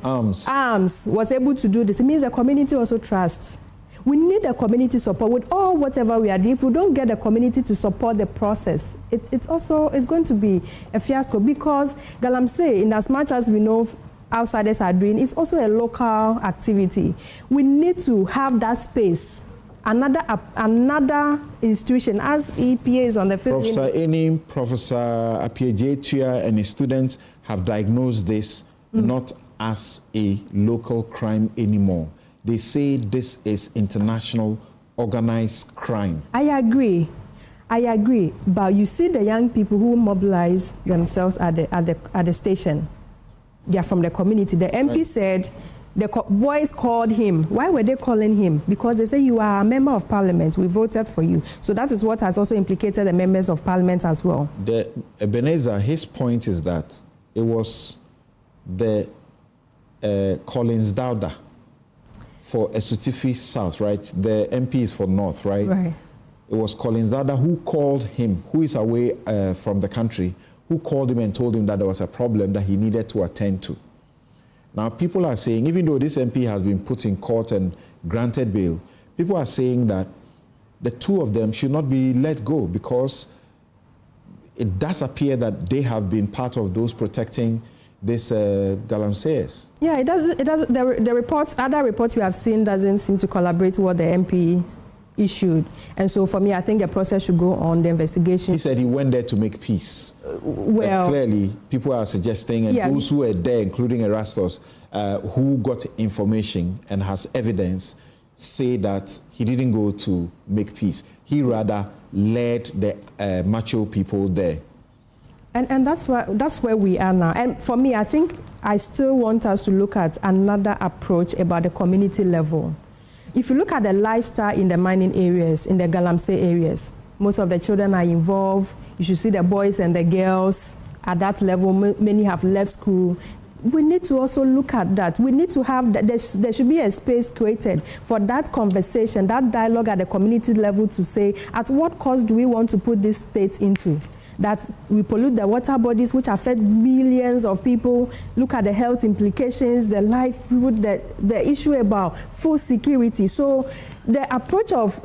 arms was able to do this, it means the community also trusts. We need the community support with all whatever we are doing. If we don't get the community to support the process, it's going to be a fiasco, because Galamsey, in as much as we know outsiders are doing, it's also a local activity. We need to have that space. Another institution, as EPA is on the field. Professor Enim, Professor Apiejetua and his students have diagnosed this not as a local crime anymore. They say this is international organized crime. I agree. I agree, but you see the young people who mobilize themselves at the station. They are from the community. The MP said the boys called him. Why were they calling him? Because they say you are a member of parliament. We voted for you. So that is what has also implicated the members of parliament as well. The Ebenezer, his point is that it was the Collins Dauda for Esutifi South, right? The MP is for North, right? Right. It was Collins Dauda who called him, who is away from the country, who called him and told him that there was a problem that he needed to attend to. Now, people are saying, even though this MP has been put in court and granted bail, people are saying that the two of them should not be let go because it does appear that they have been part of those protecting this Galamseyers. Yeah, it does. It does. The reports, other reports we have seen, doesn't seem to collaborate with what the MP issued, and so for me, I think the process should go on. The investigation. He said he went there to make peace. Well, clearly, people are suggesting, and those who were there, including Erastus, who got information and has evidence, say that he didn't go to make peace. He rather led the macho people there. And that's where we are now. And for me, I think I still want us to look at another approach about the community level. If you look at the lifestyle in the mining areas, in the Galamsey areas, most of the children are involved. You should see the boys and the girls at that level. Many have left school. We need to also look at that. We need to have that. There should be a space created for that conversation, that dialogue at the community level to say, at what cost do we want to put this state into? That we pollute the water bodies, which affect millions of people. Look at the health implications, the livelihood, the issue about food security. So the approach of,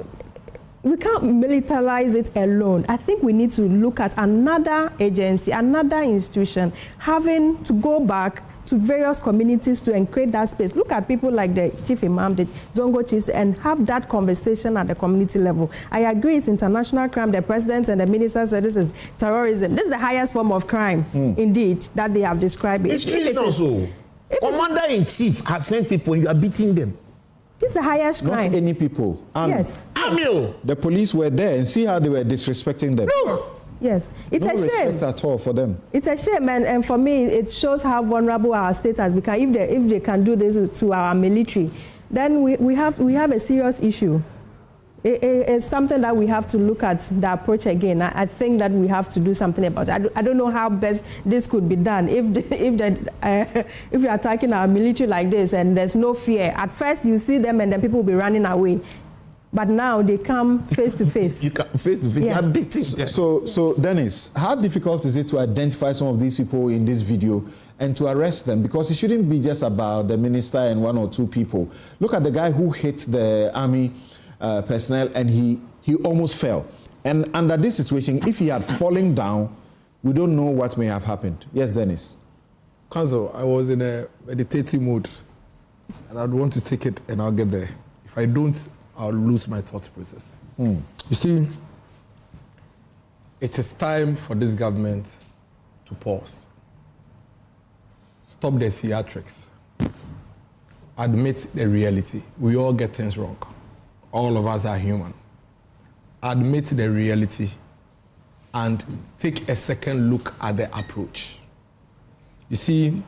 we can't militarize it alone. I think we need to look at another agency, another institution, having to go back to various communities to create that space. Look at people like the Chief Imam, the Zongo chiefs, and have that conversation at the community level. I agree it's international crime. The president and the minister said this is terrorism. This is the highest form of crime, indeed, that they have described it. It's treason also. Commander-in-chief has sent people and you are beating them. This is the highest crime. Not any people. Yes. The police were there and see how they were disrespecting them. Yes, it's no a shame. Respect at all for them. It's a shame, and for me, it shows how vulnerable our state has become. If they can do this to our military, then we have a serious issue. It's something that we have to look at the approach again. I think that we have to do something about it. I don't know how best this could be done. If you're attacking our military like this and there's no fear, at first you see them and then people will be running away. But now they come face to face. You come face to face. Yeah. They are beating. So Dennis, how difficult is it to identify some of these people in this video and to arrest them? Because it shouldn't be just about the minister and one or two people. Look at the guy who hit the army personnel and he almost fell. And under this situation, if he had fallen down, we don't know what may have happened. Yes, Dennis. Council, I was in a meditative mood and I'd want to take it and I'll get there. If I don't, I'll lose my thought process. You see, it is time for this government to pause. Stop the theatrics. Admit the reality. We all get things wrong. All of us are human. Admit the reality and take a second look at the approach. You see,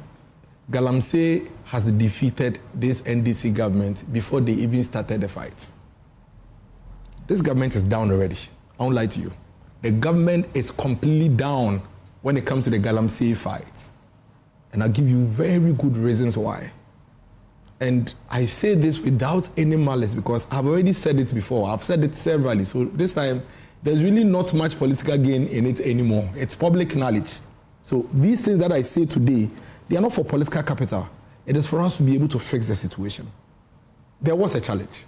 Galamsey has defeated this NDC government before they even started the fight. This government is down already. I won't lie to you. The government is completely down when it comes to the Galamsey fight. And I'll give you very good reasons why. And I say this without any malice because I've already said it before. I've said it severally. So this time, there's really not much political gain in it anymore. It's public knowledge. So these things that I say today, they are not for political capital. It is for us to be able to fix the situation. There was a challenge.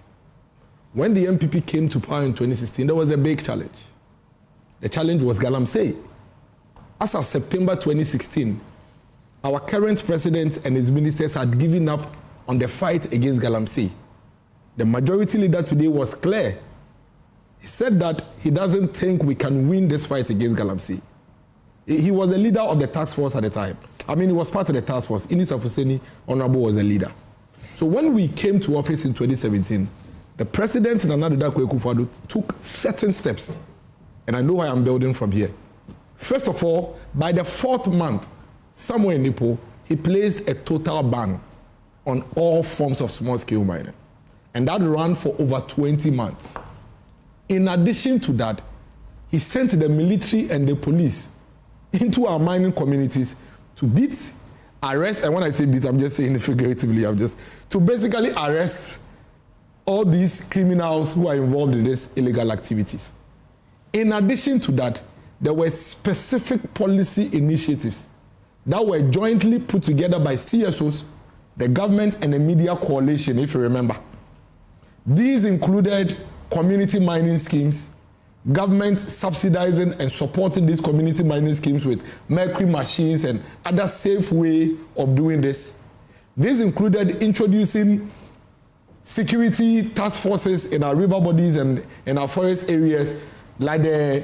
When the MPP came to power in 2016, there was a big challenge. The challenge was Galamsey. As of September 2016, our current president and his ministers had given up on the fight against Galamsey. The majority leader today was clear. He said that he doesn't think we can win this fight against Galamsey. He was the leader of the task force at the time. I mean, he was part of the task force. Inis Afuseni, Honorable, was the leader. So when we came to office in 2017, the president, Nana Dada Kweku-Fado, took certain steps And I know why I'm building from here. First of all, by the 4th month, somewhere in Ipo, he placed a total ban on all forms of small-scale mining. And that ran for over 20 months. In addition to that, he sent the military and the police into our mining communities to beat, arrest, and when I say beat, I'm just saying it figuratively, to basically arrest all these criminals who are involved in these illegal activities. In addition to that, there were specific policy initiatives that were jointly put together by CSOs, the government, and the media coalition, if you remember. These included community mining schemes, government subsidizing and supporting these community mining schemes with mercury machines and other safe way of doing this. These included introducing security task forces in our river bodies and in our forest areas, like the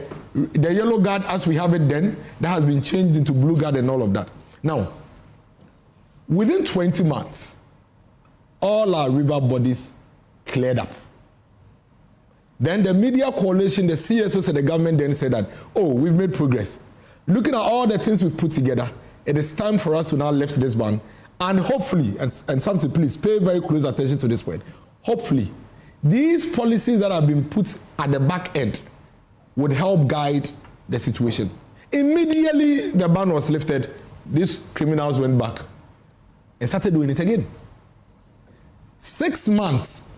yellow guard as we have it then, that has been changed into blue guard and all of that. Now, within 20 months, all our river bodies cleared up. Then the media coalition, the CSOs and the government then said that, oh, we've made progress. Looking at all the things we've put together, it is time for us to now lift this ban. And hopefully, and Samson, please pay very close attention to this point. Hopefully, these policies that have been put at the back end would help guide the situation. Immediately the ban was lifted, these criminals went back and started doing it again. 6 months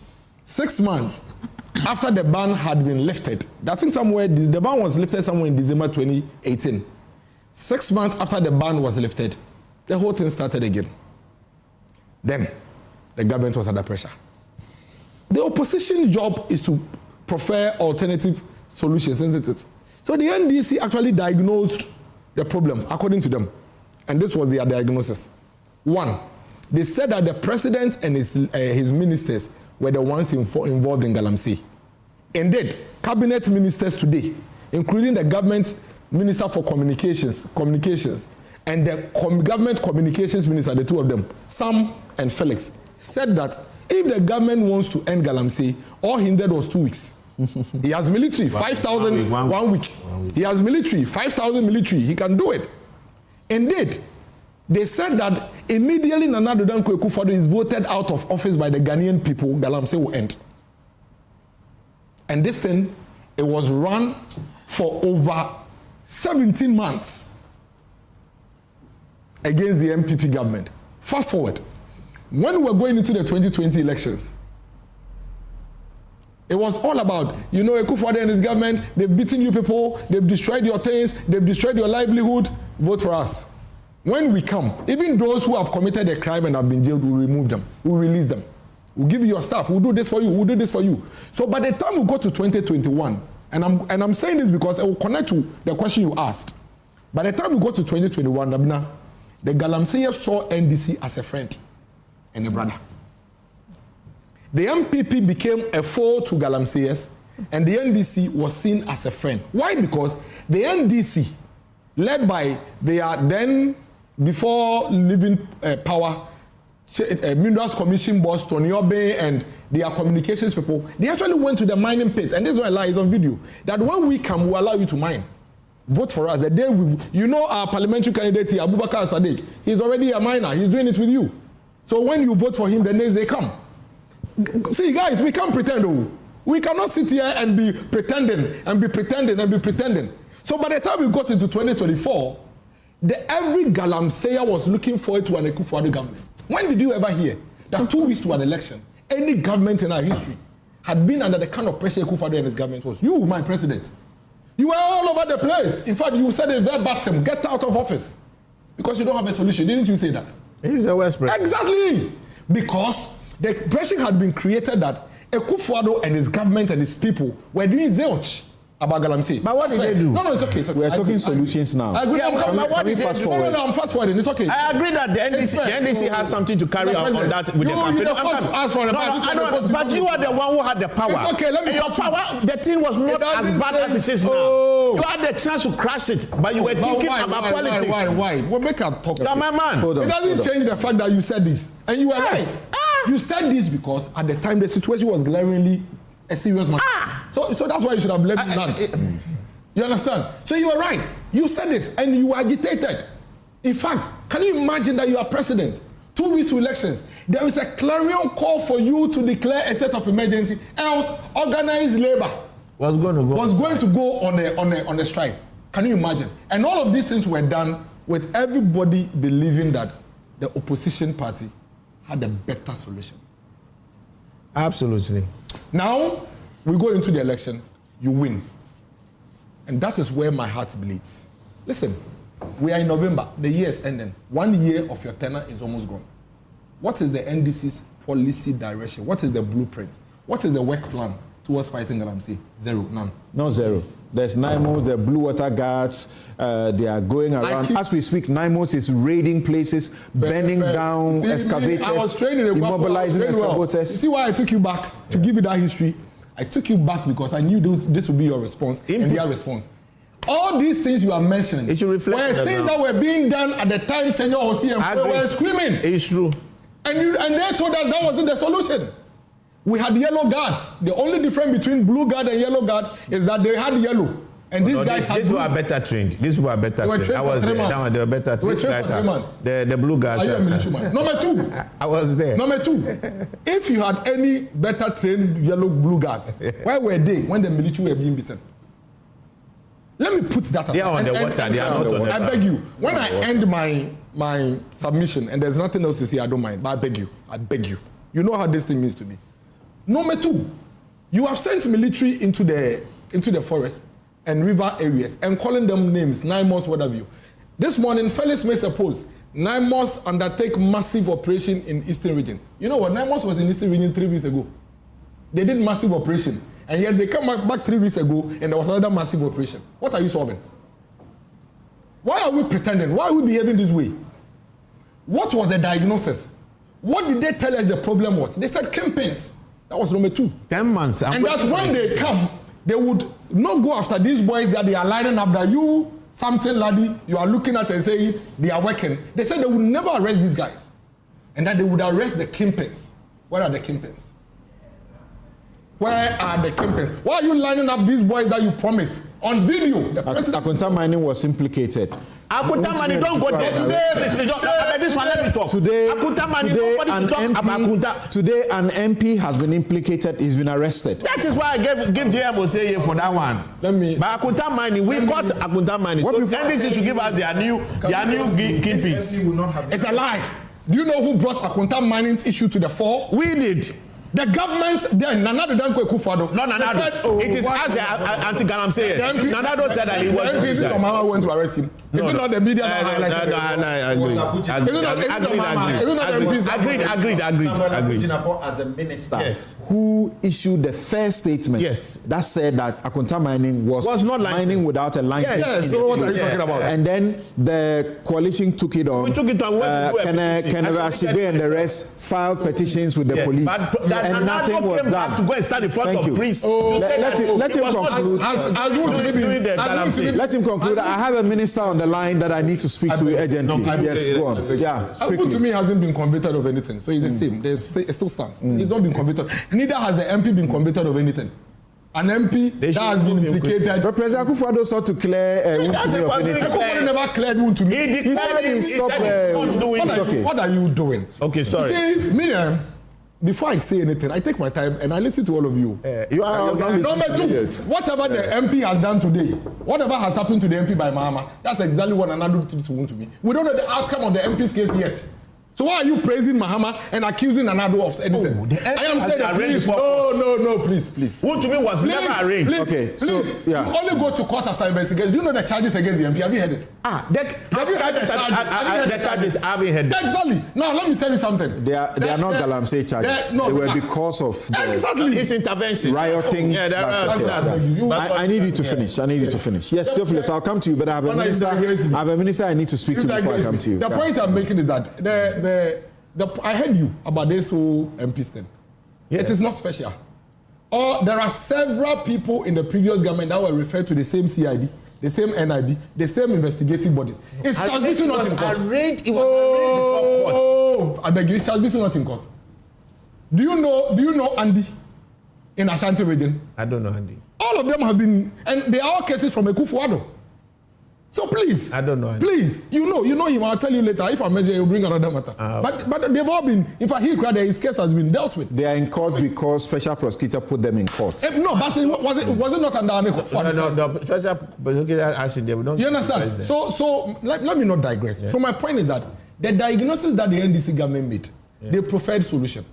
after the ban had been lifted, I think the ban was lifted somewhere in December 2018. 6 months after the ban was lifted, the whole thing started again. Then, the government was under pressure. The opposition job is to prefer alternative solutions, isn't it? So the NDC actually diagnosed the problem, according to them. And this was their diagnosis. 1, they said that the president and his ministers were the ones involved in Galamsey. Indeed, cabinet ministers today, including the government minister for communications, and the government communications minister, the two of them, Sam and Felix, said that if the government wants to end Galamsey, all he needed was 2 weeks. He has military, 5,000, 1 week. He has military, 5,000 military, he can do it. Indeed, they said that immediately Nana Addo Dankwa Akufo-Addo is voted out of office by the Ghanaian people, Galamsey will end. And this thing, it was run for over 17 months against the MPP government. Fast forward, when we were going into the 2020 elections, it was all about, Akufo-Addo and his government, they've beaten you people, they've destroyed your things, they've destroyed your livelihood, vote for us. When we come, even those who have committed a crime and have been jailed, we'll remove them, we'll release them. We'll give you your stuff, we'll do this for you, we'll do this for you. So by the time we go to 2021, and I'm saying this because it will connect to the question you asked. By the time we go to 2021, Abina, the Galamseyers saw NDC as a friend and a brother. The MPP became a foe to Galamseyers, and the NDC was seen as a friend. Why? Because the NDC, led by their then, before leaving power, Minerals Commission boss Tony Obe and their communications people, they actually went to the mining pit, and this is why I lie is on video, that when we come, we allow you to mine. Vote for us. The day our parliamentary candidate here, Abubakar Sadiq, he's already a miner, he's doing it with you. So when you vote for him, the next day come. See, guys, we can't pretend. We cannot sit here and be pretending and be pretending and be pretending. So by the time we got into 2024, every Galamseyer was looking forward to an Akufo-Addo government. When did you ever hear that 2 weeks to an election, any government in our history had been under the kind of pressure Akufo-Addo and his government was? You, my president, you were all over the place. In fact, you said it verbatim, get out of office. Because you don't have a solution. Didn't you say that? He's the worst president. Exactly. Because the pressure had been created that Akufo-Addo and his government and his people were doing zilch about Galamsey. But what did they do? No, it's okay. It's okay. We are talking solutions now. I agree. Can we fast forward? No, I'm fast forwarding. It's okay. I agree that the NDC has something to carry on that with the campaign. But you are the one who had the power. It's okay. Let me. Your power, the thing was not as bad as it is now. You had the chance to crash it, but you were thinking about politics. Why? Well, make a talk. My man. It doesn't change the fact that you said this, and you were right. You said this because at the time the situation was glaringly a serious matter. So that's why you should have left it. You understand? So you were right. You said this and you were agitated. In fact, can you imagine that you are president? 2 weeks to elections. There is a clarion call for you to declare a state of emergency, else organized labor was going to go on a strike. Can you imagine? And all of these things were done with everybody believing that the opposition party had a better solution. Absolutely. Now, we go into the election, you win. And that is where my heart bleeds. Listen, we are in November, the year is ending. 1 year of your tenure is almost gone. What is the NDC's policy direction? What is the blueprint? What is the work plan towards fighting Galamsey? Zero, none. No, zero. There's Naimos, the Blue Water Guards, they are going around. As we speak, Naimos is raiding places, burning down excavators, immobilizing excavators. You see why I took you back to give you that history? I took you back because I knew this would be your response and their response. All these things you are mentioning were things that were being done at the time Senor Hosi and we were screaming. It's true. And they told us that wasn't the solution. We had yellow guards. The only difference between blue guard and yellow guard is that they had yellow. And these guys had blue. These were better trained. These were better trained. I was there. They were better trained. These guys are the blue guards. Are you a military man? Number two. I was there. Number two. If you had any better trained yellow blue guards, where were they when the military were being beaten? Let me put that aside. They are on the water. They are not on the water. I beg you. When I end my submission and there's nothing else to say, I don't mind. But I beg you. I beg you. You know how this thing means to me. Number two, you have sent military into the forest and river areas and calling them names, Naimos, whatever you. This morning, Felix makes a post. Naimos undertake massive operation in Eastern region. You know what? Naimos was in Eastern region 3 weeks ago. They did massive operation. And yet they come back 3 weeks ago and there was another massive operation. What are you solving? Why are we pretending? Why are we behaving this way? What was the diagnosis? What did they tell us the problem was? They said campaigns. That was number two. 10 months. And that's when they come, they would not go after these boys that they are lining up, that you, Samson Laddie, you are looking at and saying they are working. They said they would never arrest these guys. And that they would arrest the kingpins. Where are the kingpins? Where are the kingpins? Why are you lining up these boys that you promised on video? The president. Akunta Mining was implicated. Akunta Mining, don't go there today. This one, let me talk. Today, Akunta Mining, nobody to talk about Akunta. Today, an MP has been implicated. He's been arrested. That is why I give JM Oseye for that one. But Akunta Mining, we got Akunta Mining. So NDC should give us their new kingpins. It's a lie. Do you know who brought Akunta Mining's issue to the fore? We did. The government, Nanado Danko Kufado. No, Nanado. It is as the anti-Galamsey. Nanado said that he was. The MPs of Mama went to arrest him. Is it not the media that highlighted Agreed. As a minister who issued the first statement that said that Akunta Mining was not mining without a license. Yes, so what are you talking about? And then the coalition took it on. We took it on. Keneva Sibe and the rest filed petitions with the police. And nothing was done. To go and stand in front of priests. Let him conclude. Let him conclude. I have a minister on the line that I need to speak to urgently. Yes, go on. Yeah, Abu to me hasn't been convicted of anything, so he's the same. It still stands. He's not been convicted. Neither has the MP been convicted of anything. An MP that has been implicated. But President Akufo-Addo sought to clear wound to me of anything. Akufo-Addo never cleared wound to me. He said he stopped. What are you doing? Okay, sorry. See, Miriam, before I say anything, I take my time and I listen to all of you. Number two, whatever the MP has done today, whatever has happened to the MP by Mahama, that's exactly what another to want to be. We don't know the outcome of the MP's case yet. So why are you praising Mahama and accusing Nanado of anything? I am saying that please, no, please. Who to me was never arranged. Please, you only go to court after investigation. Do you know the charges against the MP? Have you heard it? Have you heard the charges? The charges, I haven't heard them. Exactly. Now let me tell you something. They are not Galamsey charges. They were because of his intervention, rioting. I need you to finish. Yes, Theophilus, I'll come to you, but I have a minister I need to speak to before I come to you. The point I'm making is that I heard you about this whole MP thing. It is not special. There are several people in the previous government that were referred to the same CID, the same NIB, the same investigative bodies. It's Charles not in court. It was arraigned before court. I beg you, it's Charles not in court. Do you know Andy? in Ashanti region? I don't know, Andy. All of them have been, and they are all cases from Akufo-Addo. So please, I don't know. Andy. Please, you know him. I'll tell you later. If I measure, you'll bring another matter. But they've all been. In fact, his case has been dealt with. They are in court because special prosecutor put them in court. No, but was it not under No, special prosecutor action there. We don't. You understand? So let me not digress. Yeah. So my point is that the diagnosis that the NDC government made, they preferred solution.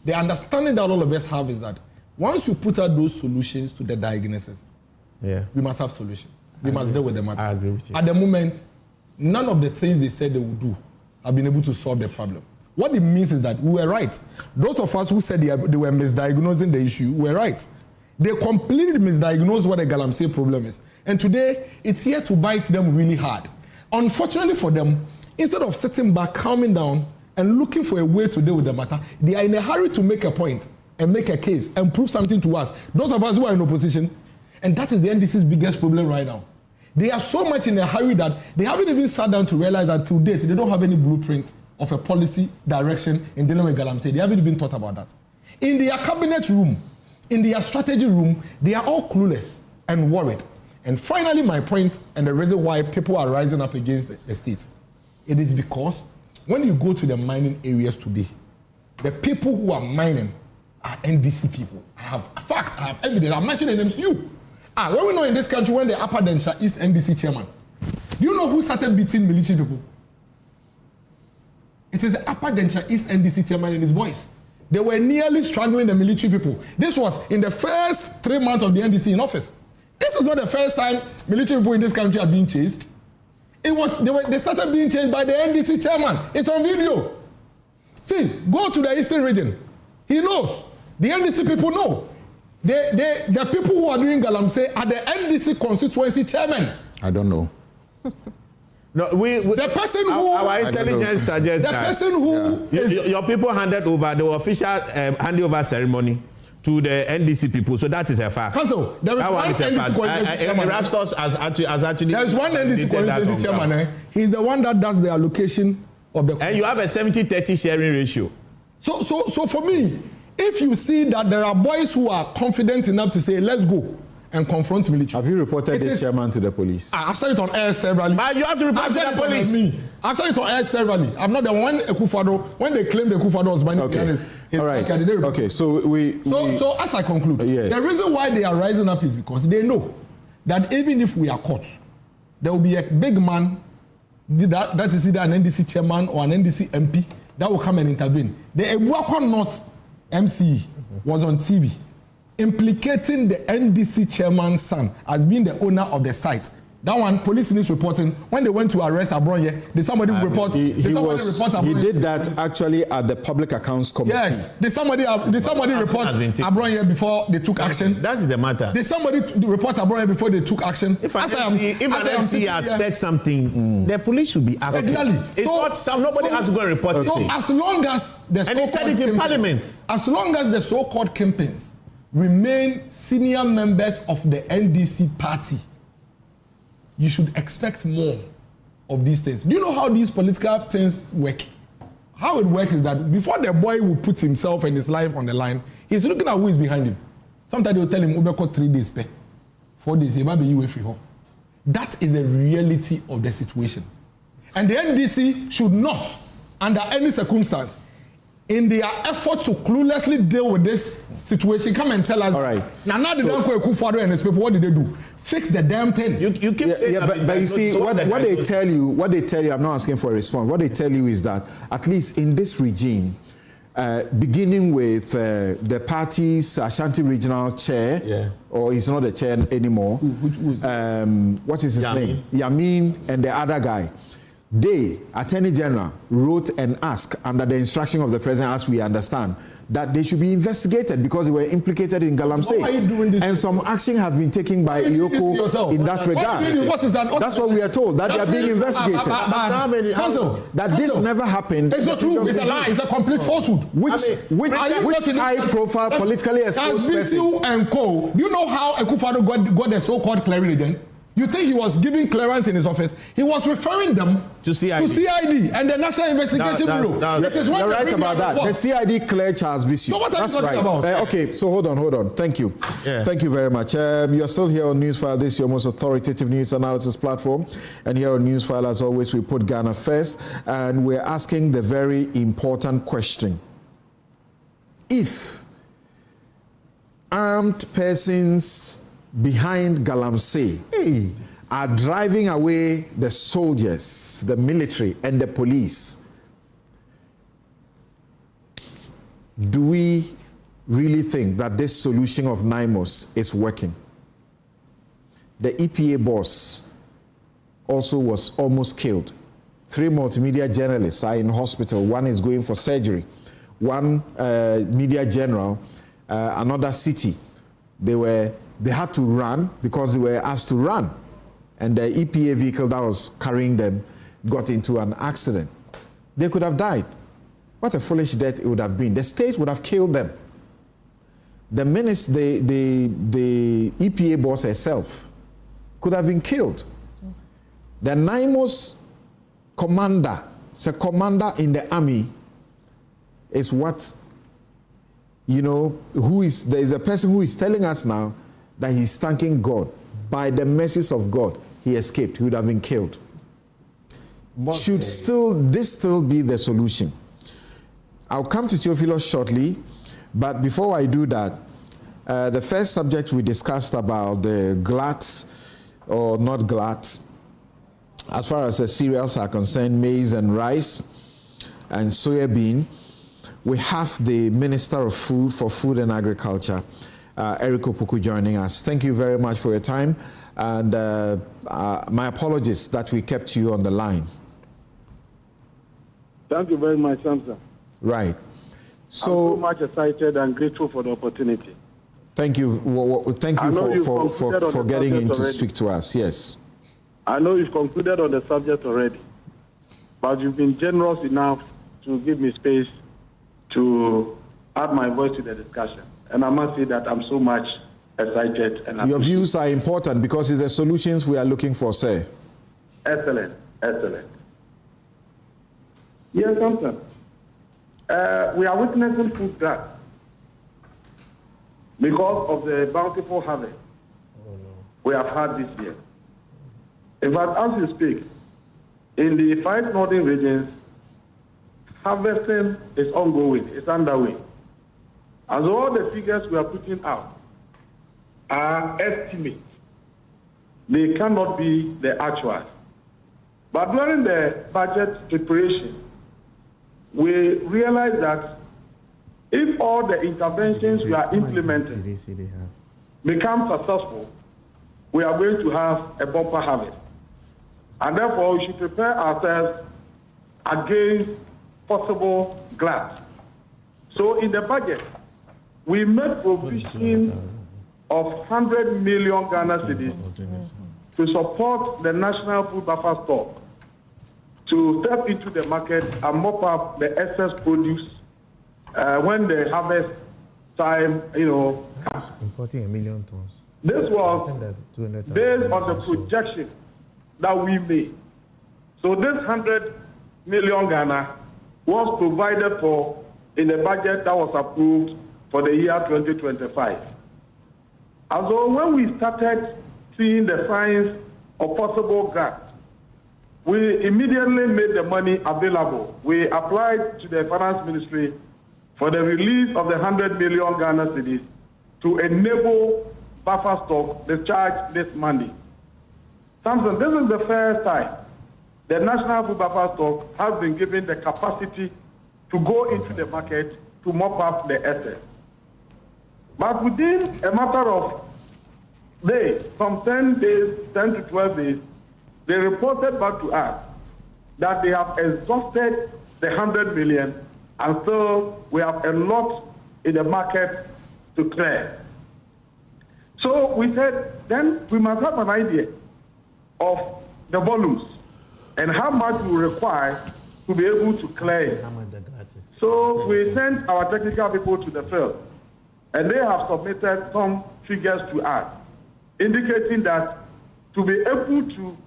The understanding that all of us have is that once you put out those solutions to the diagnosis, we must have solution. We must deal with the matter. I agree with you. At the moment, none of the things they said they would do have been able to solve the problem. What it means is that we were right. Those of us who said they were misdiagnosing the issue were right. They completely misdiagnosed what the Galamsey problem is. And today, it's here to bite them really hard. Unfortunately for them, instead of sitting back, calming down, and looking for a way to deal with the matter, they are in a hurry to make a point and make a case and prove something to us. Those of us who are in opposition, and that is the NDC's biggest problem right now. They are so much in a hurry that they haven't even sat down to realize that to date, they don't have any blueprint of a policy direction in dealing with Galamsey. They haven't even thought about that. In their cabinet room, in their strategy room, they are all clueless and worried. And finally, my point and the reason why people are rising up against the state, it is because when you go to the mining areas today, the people who are mining are NDC people. I have evidence. I've mentioned the names to you. When we know in this country when the Upper Denshire East NDC chairman, do you know who started beating military people? It is the Upper Denshire East NDC chairman and his boys. They were nearly strangling the military people. This was in the first 3 months of the NDC in office. This is not the first time military people in this country are being chased. They started being chased by the NDC chairman. It's on video. See, go to the Eastern region. He knows. The NDC people know. The people who are doing Galamsey are the NDC constituency chairman. I don't know. No, the person who our intelligence suggests the that person who your people handed over the official handover ceremony to the NDC people, so that is a fact. Council, there is one NDC constituency chairman. Erastus has actually. There is one NDC constituency chairman. He's the one that does the allocation of the. And you have a 70-30 sharing ratio. So for me, if you see that there are boys who are confident enough to say, let's go and confront military. Have you reported this chairman to the police? I've said it on air severally. But you have to report to the police. I've said it on air severally. I'm not the one when they claimed Akufo-Addo was buying his all right. Okay, so So as I conclude, the reason why they are rising up is because they know that even if we are caught, there will be a big man that is either an NDC chairman or an NDC MP that will come and intervene. The Ebuakwa North MCE was on TV implicating the NDC chairman's son as being the owner of the site. That one, police news reporting, when they went to arrest Abronye, did somebody report? He did that actually at the Public Accounts Committee. Yes. Did somebody report Abronye before they took action? That is the matter. Did somebody report Abronye before they took action? If an MC has said something, the police should be active. Exactly. Nobody has to go and report it. So as long as the and he said it in Parliament. As long as the so-called campaigns remain senior members of the NDC party, you should expect more of these things. Do you know how these political things work? How it works is that before the boy will put himself and his life on the line, he's looking at who is behind him. Sometimes they'll tell him, "Obeko 3 days, 4 days, he might be away from home." That is the reality of the situation. And the NDC should not, under any circumstance, in their effort to cluelessly deal with this situation, come and tell us. All right. Now the Danko Akufo-Addo and his people, what did they do? Fix the damn thing. You keep saying but you see, what they tell you, I'm not asking for a response. What they tell you is that at least in this regime, beginning with the party's Ashanti regional chair, or he's not the chair anymore. What is his name? Yamin and the other guy. They, Attorney General, wrote and asked under the instruction of the President, as we understand, that they should be investigated because they were implicated in Galamsey. And some action has been taken by Iyoko in that regard. That's what we are told, that they are being investigated. That this never happened. It's not true. It's a lie. It's a complete falsehood. Which high-profile, politically exposed person? And Co. Do you know how Akufo-Addo got the so-called clearing agent? You think he was giving clearance in his office? He was referring them to CID and the National Investigation Bureau. That is you're right about that. The CID cleared Charles Bisu. So what are you talking right. about? Okay, so hold on. Thank you. Yeah. Thank you very much. You're still here on Newsfile. This is your most authoritative news analysis platform. And here on Newsfile, as always, we put Ghana first. And we're asking the very important question. If armed persons behind Galamsey are driving away the soldiers, the military, and the police, do we really think that this solution of Naimos is working? The EPA boss also was almost killed. 3 multimedia journalists are in hospital. One is going for surgery. One media general, another city, they had to run because they were asked to run. And the EPA vehicle that was carrying them got into an accident. They could have died. What a foolish death it would have been. The state would have killed them. The EPA boss herself could have been killed. The Naimos commander, it's a commander in the army, is what, there is a person who is telling us now that he's thanking God. By the mercies of God, he escaped. He would have been killed. Should this still be the solution? I'll come to Theophilus shortly, but before I do that, the first subject we discussed about the glut or not glut, as far as the cereals are concerned, maize and rice and soya bean, we have the Minister of Food for Food and Agriculture, Eric Opoku, joining us. Thank you very much for your time, and my apologies that we kept you on the line. Thank you very much, Samson. Right. So, I'm so much excited and grateful for the opportunity. Thank you. Thank you for getting in to speak to us. Yes. I know you've concluded on the subject already, but you've been generous enough to give me space to add my voice to the discussion. And I must say that I'm so much excited. And your views are important because it's the solutions we are looking for, sir. Excellent. Yes, Samson. We are witnessing food glut because of the bountiful harvest we have had this year. In fact, as you speak, in the 5 northern regions, harvesting is ongoing, it's underway. And all the figures we are putting out are estimates. They cannot be the actuals. But during the budget preparation, we realized that if all the interventions we are implementing become successful, we are going to have a bumper harvest. And therefore, we should prepare ourselves against possible glut. So in the budget, we made provision of 100 million Ghana cedis to support the national food buffer stock, to step into the market and mop up the excess produce when the harvest time, comes. Importing 1 million tons. This was based on the projection that we made. So this 100 million Ghana was provided for in the budget that was approved for the year 2025. And so when we started seeing the signs of possible glut, we immediately made the money available. We applied to the Finance Ministry for the release of the 100 million Ghana cedis to enable buffer stock discharge this Monday. Samson, this is the first time the National Food Buffer Stock has been given the capacity to go into the market to mop up the excess. But within a matter of days, from 10 to 12 days, they reported back to us that they have exhausted the 100 million and so we have a lot in the market to clear. So we said, then we must have an idea of the volumes and how much we require to be able to clear it. So we sent our technical people to the field and they have submitted some figures to us, indicating that to be able to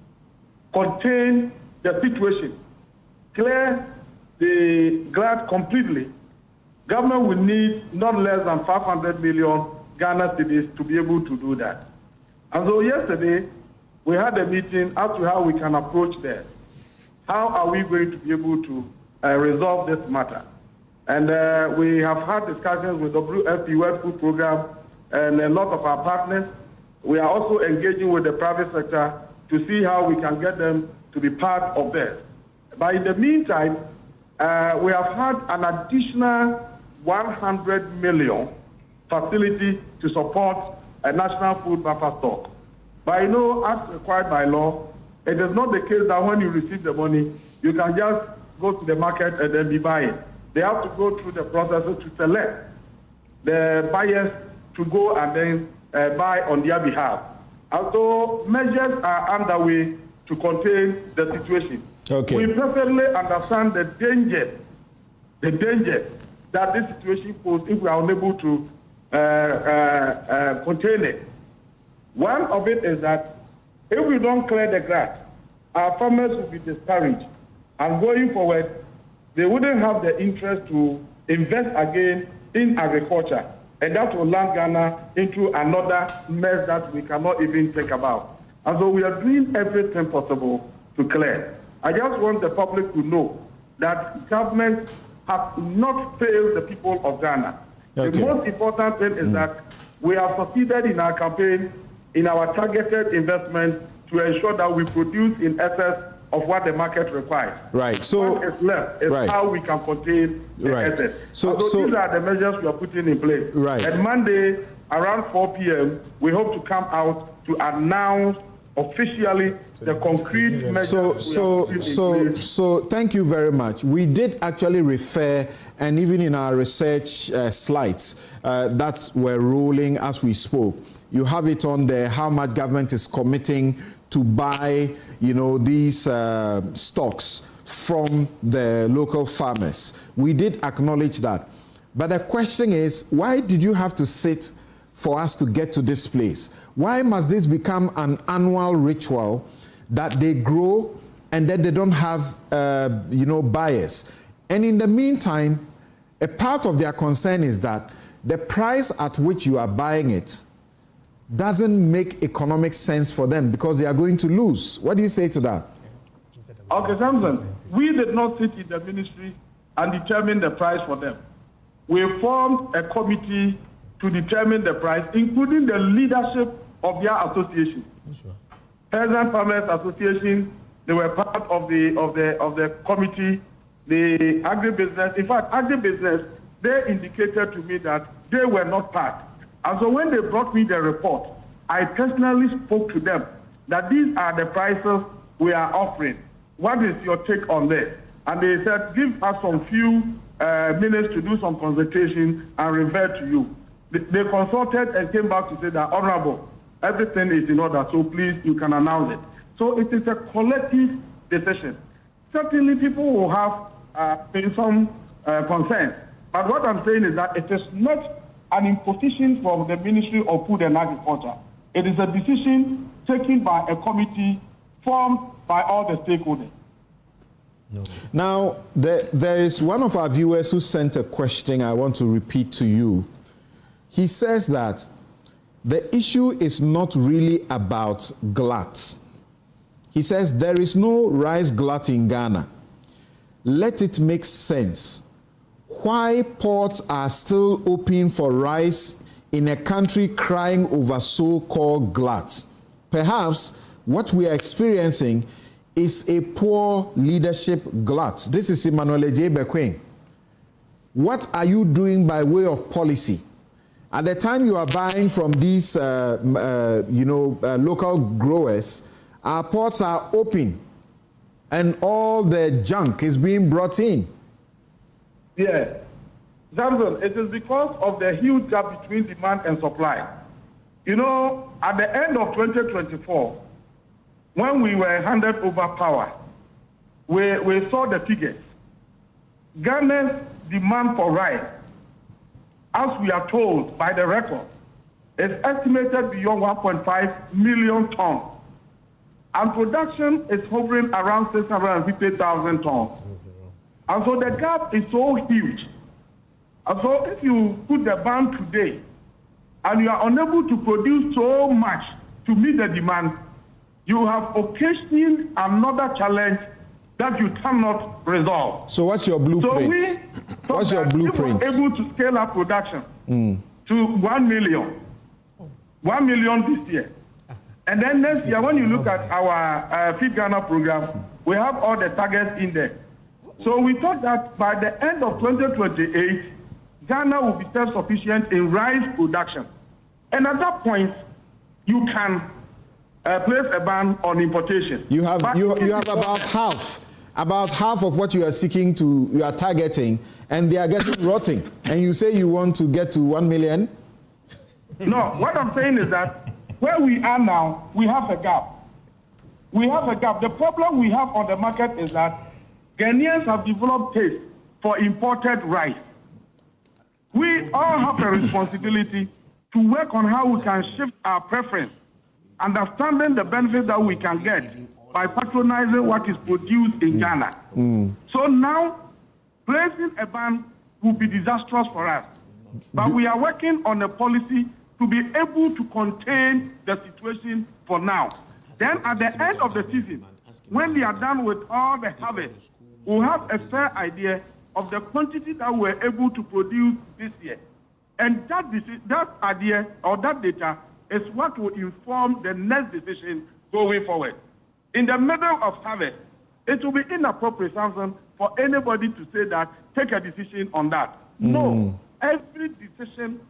contain the situation, clear the Glut completely, government will need not less than 500 million Ghana cedis to be able to do that. And so yesterday, we had a meeting as to how we can approach that. How are we going to be able to resolve this matter? And we have had discussions with WFP World Food Program and a lot of our partners. We are also engaging with the private sector to see how we can get them to be part of this. But in the meantime, we have had an additional 100 million facility to support a national food buffer stock. But you know, as required by law, it is not the case that when you receive the money, you can just go to the market and then be buying. They have to go through the process to select the buyers to go and then buy on their behalf. And so measures are underway to contain the situation. Okay. We perfectly understand the danger that this situation poses if we are unable to contain it. One of it is that if we don't clear the Glut, our farmers will be discouraged. And going forward, they wouldn't have the interest to invest again in agriculture. And that will land Ghana into another mess that we cannot even think about. And so we are doing everything possible to clear. I just want the public to know that government has not failed the people of Ghana. Okay. The most important thing is that we have succeeded in our campaign, in our targeted investment to ensure that we produce in excess of what the market requires. Right. So what is left is how we can contain the excess. So these are the measures we are putting in place. Right. And Monday, around 4 p.m., we hope to come out to announce officially the concrete measures. So thank you very much. We did actually refer, and even in our research slides that were rolling as we spoke, you have it on there how much government is committing to buy, these stocks from the local farmers. We did acknowledge that. But the question is, why did you have to sit for us to get to this place? Why must this become an annual ritual that they grow and then they don't have, buyers? And in the meantime, a part of their concern is that the price at which you are buying it doesn't make economic sense for them because they are going to lose. What do you say to that? Okay, Samson, we did not sit in the ministry and determine the price for them. We formed a committee to determine the price, including the leadership of their association. Sure. Peasant Farmers Association, they were part of the committee. The agribusiness, in fact, agribusiness, they indicated to me that they were not part. And so when they brought me the report, I personally spoke to them that these are the prices we are offering. What is your take on this? And they said, give us some few minutes to do some consultation and revert to you. They consulted and came back to say that, Honorable, everything is in order, so please, you can announce it. So it is a collective decision. Certainly people will have some concerns. But what I'm saying is that it is not an imposition from the Ministry of Food and Agriculture. It is a decision taken by a committee formed by all the stakeholders. No. Now, there is one of our viewers who sent a question I want to repeat to you. He says that the issue is not really about glut. He says there is no rice glut in Ghana. Let it make sense. Why ports are still open for rice in a country crying over so-called glut? Perhaps what we are experiencing is a poor leadership glut. This is Emmanuel J. Bequin. What are you doing by way of policy? At the time you are buying from these, local growers, our ports are open and all the junk is being brought in. Yeah. Samson, it is because of the huge gap between demand and supply. At the end of 2024, when we were handed over power, we saw the figures. Ghana's demand for rice, as we are told by the record, is estimated beyond 1.5 million tons. and production is hovering around 650,000 tons. And so the gap is so huge. And so if you put the ban today, and you are unable to produce so much to meet the demand, you have occasioned another challenge that you cannot resolve. So what's your blueprint? What's your blueprint? If we're able to scale up production to 1 million, 1 million this year. And then next year, when you look at our Feed Ghana program, we have all the targets in there. So we thought that by the end of 2028, Ghana will be self-sufficient in rice production. And at that point, you can place a ban on importation. You have about half of what you are seeking to, you are targeting, and they are getting rotting. And you say you want to get to 1 million? No, what I'm saying is that where we are now, we have a gap. We have a gap. The problem we have on the market is that Ghanaians have developed taste for imported rice. We all have a responsibility to work on how we can shift our preference, understanding the benefits that we can get by patronizing what is produced in Ghana. So now, placing a ban will be disastrous for us. But we are working on a policy to be able to contain the situation for now. Then at the end of the season, when we are done with all the harvest, we'll have a fair idea of the quantity that we're able to produce this year. And that idea or that data is what will inform the next decision going forward. In the middle of harvest, it will be inappropriate, Samson, for anybody to say that, take a decision on that. No, every decision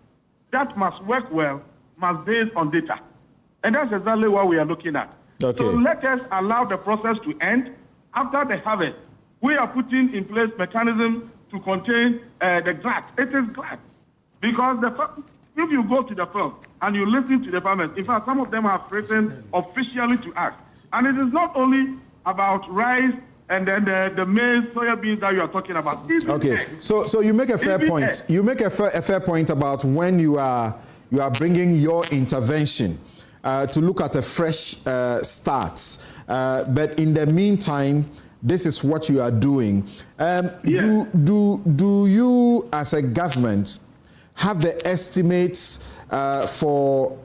that must work well must be based on data. And that's exactly what we are looking at. Okay. So let us allow the process to end. After the harvest, we are putting in place mechanisms to contain the glut. It is glut. Because if you go to the field and you listen to the farmers, in fact, some of them have written officially to us. And it is not only about rice and then the maize, soya beans that you are talking about. Okay, so you make a fair point. You make a fair point about when you are bringing your intervention to look at a fresh start. But in the meantime, this is what you are doing. Do you, as a government, have the estimates for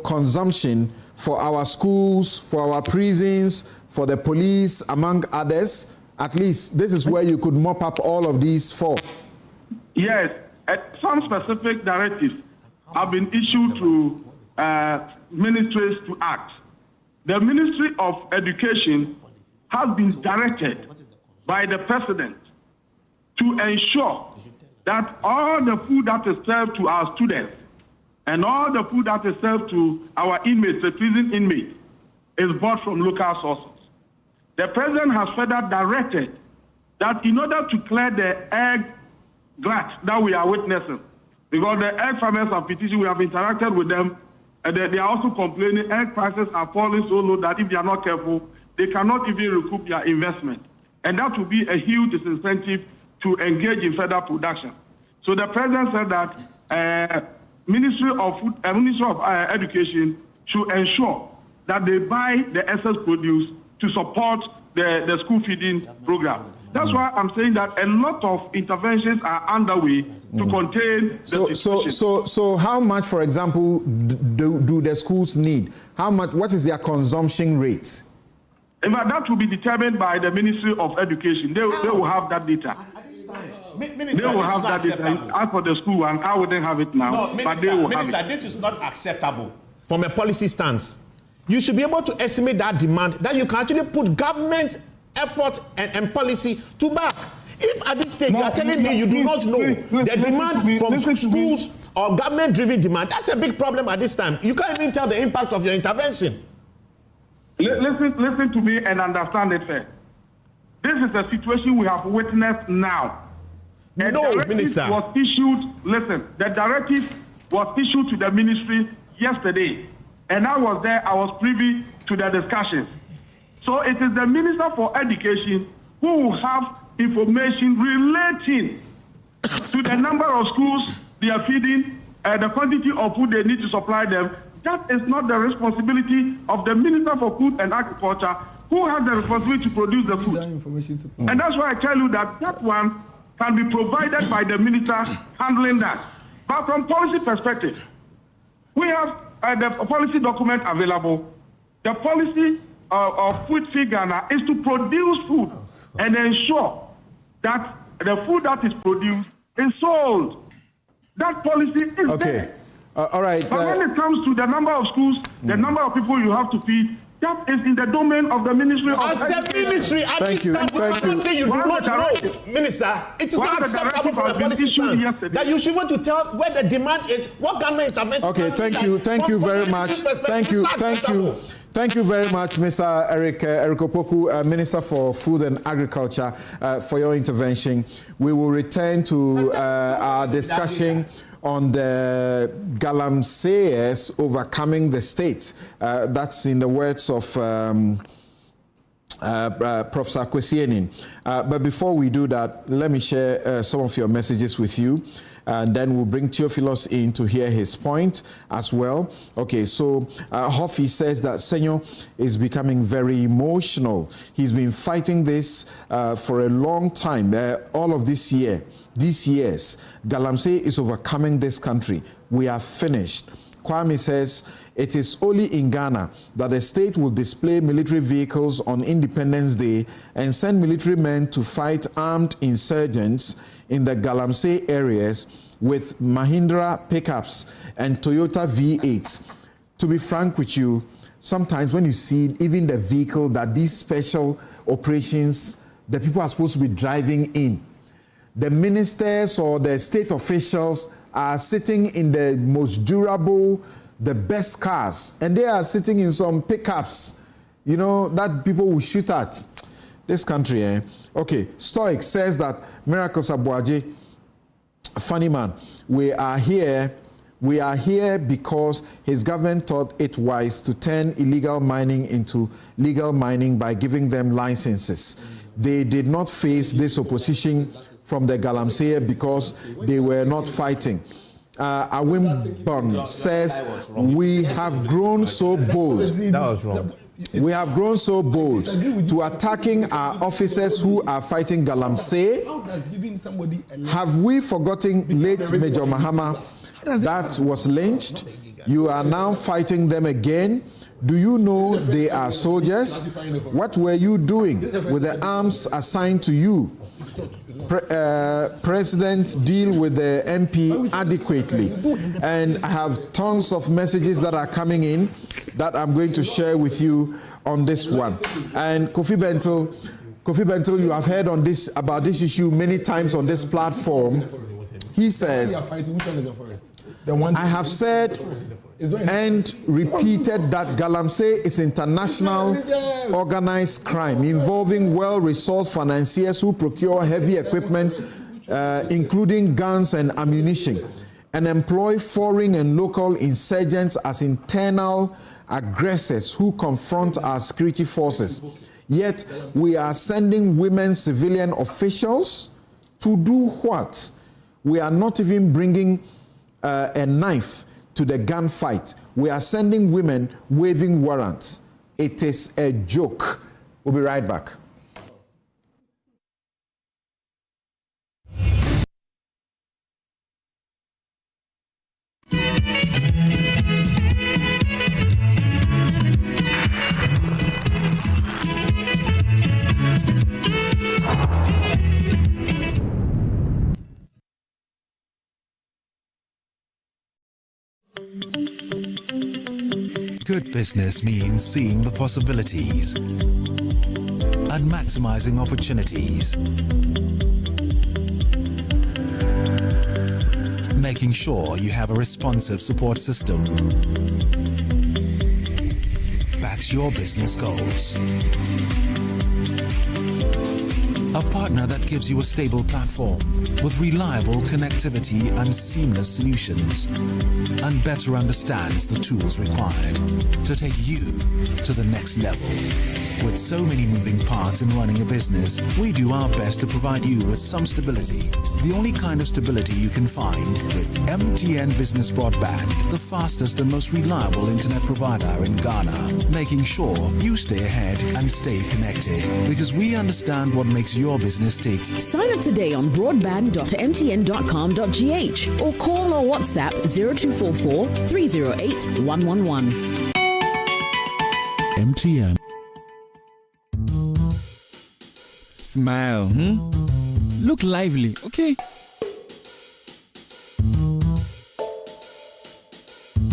consumption for our schools, for our prisons, for the police, among others? At least this is where you could mop up all of these for. Yes, some specific directives have been issued to ministries to act. The Ministry of Education has been directed by the President to ensure that all the food that is served to our students and all the food that is served to our inmates, the prison inmates, is bought from local sources. The President has further directed that in order to clear the egg glut that we are witnessing, because the egg farmers have petitioned, we have interacted with them, and they are also complaining egg prices are falling so low that if they are not careful, they cannot even recoup their investment. And that will be a huge disincentive to engage in further production. So the President said that Ministry of Education should ensure that they buy the excess produce to support the school feeding program. That's why I'm saying that a lot of interventions are underway to contain the situation. So how much, for example, do the schools need? How much? What is their consumption rate? In fact, that will be determined by the Ministry of Education. They will have that data. They will have that data. As for the school one, I wouldn't have it now. No, but they will have Minister, it. this is not acceptable from a policy stance. You should be able to estimate that demand, that you can actually put government effort and policy to back. If at this stage you are telling me you do not know the demand from schools or government-driven demand, that's a big problem at this time. You can't even tell the impact of your intervention. Listen to me and understand it first. This is a situation we have witnessed now. The Minister. Was issued, listen, the directive was issued to the ministry yesterday. And I was there, I was privy to the discussions. So it is the Minister for Education who will have information relating to the number of schools they are feeding, the quantity of food they need to supply them, That is not the responsibility of the Minister for Food and Agriculture, who has the responsibility to produce the food. And that's why I tell you that one can be provided by the minister handling that. But from policy perspective, we have the policy document available. The policy of Food Feed Ghana is to produce food and ensure that the food that is produced is sold. That policy is there. All right. But when it comes to the number of schools, the number of people you have to feed, that is in the domain of the Ministry of Education. As a ministry, at this time, we cannot say you do not know, Minister. It is not acceptable from a policy stance that you should want to tell where the demand is, what government intervention. Okay, thank you very much. Thank you very much, Mr. Eric Opoku, Minister for Food and Agriculture, for your intervention. We will return to our discussion on the Galamseyers overcoming the state. That's in the words of Professor Kwesienin. But before we do that, let me share some of your messages with you. And then we'll bring Theophilus in to hear his point as well. Okay, so Hoffy says that Senyo is becoming very emotional. He's been fighting this for a long time. All of these years, Galamsey is overcoming this country. We are finished. Kwame says, it is only in Ghana that the state will display military vehicles on Independence Day and send military men to fight armed insurgents in the Galamsey areas with Mahindra pickups and Toyota V8s. To be frank with you, sometimes when you see even the vehicle that these special operations, the people are supposed to be driving in, the ministers or the state officials are sitting in the most durable, the best cars, and they are sitting in some pickups, you know, that people will shoot at. This country, eh? Okay, Stoic says that Miracles Abuaji, funny man, we are here because his government thought it wise to turn illegal mining into legal mining by giving them licenses. They did not face this opposition from the Galamsey because they were not fighting. Awimbon says, we have grown so bold. That was wrong. We have grown so bold to attacking our officers who are fighting Galamsey. Have we forgotten late Major Mahama that was lynched? You are now fighting them again. Do you know they are soldiers? What were you doing with the arms assigned to you? President, deal with the MP adequately. And I have tons of messages that are coming in that I'm going to share with you on this one. And Kofi Bentil, you have heard on this about this issue many times on this platform. He says, I have said and repeated that Galamsey is international organized crime involving well-resourced financiers who procure heavy equipment, including guns and ammunition, and employ foreign and local insurgents as internal aggressors who confront our security forces. Yet we are sending women civilian officials to do what? We are not even bringing a knife to the gunfight. We are sending women waving warrants. It is a joke. We'll be right back. Good business means seeing the possibilities and maximizing opportunities. Making sure you have a responsive support system backs your business goals. A partner that gives you a stable platform with reliable connectivity and seamless solutions, and better understands the tools required to take you to the next level. With so many moving parts in running a business, we do our best to provide you with some stability. The only kind of stability you can find with MTN Business Broadband, the fastest and most reliable internet provider in Ghana, making sure you stay ahead and stay connected, because we understand what makes your business tick. Sign up today on broadband.mtn.com.gh or call or WhatsApp 0244 308 111. MTN. Smile, Look lively, okay?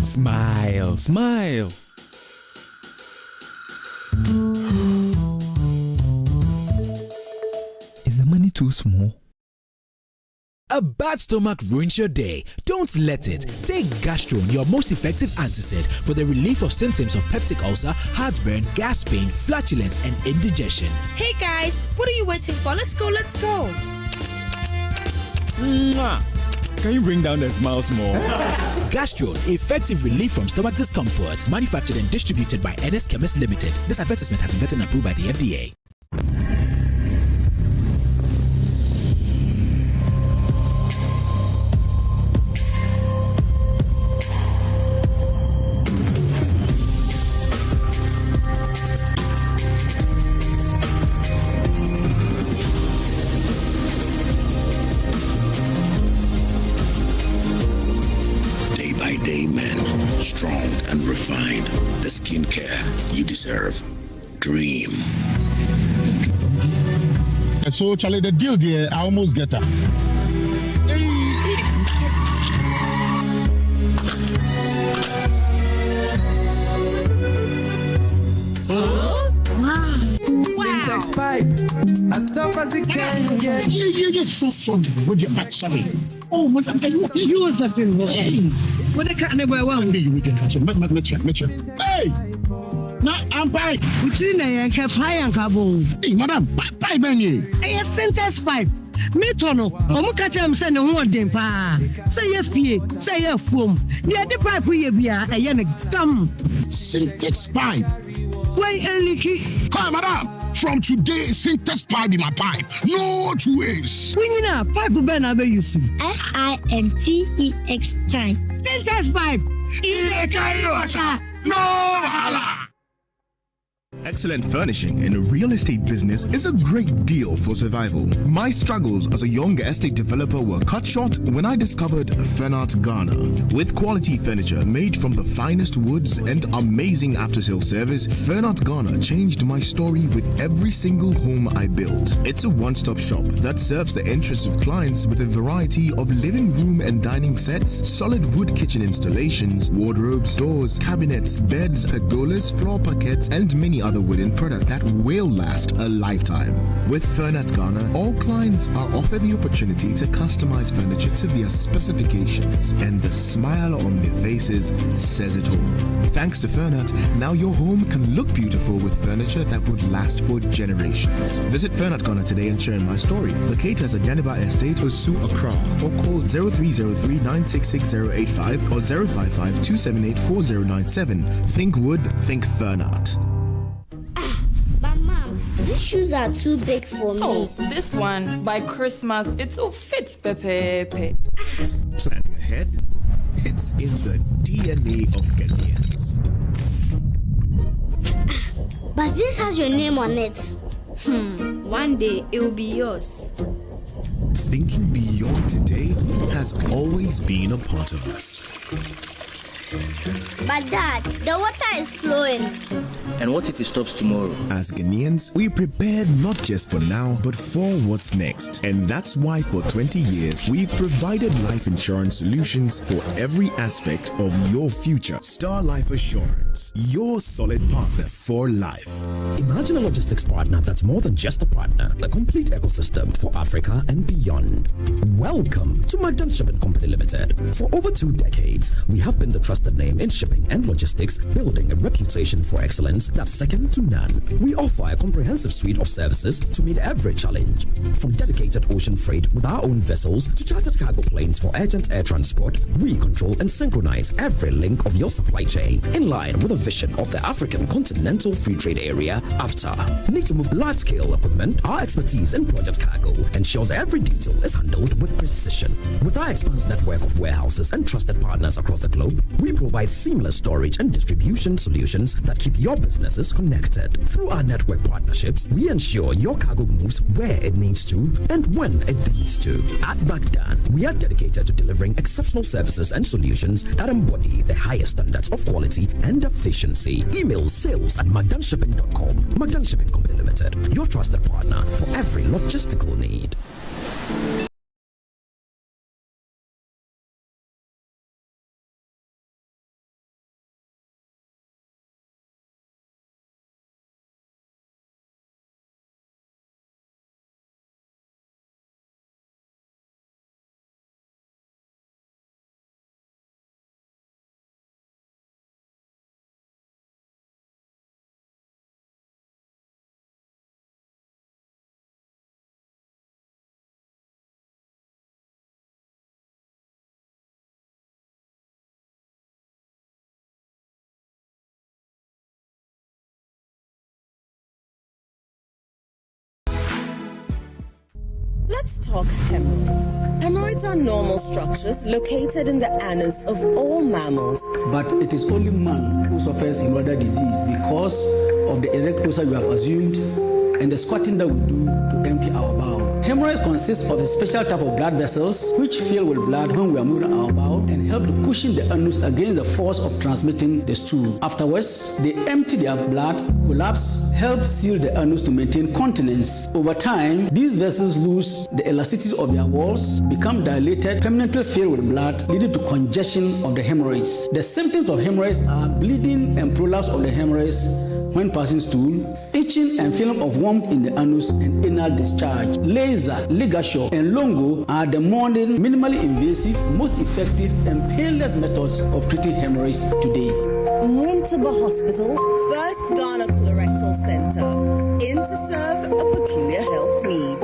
Smile, smile. Is the money too small? A bad stomach ruins your day. Don't let it. Take Gastron, your most effective antacid, for the relief of symptoms of peptic ulcer, heartburn, gas pain, flatulence, and indigestion. Hey guys, what are you waiting for? Let's go, let's go. Mwah. Can you bring down the smiles more? Gastron, effective relief from stomach discomfort. Manufactured and distributed by NS Chemist Limited. This advertisement has been vetted and approved by the FDA. Strong and refined, the skincare you deserve. Dream. So, Charlie, the deal there, I almost get her. Wow. Syntax pipe, as tough as it can get. You get so sorry with your back, sorry. Oh, what you was a thing. What the cat never won. You get so much. Hey! Now I'm pipe. Between a pie and carbon. Hey, madam, pipe menu. A Syntax pipe. Metono, Omukacham send a one day pa. Say a fee, say a foam. The other pipe we be a yen gum. Syntax pipe. Why only key? Come, madam. From today, Syntax pipe in my pipe. No two ways. When you know, pipe ben abe yusu. SINTEX pipe. Syntax pipe. No hala. Excellent furnishing in a real estate business is a great deal for survival. My struggles as a young estate developer were cut short when I discovered Fernart Ghana. With quality furniture made from the finest woods and amazing after-sale service, Fernart Ghana changed my story with every single home I built. It's a one-stop shop that serves the interests of clients with a variety of living room and dining sets, solid wood kitchen installations, wardrobes, doors, cabinets, beds, pergolas, floor parquets, and many other wooden product that will last a lifetime. With Fernat Ghana, all clients are offered the opportunity to customize furniture to their specifications, and the smile on their faces says it all. Thanks to Fernat, now your home can look beautiful with furniture that would last for generations. Visit Fernat Ghana today and share my story. Locate us at Yaniba Estate, Osu, Accra, or call 0303-966-085 or 055-278-4097. Think wood, think Fernat. These shoes are too big for me. Oh, this one, by Christmas, it all fits, Pepe. Plan your head. It's in the DNA of Ghanaians. But this has your name on it. One day, it will be yours. Thinking beyond today has always been a part of us. But Dad, the water is flowing. And what if it stops tomorrow? As Ghanaians, we prepared not just for now, but for what's next. And that's why for 20 years, we've provided life insurance solutions for every aspect of your future. Star Life Assurance, your solid partner for life. Imagine a logistics partner that's more than just a partner, a complete ecosystem for Africa and beyond. Welcome to Magdan Shipping Company Limited. For over 2 decades, we have been the trusted trusted name in shipping and logistics, building a reputation for excellence that's second to none. We offer a comprehensive suite of services to meet every challenge. From dedicated ocean freight with our own vessels to chartered cargo planes for urgent air transport, we control and synchronize every link of your supply chain in line with the vision of the African Continental Free Trade Area AfTA. Need to move large-scale equipment? Our expertise in project cargo ensures every detail is handled with precision. With our expansive network of warehouses and trusted partners across the globe, we provide seamless storage and distribution solutions that keep your businesses connected. Through our network partnerships, we ensure your cargo moves where it needs to and when it needs to. At Magdan, we are dedicated to delivering exceptional services and solutions that embody the highest standards of quality and efficiency. Email sales@magdanshipping.com. Magdan Shipping Company Limited, your trusted partner for every logistical need. Let's talk hemorrhoids. Hemorrhoids are normal structures located in the anus of all mammals. But it is only man who suffers hemorrhoidal disease because of the erect closer we have assumed and the squatting that we do to empty our bowel. Hemorrhoids consist of a special type of blood vessels which fill with blood when we are moving our bowel and help to cushion the anus against the force of transmitting the stool. Afterwards, they empty their blood, collapse, help seal the anus to maintain continence. Over time, these vessels lose the elasticity of their walls, become dilated, permanently filled with blood, leading to congestion of the hemorrhoids. The symptoms of hemorrhoids are bleeding and prolapse of the hemorrhoids when passing stool, itching and feeling of warmth in the anus and anal discharge. Laser, ligature, and longo are the modern, minimally invasive, most effective, and painless methods of treating hemorrhoids today. Mwintuba Hospital, first Ghana Colorectal Center, in to serve a peculiar health need.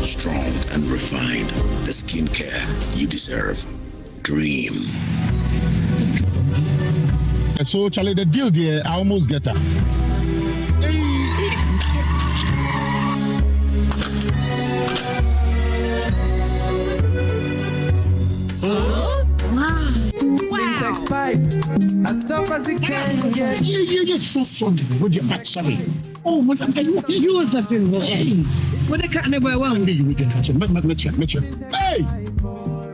Strong and refined, the skincare you deserve. Dream. So, Charlie, the deal there, I almost get her. Syntax pipe, as tough as it can get. You get so sorry with your back, sorry. Oh, what am I doing? You was a thing. What the kind of way one day we can catch him? Mitchell. Hey!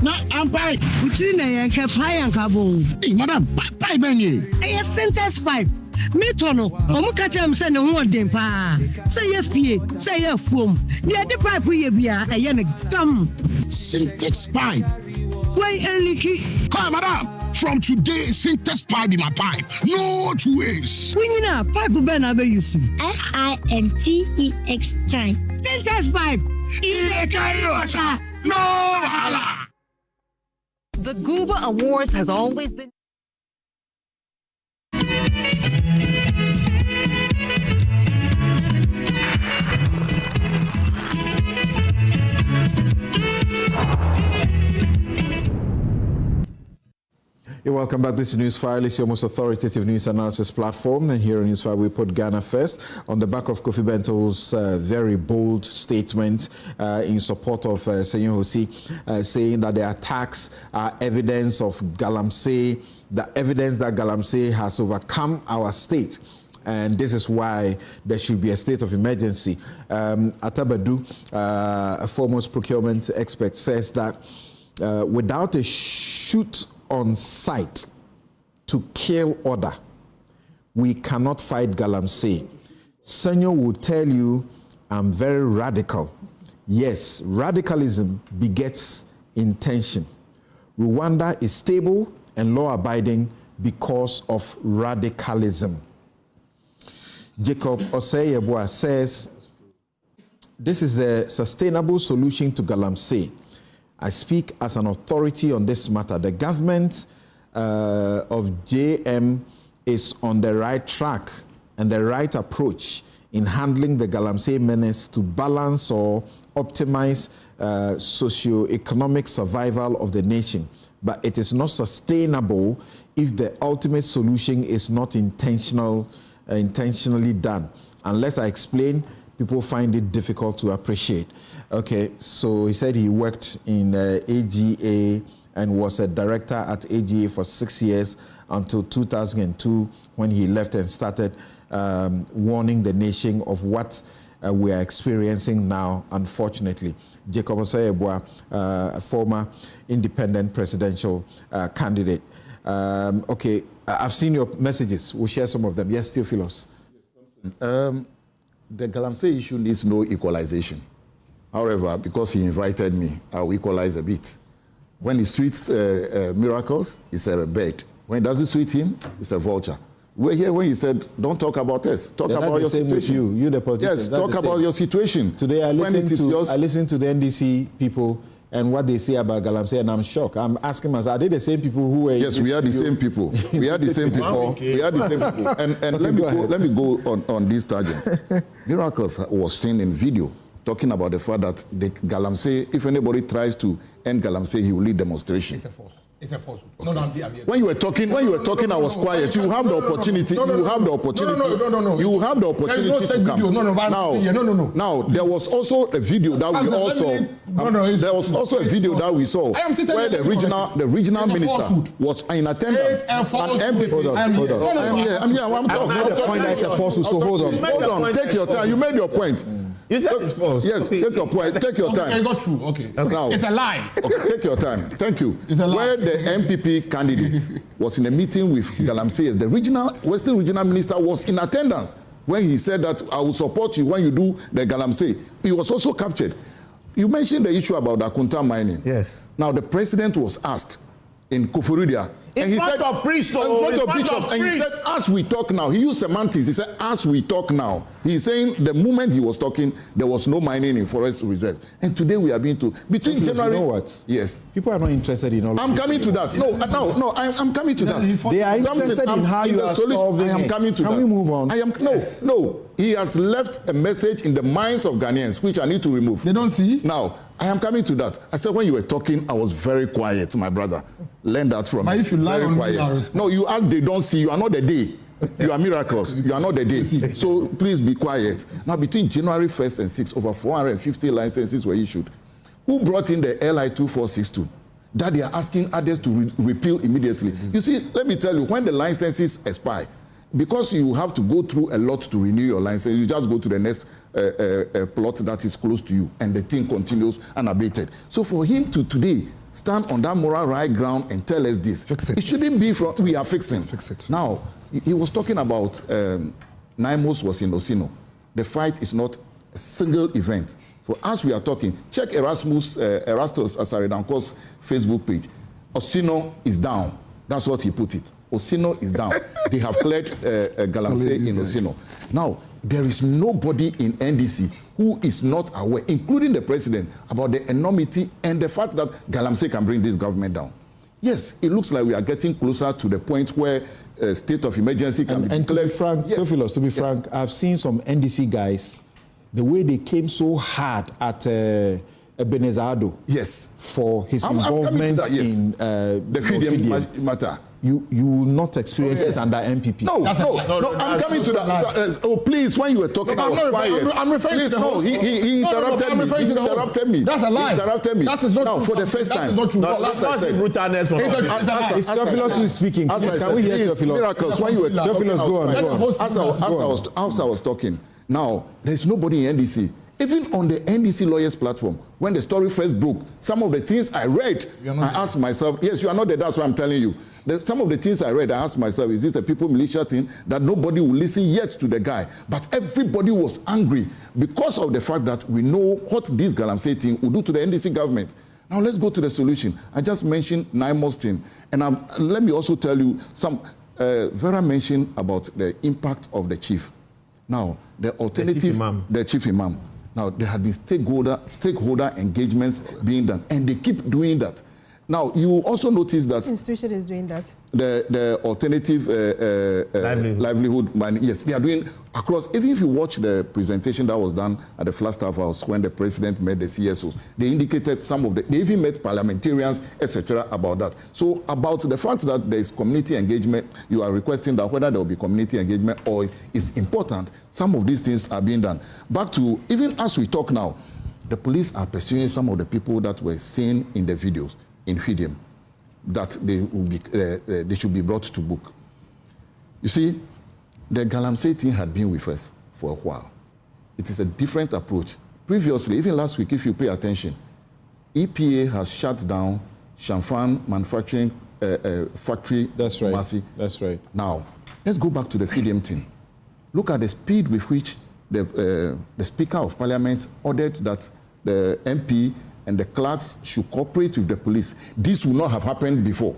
Now, I'm by. Between the Capai and Cabo. Hey, madam, pipe menu. A Syntax pipe. Metono, Omukacham send one day pa. Say a fee, say a foam. The pipe we be a yannick dumb. Syntax pipe. Why, Eliki? Come, madam. From today, Syntax pipe in my pipe. No two ways. We need a pipe ben abe use. SINTEX pipe. Syntax pipe. No hala. The Gooba Awards has always been. You're welcome back. This is Newsfile. It's your most authoritative news analysis platform. And here on Newsfile, we put Ghana first on the back of Kofi Bento's very bold statement in support of Senyor Hosi, saying that the attacks are evidence of Galamsey, the evidence that Galamsey has overcome our state. And this is why there should be a state of emergency. Atabadu, a foremost procurement expert, says that without a shoot on site to kill order, we cannot fight Galamsey. Senyo will tell you I'm very radical. Yes, radicalism begets intention. Rwanda is stable and law-abiding because of radicalism. Jacob Osei-Yeboah says, this is a sustainable solution to Galamsey. I speak as an authority on this matter. The government of JM is on the right track and the right approach in handling the Galamsey menace to balance or optimize socio-economic survival of the nation. But it is not sustainable if the ultimate solution is not intentionally done. Unless I explain, people find it difficult to appreciate. Okay, so he said he worked in AGA and was a director at AGA for 6 years until 2002 when he left and started warning the nation of what we are experiencing now, unfortunately. Jacob Osei-Yeboah, a former independent presidential candidate. Okay, I've seen your messages. We'll share some of them. Yes, Theophilos. The Galamsey issue needs no equalization. However, because he invited me, I'll equalize a bit. When he suits miracles, it's a bird. When it doesn't suit him, it's a vulture. We're here when he said, don't talk about us. Talk about your situation. You the politician. Yes, talk about your situation. Today I listened to the NDC people and what they say about Galamsey, and I'm shocked. I'm asking myself, are they the same people who were... Yes, we are the same people. We are the same people. We are the same people. And okay, let me go on this tangent. Miracles was seen in video talking about the fact that the Galamsey, if anybody tries to end Galamsey, he will lead demonstration. It's a force. It's a falsehood. Okay. When you were talking, I was quiet. You have the opportunity. You have the opportunity. No. You have the opportunity to come. Now, there was also a video that we all saw. There was also a video that we saw where the regional minister was in attendance. Hold on. I'm here. I'm talking. Point that it's a falsehood. So hold on. Take your time. You made your point. You said it's false. Yes, okay. Take your point. Take your time. Okay, it's not true. Okay. Now, it's a lie. Okay, take your time. Thank you. It's a lie. Where the MPP candidate was in a meeting with Galamsey, the Western Regional Minister was in attendance when he said that I will support you when you do the Galamsey. He was also captured. You mentioned the issue about Akunta mining. Yes. Now, the president was asked in Koforidua. In front of priests. And he said, as we talk now. He used semantics. He said, as we talk now. He's saying the moment he was talking, there was no mining in forest reserve. And today we are being to... Between January... You know what? Yes. People are not interested in all I'm coming to that. No, I'm coming to that. They are interested in how you are solving I am coming to that. Can we move on? No. He has left a message in the minds of Ghanaians, which I need to remove. They don't see? Now, I am coming to that. I said when you were talking, I was very quiet, my brother. Learn that from me. But if you lie on me, no, you ask, they don't see. You are not the day. You are miracles. You are not the day. So please be quiet. Now, between January 1st and 6th, over 450 licenses were issued. Who brought in the LI 2462? That they are asking others to repeal immediately. You see, let me tell you, when the licenses expire, because you have to go through a lot to renew your license, you just go to the next plot that is close to you, and the thing continues unabated. So for him to today stand on that moral right ground and tell us this, it shouldn't be from we are fixing. Fix it. Now, he was talking about Naimos was in Osino. The fight is not a single event. For us, we are talking. Check Erastus Asaridanko's Facebook page. Osino is down. That's what he put it. Osino is down. They have cleared Galamsey in Osino. Now, there is nobody in NDC who is not aware, including the president, about the enormity and the fact that Galamsey can bring this government down. Yes, it looks like we are getting closer to the point where state of emergency can be declared. And to be frank, yes. Theophilos, to be frank, I've seen some NDC guys, the way they came so hard at Ebenezer Ado, yes, for his involvement in the freedom matter. You will not experience it under MPP. No, I'm coming to that. Oh, please, when you were talking, I was quiet. I'm referring please, to the he interrupted me. He interrupted me. That's a lie. He interrupted me. That is not now, true. For the first time. That is not true. No, that's not brutalness from It's Theophilos who is speaking. Can we hear Theophilos? Miracles, when you were Theophilos, go on. As I was talking, now, there's nobody in NDC. Even on the NDC lawyers platform, when the story first broke, some of the things I read, I asked myself, yes, you are not there, that's what I'm telling you. Some of the things I read, I asked myself, is this a people militia thing that nobody will listen yet to the guy? But everybody was angry because of the fact that we know what this Galamsey thing will do to the NDC government. Now let's go to the solution. I just mentioned Naimos thing. And let me also tell you some, Vera mentioned about the impact of the chief. Now, the alternative, the chief imam. Now, there had been stakeholder engagements being done, and they keep doing that. Now, you also notice that institution is doing that. The alternative livelihood money, yes, they are doing across. Even if you watch the presentation that was done at the Flagstaff House when the president met the CSOs, they indicated some of the, they even met parliamentarians, etc., about that. So, about the fact that there is community engagement, you are requesting that whether there will be community engagement or is important, some of these things are being done. Back to, even as we talk now, the police are pursuing some of the people that were seen in the videos in Hidem, that they will be, they should be brought to book. You see, the Galamsey thing had been with us for a while. It is a different approach. Previously, even last week, if you pay attention, EPA has shut down Shamfan manufacturing factory. That's right. Kumasi. That's right. Now, let's go back to the Hidem thing. Look at the speed with which the Speaker of Parliament ordered that the MP and the clerks should cooperate with the police. This would not have happened before.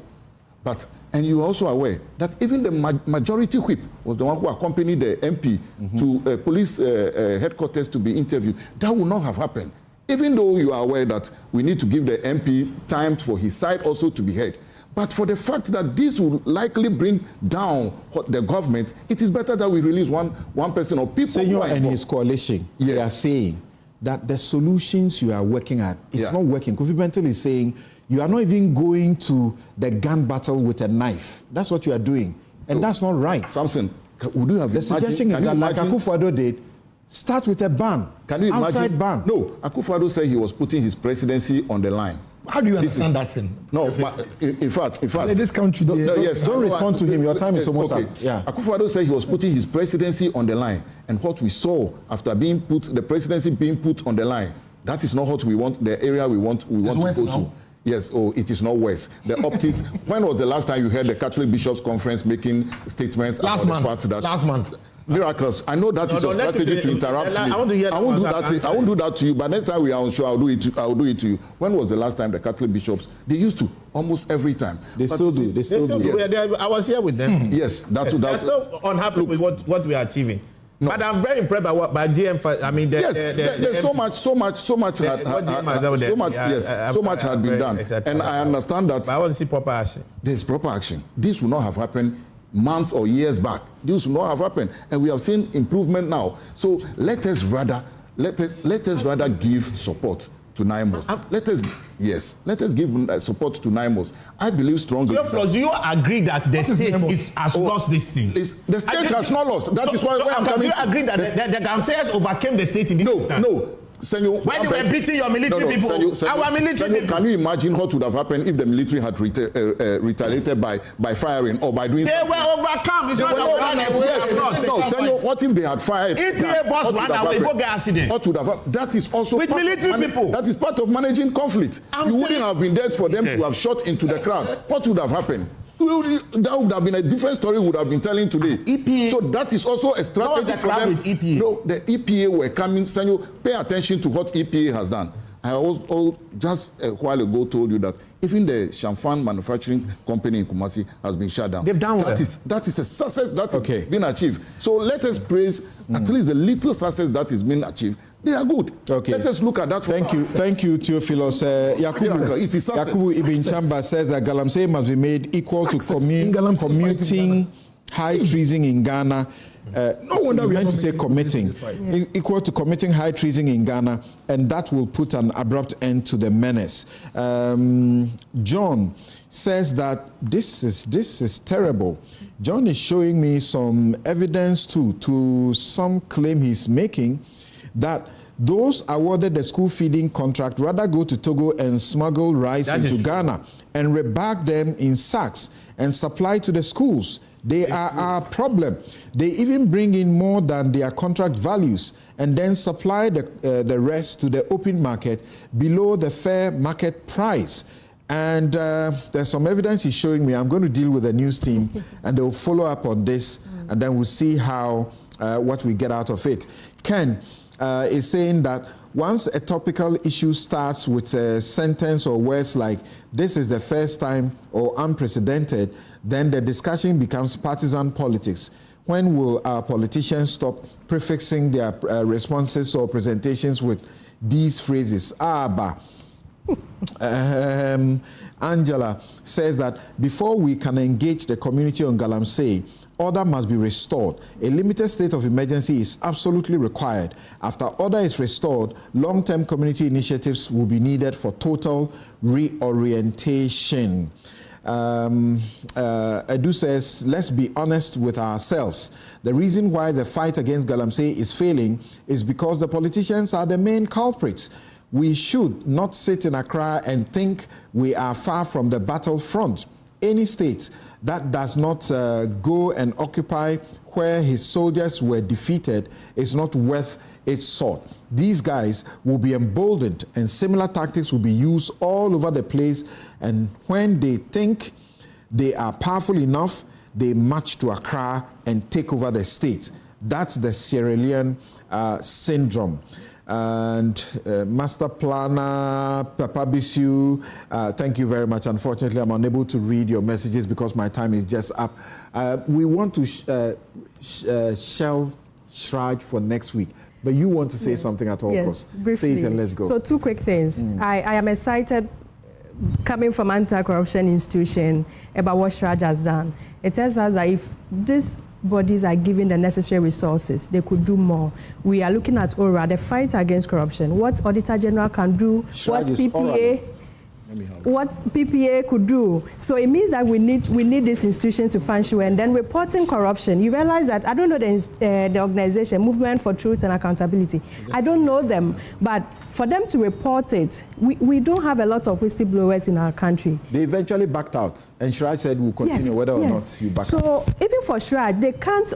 But, and you are also aware that even the majority whip was the one who accompanied the MP to police headquarters to be interviewed. That would not have happened. Even though you are aware that we need to give the MP time for his side also to be heard. But for the fact that this will likely bring down the government, it is better that we release one person or people. Senor and his coalition, they are saying that the solutions you are working at, it's not working. Kofi Bentil is saying you are not even going to the gun battle with a knife. That's what you are doing. And that's not right. Samson, would you have the suggestion is that, like Akufo-Addo did, start with a ban. Can you imagine? Outright ban. No, Akufo-Addo said he was putting his presidency on the line. How do you understand that thing? No, but in fact, this country. Don't respond to him. Your time is almost up. Yeah. Akufo-Addo said he was putting his presidency on the line, and what we saw after being put, the presidency being put on the line, that is not what we want. The area we want to go to. Yes, it is not worse. The optics. When was the last time you heard the Catholic Bishops' Conference making statements about the fact that last month? Miracles. I know that is your strategy to interrupt me. I won't do that. I won't do that to you. But next time we are on show, I'll do it to you. When was the last time the Catholic bishops? They used to almost every time. They still do. They still do. Yes. I was here with them. Yes, they're so unhappy with what we are achieving. No. But I'm very impressed by GM. I mean, there's so much had been done, and I understand that. But I want to see proper action. There's proper action. This would not have happened months or years back. This would not have happened, and we have seen improvement now. So let us rather give support to Naimos. Let us give support to Naimos. I believe strongly. Do you agree that the state has lost this thing? The state has not lost. That is why I'm coming. Do you agree that the Gamseyers overcame the state in this instance? No. Senor, when they were beating your military people, our military people. Can you imagine what would have happened if the military had retaliated by firing or by doing? They were overcome. It's not that No, Senor, what if they had fired? EPA boss ran away, go get accident. What would have happened? That is also with military people. That is part of managing conflict. You wouldn't have been there for them to have shot into the crowd. What would have happened? That would have been a different story we would have been telling today. EPA. So that is also a strategy for them. EPA. No, the EPA were coming. Senor, pay attention to what EPA has done. I also just a while ago told you that even the Shamfan manufacturing company in Kumasi has been shut down. They've done well. That is a success that has been achieved. So let us praise at least the little success that has been achieved. They are good. Okay. Let us look at that. Thank you, Theophilus. Yakubu Ibn Chamba says that Galamsey must be made equal to commuting high treason in Ghana. No wonder we meant to say committing. Equal to committing high treason in Ghana, and that will put an abrupt end to the menace. John says that this is terrible. John is showing me some evidence to some claim he's making that those awarded the school feeding contract rather go to Togo and smuggle rice into Ghana and rebag them in sacks and supply to the schools. They are our problem. They even bring in more than their contract values and then supply the rest to the open market below the fair market price. And there's some evidence he's showing me. I'm going to deal with the news team, and they'll follow up on this, and then we'll see how what we get out of it. Ken is saying that once a topical issue starts with a sentence or words like, this is the first time or unprecedented, then the discussion becomes partisan politics. When will our politicians stop prefixing their responses or presentations with these phrases? Angela says that before we can engage the community on Galamsey, order must be restored. A limited state of emergency is absolutely required. After order is restored, long-term community initiatives will be needed for total reorientation. Edu says, let's be honest with ourselves. The reason why the fight against Galamsey is failing is because the politicians are the main culprits. We should not sit in Accra and think we are far from the battlefront. Any state that does not go and occupy where his soldiers were defeated is not worth its salt. These guys will be emboldened, and similar tactics will be used all over the place. And when they think they are powerful enough, they march to Accra and take over the state. That's the Sierra Leone syndrome. And Master Planner Papa Bisu, thank you very much. Unfortunately, I'm unable to read your messages because my time is just up. We want to shelve Chraj for next week, but you want to say something at all costs. Say it and let's go. So 2 quick things. I am excited coming from anti-corruption institution about what Chraj has done. It tells us that if these bodies are given the necessary resources, they could do more. We are looking at ORA, the fight against corruption, what Auditor General can do, what PPA could do. So it means that we need this institution to function. And then reporting corruption, you realize that, I don't know the organization, Movement for Truth and Accountability. I don't know them, but for them to report it, we don't have a lot of whistleblowers in our country. They eventually backed out, and Chraj said we'll continue whether or not you back out. So even for Chraj, they can't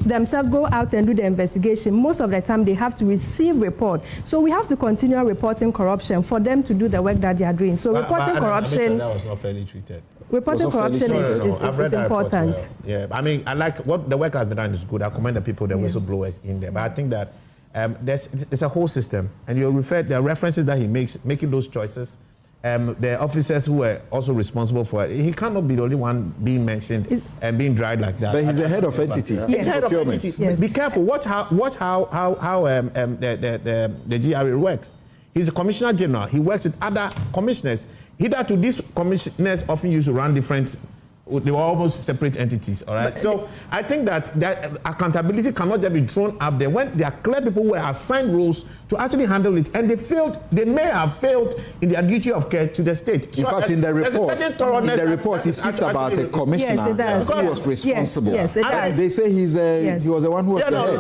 themselves go out and do the investigation. Most of the time, they have to receive report. So we have to continue reporting corruption for them to do the work that they are doing. So reporting corruption. That was not fairly treated. Reporting corruption is important. Yeah, I mean, I like what the work has been done is good. I commend the people, the whistleblowers in there. But I think that it's a whole system, and you refer the references that he makes, making those choices. The officers who were also responsible for it, he cannot be the only one being mentioned and being dried like that. But he's a head of entity. He's head of entity. Yes. Be careful. Watch how the GRA works. He's a commissioner general. He works with other commissioners. Hitherto, these commissioners often used to run different. They were almost separate entities, all right? So I think that accountability cannot just be thrown up there when there are clear people who are assigned roles to actually handle it, and they may have failed in their duty of care to the state. In fact, in the report, he speaks about a commissioner who was responsible. Yes, it does. They say he was the one who was the head.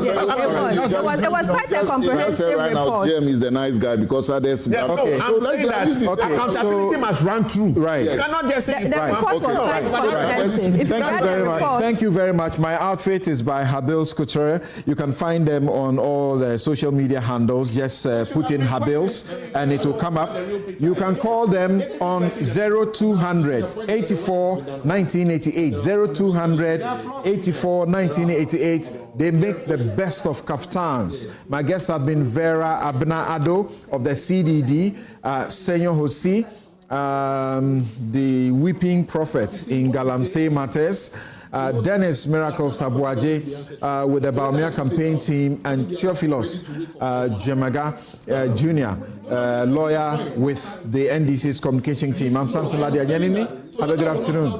It was quite a comprehensive right report. Now, Jim is the nice guy because others. I'm saying that accountability must run through. Right. You cannot just say the report was quite comprehensive. Thank you very much. Thank you very much. My outfit is by Habil's Couture. You can find them on all the social media handles. Just put in Habil's and it will come up. You can call them on 0200 84 1988. 0200 84 1988. They make the best of kaftans. My guests have been Vera Abna Ado of the CDD, Senyor Hosi, the weeping prophet in Galamsey matters, Dennis Miracle Sabuaje with the Baumia campaign team, and Theophilos Jemaga Jr., lawyer with the NDC's communication team. I'm Samson Ladi Agenini. Have a good afternoon.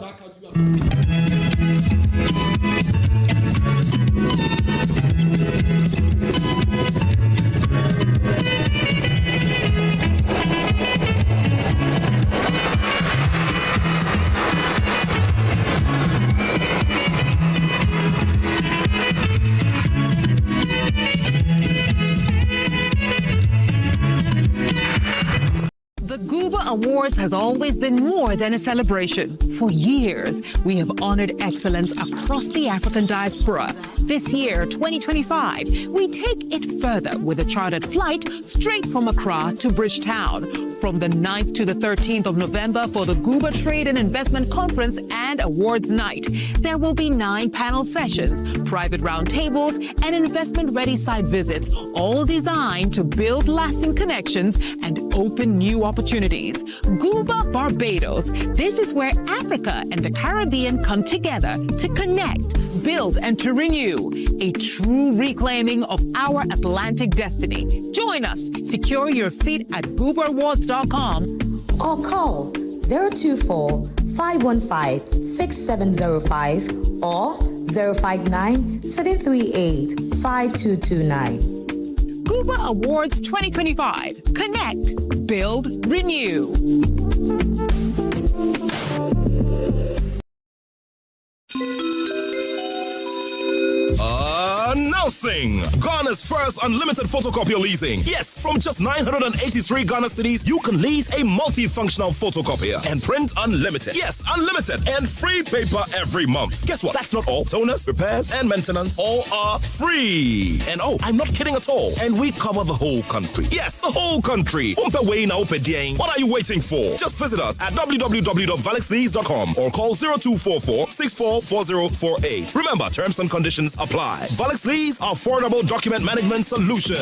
Awards has always been more than a celebration. For years, we have honored excellence across the African diaspora. This year, 2025, we take it further with a chartered flight straight from Accra to Bridgetown. From the 9th to the 13th of November for the Guba Trade and Investment Conference and Awards Night. There will be 9 panel sessions, private roundtables, and investment-ready site visits, all designed to build lasting connections and open new opportunities. Guba, Barbados. This is where Africa and the Caribbean come together to connect, build, and to renew. A true reclaiming of our Atlantic destiny. Join us. Secure your seat at GubaAwards.com or call 024-515-6705 or 059-738-5229. Guba Awards 2025. Connect, build, renew. Announcing Ghana's first unlimited photocopier leasing. Yes, from just 983 Ghana cedis, you can lease a multifunctional photocopier and print unlimited. Yes, unlimited and free paper every month. Guess what? That's not all. Toners, repairs, and maintenance all are free. And oh, I'm not kidding at all. And we cover the whole country. Yes, the whole country. What are you waiting for? Just visit us at www.valexlease.com or call 0244-644048. Remember, terms and conditions apply. Valexlease, affordable document management solutions.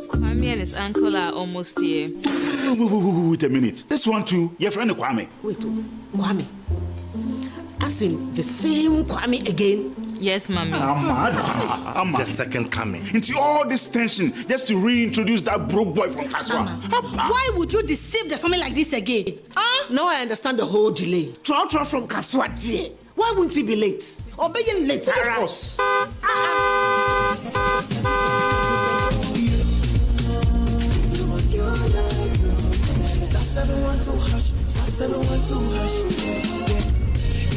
Kwame and his uncle are almost here. Wait a minute. This one too, your friend Kwame. Wait, Kwame. As in the same Kwame again? Yes, Mommy. I'm the second coming. Into all this tension just to reintroduce that broke boy from Kaswa. Why would you deceive the family like this again? Now I understand the whole delay. Troll from Kaswa, dear. Why wouldn't he be late? Or be late? Of course.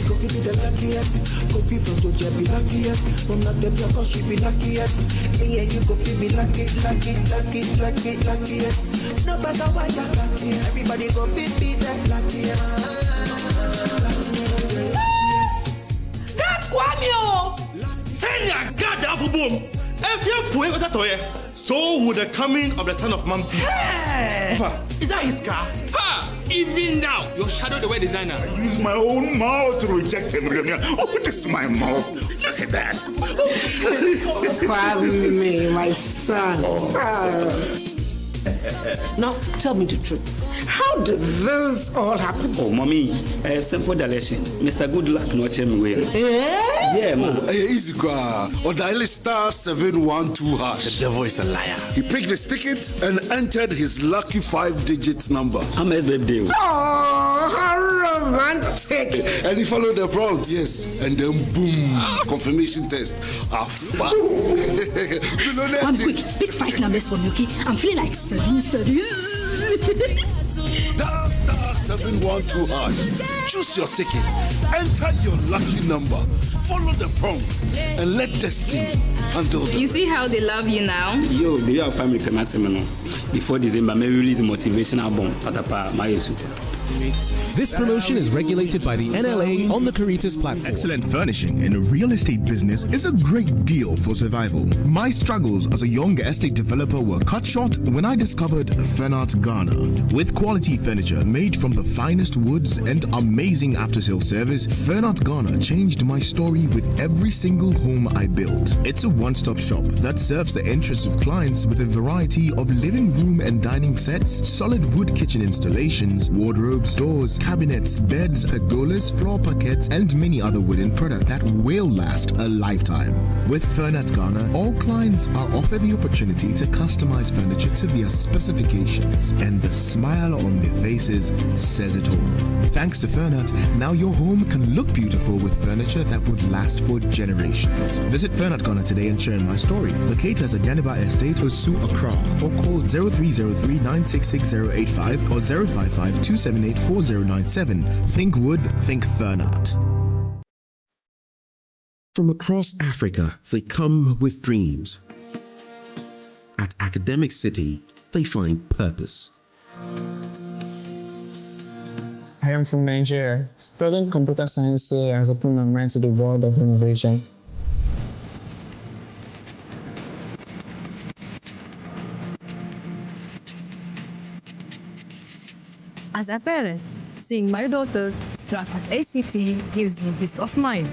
Go be the luckiest, go be from Georgia be luckiest, from not the block she be luckiest. Yeah, you go be luckiest. No matter what you're luckiest, everybody go be the luckiest. That's Kwame! Senya God apple boom. If you put it toy, so would the coming of the Son of Man be. Hey! Is that his car? Ha! Even now, your shadow the way designer. I use my own mouth to reject him. Oh, this is my mouth. Look at that. Kwame, my son. Now, tell me the truth. How did this all happen? Oh, mommy, a simple dilation. Mr. Good Luck no me well. Yeah, mom. Easy car. Or dial star 712 hash. The devil is a liar. He picked his ticket and entered his lucky 5-digit number. How much birthday? Oh, how romantic. And he followed the prompts. Yes. And then boom. Confirmation test. One quick, pick 5 numbers for me, okay? I'm feeling like 7. Star 712 hash. Choose your ticket. Enter your lucky number. Follow the prompts and let destiny handle them. You see how they love you now? Yo, do you have family Kemasimono? Before December, may release a motivation album. Patapa, Mayesu. This promotion is regulated by the NLA on the Caritas platform. Excellent furnishing in a real estate business is a great deal for survival. My struggles as a young estate developer were cut short when I discovered Fernart Ghana. With quality furniture made from the finest woods and amazing after-sale service, Fernart Ghana changed my story with every single home I built. It's a one-stop shop that serves the interests of clients with a variety of living room and dining sets, solid wood kitchen installations, wardrobes, doors, cabinets, beds, pergolas, floor parquets, and many other wooden products that will last a lifetime. With Fernat Ghana, all clients are offered the opportunity to customize furniture to their specifications, and the smile on their faces says it all. Thanks to Fernat, now your home can look beautiful with furniture that would last for generations. Visit Fernat Ghana today and share my story. Locate us at Yaniba Estate, Osu, Accra, or call 0303 966 085 or 055 278 4097. Think wood, think Fernat. From across Africa, they come with dreams. At Academic City, they find purpose. I am from Nigeria, studying computer science here has opened my mind to the world of innovation. As a parent, seeing my daughter class at ACT gives me peace of mind.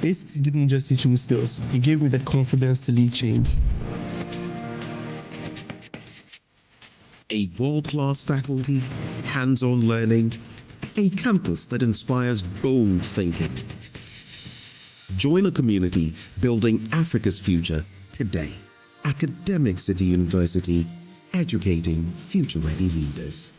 ACT didn't just teach me skills, it gave me the confidence to lead change. A world-class faculty, hands-on learning, a campus that inspires bold thinking. Join a community building Africa's future today. Academic City University, educating future-ready leaders.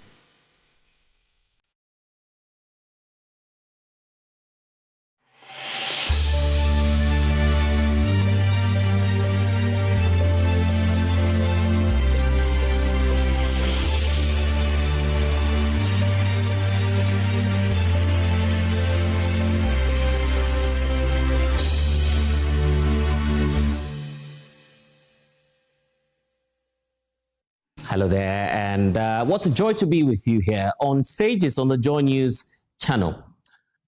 Hello there, and what a joy to be with you here on Sages on the Joy News channel.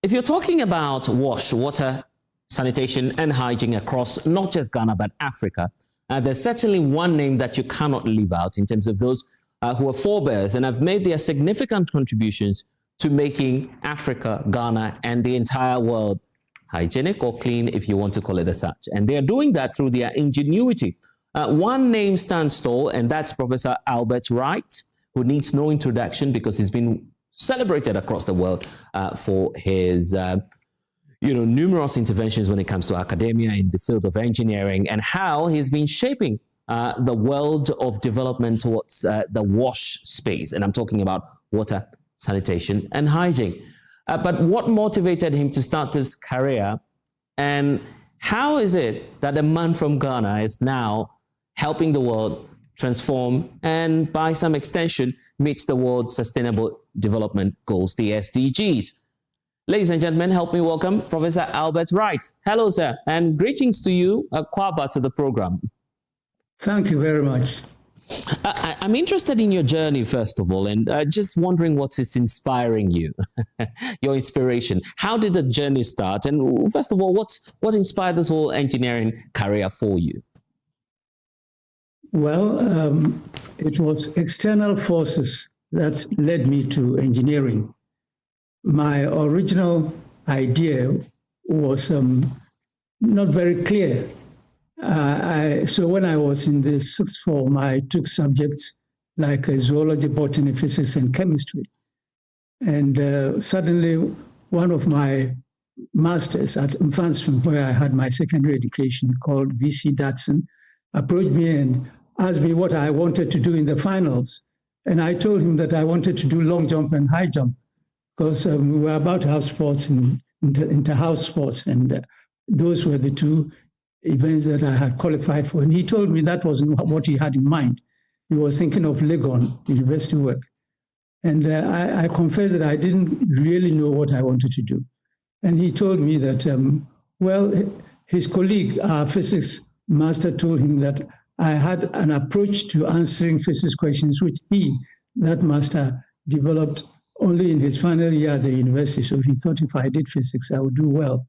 If you're talking about wash, water, sanitation and hygiene across not just Ghana but Africa, there's certainly one name that you cannot leave out in terms of those who are forebears and have made their significant contributions to making Africa, Ghana and the entire world hygienic or clean, if you want to call it as such. And they are doing that through their ingenuity. One name stands tall, and that's Professor Albert Wright, who needs no introduction because he's been celebrated across the world for his numerous interventions when it comes to academia in the field of engineering and how he's been shaping the world of development towards the wash space. And I'm talking about water, sanitation and hygiene. But what motivated him to start this career, and how is it that a man from Ghana is now helping the world transform and by some extension meets the world's sustainable development goals, the SDGs? Ladies and gentlemen, help me welcome Professor Albert Wright. Hello, sir, and greetings to you, Kwaba, to the program. Thank you very much. I'm interested in your journey, first of all, and just wondering what is inspiring you, your inspiration. How did the journey start? And first of all, what inspired this whole engineering career for you? Well, it was external forces that led me to engineering. My original idea was not very clear. So when I was in the sixth form, I took subjects like zoology, botany, physics, and chemistry. And suddenly, one of my masters at Mfansford, where I had my secondary education, called V.C. Datson, approached me and asked me what I wanted to do in the finals. And I told him that I wanted to do long jump and high jump because we were about to have sports, inter-house sports, and those were the two events that I had qualified for. And he told me that wasn't what he had in mind. He was thinking of Legon, university work. And I confess that I didn't really know what I wanted to do. And he told me that, his colleague, our physics master, told him that I had an approach to answering physics questions, which that master, developed only in his final year at the university. So he thought if I did physics, I would do well.